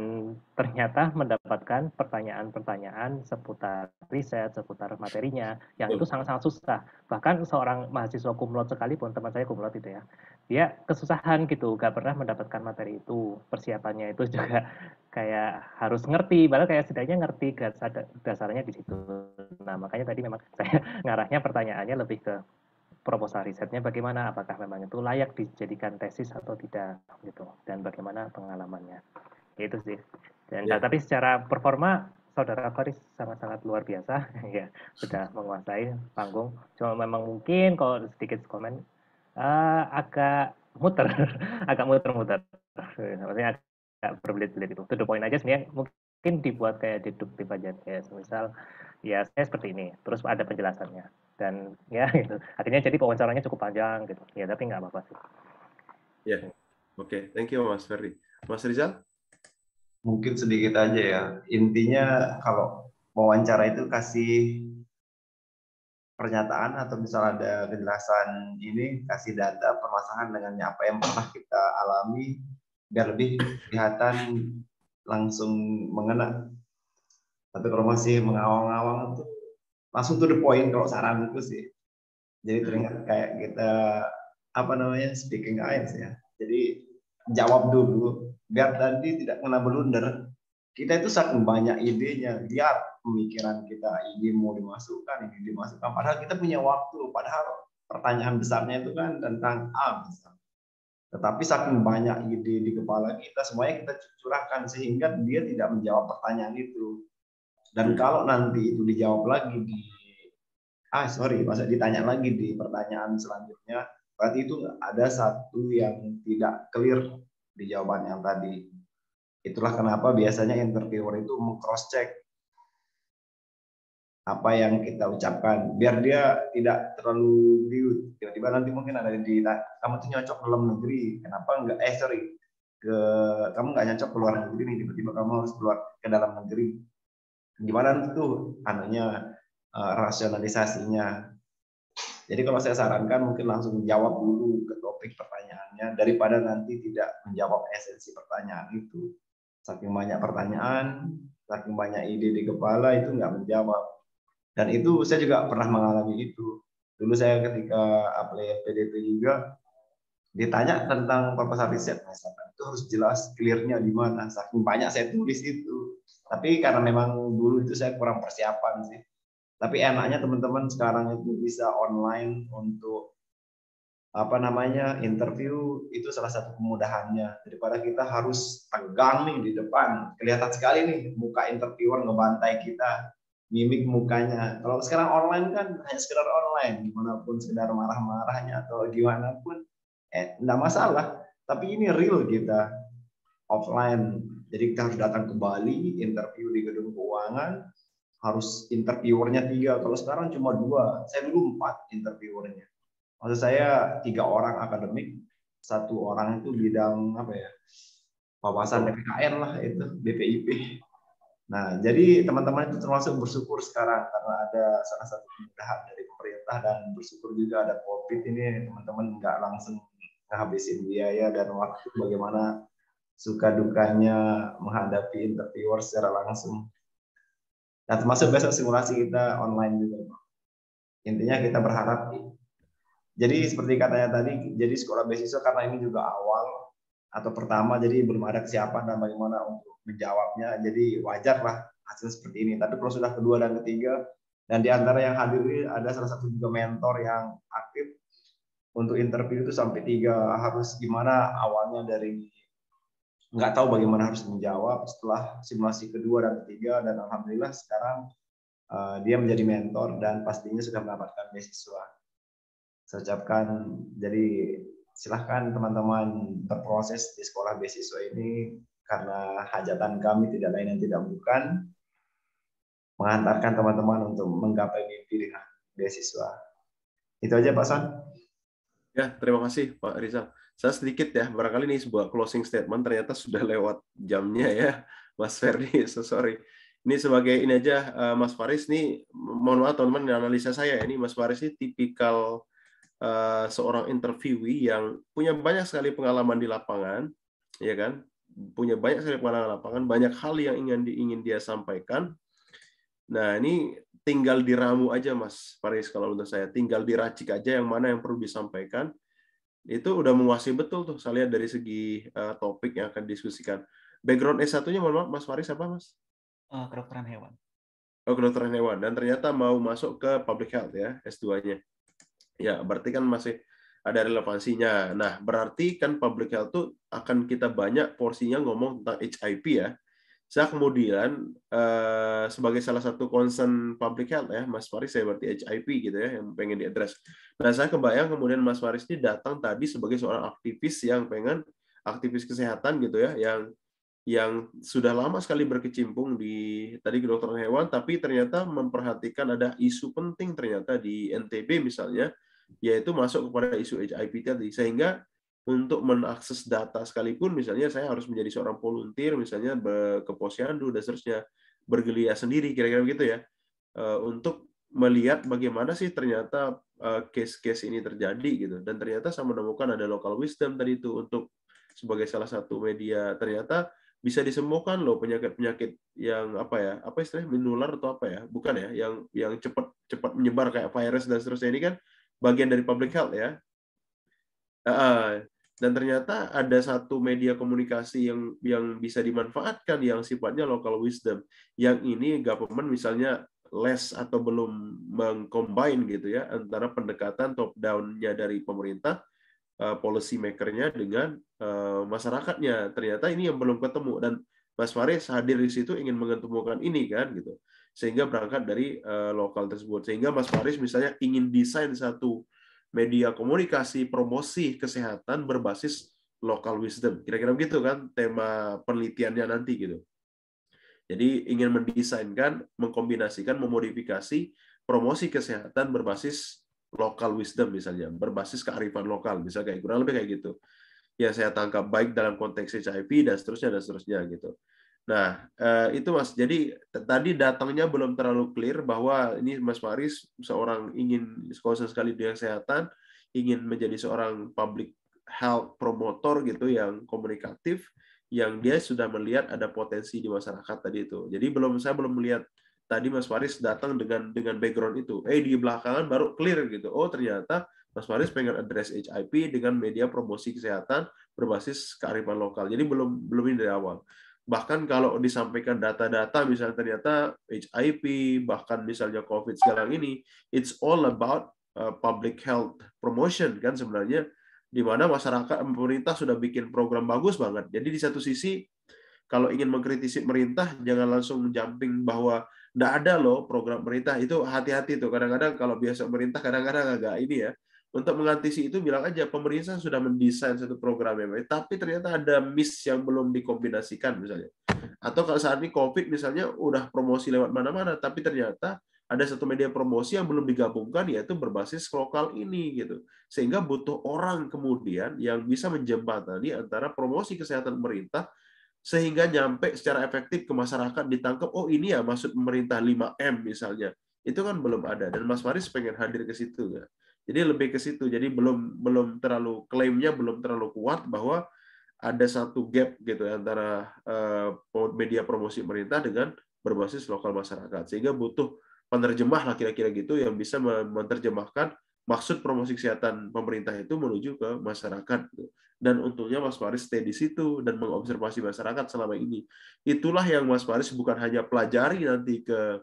[SPEAKER 2] ternyata mendapatkan pertanyaan-pertanyaan seputar riset, seputar materinya, yang itu sangat-sangat susah. Bahkan seorang mahasiswa kumlot sekalipun, teman saya kumlot itu ya, dia kesusahan gitu, gak pernah mendapatkan materi itu. Persiapannya itu juga kayak harus ngerti, padahal kayak setidaknya ngerti dasarnya di situ. Nah, makanya tadi memang saya ngarahnya pertanyaannya lebih ke proposal risetnya bagaimana, apakah memang itu layak dijadikan tesis atau tidak gitu, dan bagaimana pengalamannya. Itu sih. Dan tapi secara performa Saudara Faris sangat-sangat luar biasa ya, sudah menguasai panggung. Cuma memang mungkin kalau sedikit komen agak muter agak muter-muter. Maksudnya agak berbelit-belit itu. To the point aja sebenarnya mungkin mungkin dibuat kayak deduktif aja, kayak misal ya saya seperti ini, terus ada penjelasannya, dan ya gitu. Akhirnya jadi wawancaranya cukup panjang gitu. Ya tapi nggak apa-apa sih.
[SPEAKER 1] Ya, oke, thank you Mas Ferdi. Mas Rizal?
[SPEAKER 8] Mungkin sedikit aja ya. Intinya kalau wawancara itu kasih pernyataan atau misal ada kejelasan ini, kasih data permasalahan dengan apa yang pernah kita alami biar lebih kelihatan langsung mengena. Tapi kalau masih mengawang-awang tuh langsung to the point kalau saranku sih. Jadi teringat kayak kita apa namanya speaking IELTS ya. Jadi jawab dulu biar tadi tidak kena blunder. Kita itu saking banyak idenya, biar pemikiran kita ini mau dimasukkan, ini dimasukkan. Padahal kita punya waktu, padahal pertanyaan besarnya itu kan tentang A misalnya. Tetapi saking banyak ide di kepala kita, semuanya kita curahkan sehingga dia tidak menjawab pertanyaan itu. Dan kalau nanti itu dijawab lagi masa ditanya lagi di pertanyaan selanjutnya, berarti itu ada satu yang tidak clear di jawaban yang tadi. Itulah kenapa biasanya interviewer itu meng-cross check apa yang kita ucapkan, biar dia tidak terlalu biut. Tiba-tiba nanti mungkin ada di kamu tuh nyocok ke dalam negeri, kenapa enggak? Kamu nggak nyocok ke luar negeri nih, tiba-tiba kamu harus keluar ke dalam negeri. Gimana tuh rasionalisasinya? Jadi kalau saya sarankan mungkin langsung jawab dulu ke topik pertanyaannya daripada nanti tidak menjawab esensi pertanyaan itu. Saking banyak pertanyaan, saking banyak ide di kepala itu nggak menjawab. Dan itu saya juga pernah mengalami itu. Dulu saya ketika apply PDP juga ditanya tentang proposal riset misalkan, itu harus jelas clear-nya di mana. Saking banyak saya tulis itu. Tapi karena memang dulu itu saya kurang persiapan sih. Tapi enaknya teman-teman sekarang itu bisa online untuk interview, itu salah satu kemudahannya daripada kita harus tegang nih di depan, kelihatan sekali nih muka interviewer ngebantai kita, mimik mukanya. Kalau sekarang online kan hanya sekedar online, gimana pun sekedar marah-marahnya atau gimana pun enggak masalah, tapi ini real kita offline, jadi kita harus datang ke Bali, interview di gedung keuangan, harus interviewernya 3, kalau sekarang cuma 2, saya dulu 4 interviewernya. Maksud saya 3 orang akademik, 1 orang itu bidang wawasan PPKN lah itu, BPIP. Nah, jadi teman-teman itu termasuk bersyukur sekarang karena ada salah satu kemudahan dari pemerintah dan bersyukur juga ada COVID ini, teman-teman nggak langsung menghabisin biaya dan waktu, bagaimana suka dukanya menghadapi interviewer secara langsung. Nah, termasuk besok simulasi kita online juga. Intinya kita berharap. Jadi seperti katanya tadi, jadi sekolah beasiswa karena ini juga awal atau pertama, jadi belum ada kesiapan dan bagaimana untuk menjawabnya. Jadi wajar lah hasil seperti ini. Tapi kalau sudah kedua dan ketiga, dan di antara yang hadir ini ada salah satu juga mentor yang aktif untuk interview itu sampai 3, harus gimana awalnya dari nggak tahu bagaimana harus menjawab, setelah simulasi kedua dan ketiga, dan alhamdulillah sekarang dia menjadi mentor dan pastinya sudah mendapatkan beasiswa. Saya ucapkan, jadi silahkan teman-teman berproses di sekolah beasiswa ini, karena hajatan kami tidak lain dan tidak bukan mengantarkan teman-teman untuk menggapai mimpi dengan beasiswa. Itu aja Pak Son.
[SPEAKER 1] Ya, terima kasih Pak Rizal. Saya sedikit ya, barangkali ini sebuah closing statement, ternyata sudah lewat jamnya ya, Mas Ferdi, sorry. Ini sebagai ini aja, Mas Faris, nih mohon maaf teman-teman, analisa saya ini, Mas Faris ini tipikal seorang interviewee yang punya banyak sekali pengalaman di lapangan, ya kan? Punya banyak sekali pengalaman di lapangan, banyak hal yang ingin dia sampaikan. Nah, ini tinggal diramu aja Mas Faris, kalau menurut saya tinggal diracik aja yang mana yang perlu disampaikan. Itu udah menguasai betul tuh, saya lihat dari segi topik yang akan diskusikan. Background S1-nya mohon maaf Mas Faris apa Mas?
[SPEAKER 3] Kedokteran hewan.
[SPEAKER 1] Oh, kedokteran hewan, dan ternyata mau masuk ke public health ya, S2-nya. Ya, berarti kan masih ada relevansinya. Nah, berarti kan public health itu akan kita banyak porsinya ngomong tentang HIV ya. Saya kemudian sebagai salah satu concern public health ya, Mas Faris, saya berarti HIV gitu ya, yang pengen diadres. Nah, saya kebayang kemudian Mas Faris ini datang tadi sebagai seorang aktivis yang pengen, aktivis kesehatan gitu ya, yang yang sudah lama sekali berkecimpung di tadi kedokteran hewan, tapi ternyata memperhatikan ada isu penting ternyata di NTB misalnya, yaitu masuk kepada isu HIV tadi, sehingga untuk mengakses data sekalipun, misalnya saya harus menjadi seorang volunteer, misalnya ke posyandu dan seterusnya, bergelia sendiri, kira-kira begitu ya, untuk melihat bagaimana sih ternyata case-case ini terjadi gitu, dan ternyata saya menemukan ada local wisdom tadi itu untuk sebagai salah satu media, ternyata bisa disembuhkan loh penyakit-penyakit yang apa istilahnya menular atau apa ya, bukan ya, yang cepat menyebar kayak virus dan seterusnya, ini kan bagian dari public health ya. Dan ternyata ada satu media komunikasi yang bisa dimanfaatkan yang sifatnya local wisdom, yang ini government misalnya less atau belum mengcombine gitu ya antara pendekatan top down-nya dari pemerintah, policy maker-nya dengan masyarakatnya. Ternyata ini yang belum ketemu, dan Mas Faris hadir di situ ingin mengetemukan ini kan gitu, sehingga berangkat dari lokal tersebut, sehingga Mas Faris misalnya ingin desain satu media komunikasi promosi kesehatan berbasis local wisdom, kira-kira begitu kan tema penelitiannya nanti gitu. Jadi ingin mendesainkan, mengkombinasikan, memodifikasi promosi kesehatan berbasis local wisdom misalnya, berbasis kearifan lokal, misalnya kayak kurang lebih kayak gitu. Ya saya tangkap baik dalam konteks HIV dan seterusnya gitu. Nah, itu Mas. Jadi tadi datangnya belum terlalu clear bahwa ini Mas Faris seorang ingin concern sekali di kesehatan, ingin menjadi seorang public health promotor gitu yang komunikatif, yang dia sudah melihat ada potensi di masyarakat tadi itu. Jadi saya belum melihat tadi Mas Faris datang dengan background itu. Di belakangan baru clear gitu. Oh, ternyata Mas Faris pengen address HIV dengan media promosi kesehatan berbasis kearifan lokal. Jadi belum ini dari awal. Bahkan kalau disampaikan data-data misalnya ternyata HIV, bahkan misalnya COVID sekarang ini, it's all about public health promotion kan sebenarnya, di mana masyarakat, pemerintah sudah bikin program bagus banget. Jadi di satu sisi kalau ingin mengkritisi pemerintah jangan langsung jumping bahwa nggak ada loh program pemerintah, itu hati-hati tuh. Kadang-kadang kalau biasa pemerintah kadang-kadang agak ini ya. Untuk mengatasi itu bilang aja pemerintah sudah mendesain satu program yang baik, tapi ternyata ada miss yang belum dikombinasikan misalnya. Atau kalau saat ini COVID misalnya udah promosi lewat mana-mana, tapi ternyata ada satu media promosi yang belum digabungkan, yaitu berbasis lokal ini gitu. Sehingga butuh orang kemudian yang bisa menjembatani antara promosi kesehatan pemerintah sehingga nyampe secara efektif ke masyarakat, ditangkap, oh ini ya maksud pemerintah 5M misalnya. Itu kan belum ada, dan Mas Faris pengen hadir ke situ ya. Jadi lebih ke situ. Jadi belum terlalu, klaimnya belum terlalu kuat bahwa ada satu gap gitu antara media promosi pemerintah dengan berbasis lokal masyarakat. Sehingga butuh penerjemah lah kira-kira gitu yang bisa menerjemahkan maksud promosi kesehatan pemerintah itu menuju ke masyarakat. Dan untungnya Mas Faris stay di situ dan mengobservasi masyarakat selama ini. Itulah yang Mas Faris bukan hanya pelajari nanti ke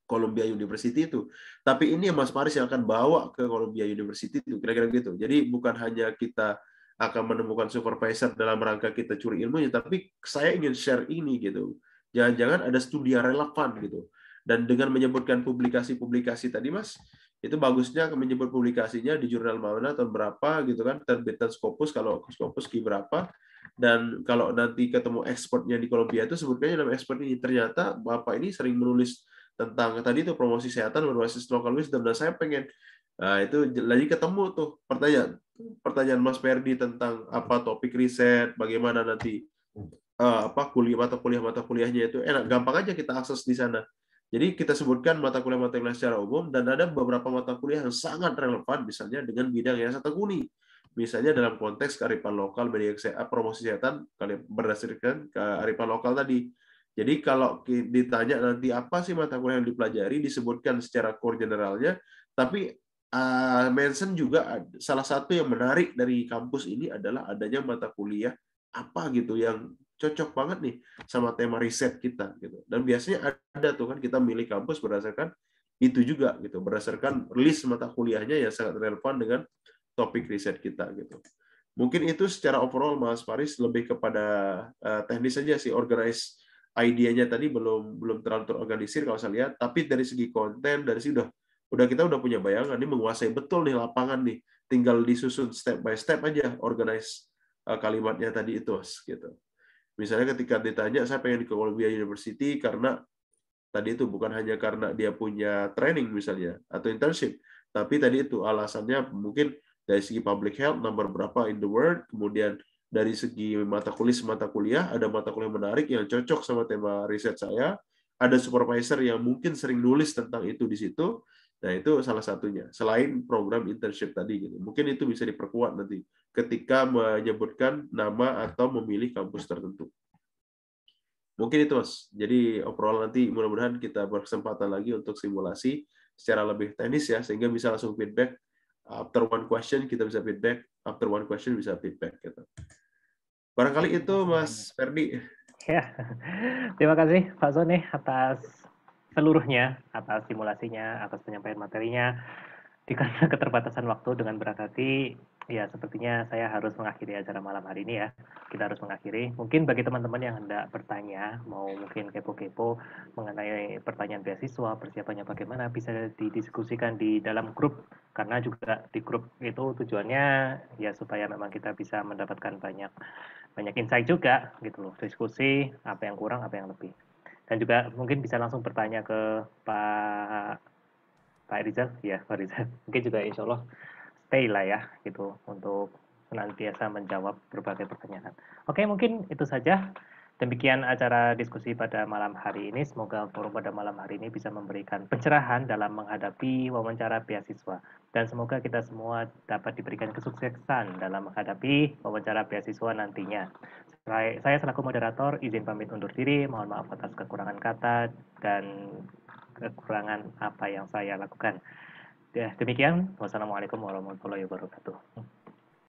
[SPEAKER 1] Columbia University itu, tapi ini yang Mas Faris yang akan bawa ke Columbia University itu, kira-kira gitu. Jadi bukan hanya kita akan menemukan supervisor dalam rangka kita curi ilmunya, tapi saya ingin share ini gitu. Jangan-jangan ada studi yang relevan gitu. Dan dengan menyebutkan publikasi-publikasi tadi Mas, itu bagusnya menyebut publikasinya di jurnal mana tahun berapa gitu kan, terbitan Scopus, kalau Scopus Q berapa, dan kalau nanti ketemu expertnya di Columbia itu sebutkannya nama expert ini. Ternyata Bapak ini sering menulis tentang tadi itu promosi kesehatan berbasis local wisdom, dan saya pengen itu lagi ketemu tuh pertanyaan Mas Ferdi tentang apa topik riset, bagaimana nanti mata kuliahnya itu enak, gampang aja kita akses di sana. Jadi kita sebutkan mata kuliah secara umum, dan ada beberapa mata kuliah yang sangat relevan misalnya dengan bidang yang saya tekuni. Misalnya dalam konteks kearifan lokal, media promosi kesehatan berdasarkan kearifan lokal tadi. Jadi kalau ditanya nanti apa sih mata kuliah yang dipelajari, disebutkan secara core generalnya, tapi mention juga salah satu yang menarik dari kampus ini adalah adanya mata kuliah apa gitu yang cocok banget nih sama tema riset kita gitu. Dan biasanya ada tuh kan kita milih kampus berdasarkan itu juga gitu, berdasarkan list mata kuliahnya yang sangat relevan dengan topik riset kita gitu. Mungkin itu secara overall Mas Faris lebih kepada teknis saja sih, organize idenya tadi belum terlalu terorganisir kalau saya lihat, tapi dari segi konten, dari segi kita udah punya bayangan, ini menguasai betul nih lapangan nih, tinggal disusun step by step aja, organize kalimatnya tadi itu gitu. Misalnya ketika ditanya, saya pengen ke Columbia University karena tadi itu bukan hanya karena dia punya training misalnya atau internship, tapi tadi itu alasannya mungkin dari segi public health nomor berapa in the world, kemudian dari segi mata kuliah ada mata kuliah menarik yang cocok sama tema riset saya, ada supervisor yang mungkin sering nulis tentang itu di situ. Nah, itu salah satunya. Selain program internship tadi gitu. Mungkin itu bisa diperkuat nanti ketika menyebutkan nama atau memilih kampus tertentu. Mungkin itu, Mas. Jadi obrolan nanti mudah-mudahan kita berkesempatan lagi untuk simulasi secara lebih teknis ya, sehingga bisa langsung feedback. After one question kita bisa feedback, after one question bisa feedback gitu. Barangkali itu Mas Ferdi.
[SPEAKER 2] Ya, terima kasih Pak Sony atas seluruhnya, atas simulasinya, atas penyampaian materinya. Karena keterbatasan waktu dengan berat hati, ya sepertinya saya harus mengakhiri acara malam hari ini ya. Kita harus mengakhiri. Mungkin bagi teman-teman yang hendak bertanya, mau mungkin kepo-kepo mengenai pertanyaan beasiswa, persiapannya bagaimana, bisa didiskusikan di dalam grup. Karena juga di grup itu tujuannya ya supaya memang kita bisa mendapatkan banyak insight juga gitu loh. Diskusi apa yang kurang, apa yang lebih. Dan juga mungkin bisa langsung bertanya ke Pak Rizal, ya Pak Rizal, mungkin juga insya Allah stay lah ya gitu untuk senantiasa menjawab berbagai pertanyaan. Oke, mungkin itu saja. Demikian acara diskusi pada malam hari ini. Semoga forum pada malam hari ini bisa memberikan pencerahan dalam menghadapi wawancara beasiswa. Dan semoga kita semua dapat diberikan kesuksesan dalam menghadapi wawancara beasiswa nantinya. Saya selaku moderator izin pamit undur diri. Mohon maaf atas kekurangan kata dan kekurangan apa yang saya lakukan. Ya, demikian. Wassalamualaikum warahmatullahi wabarakatuh.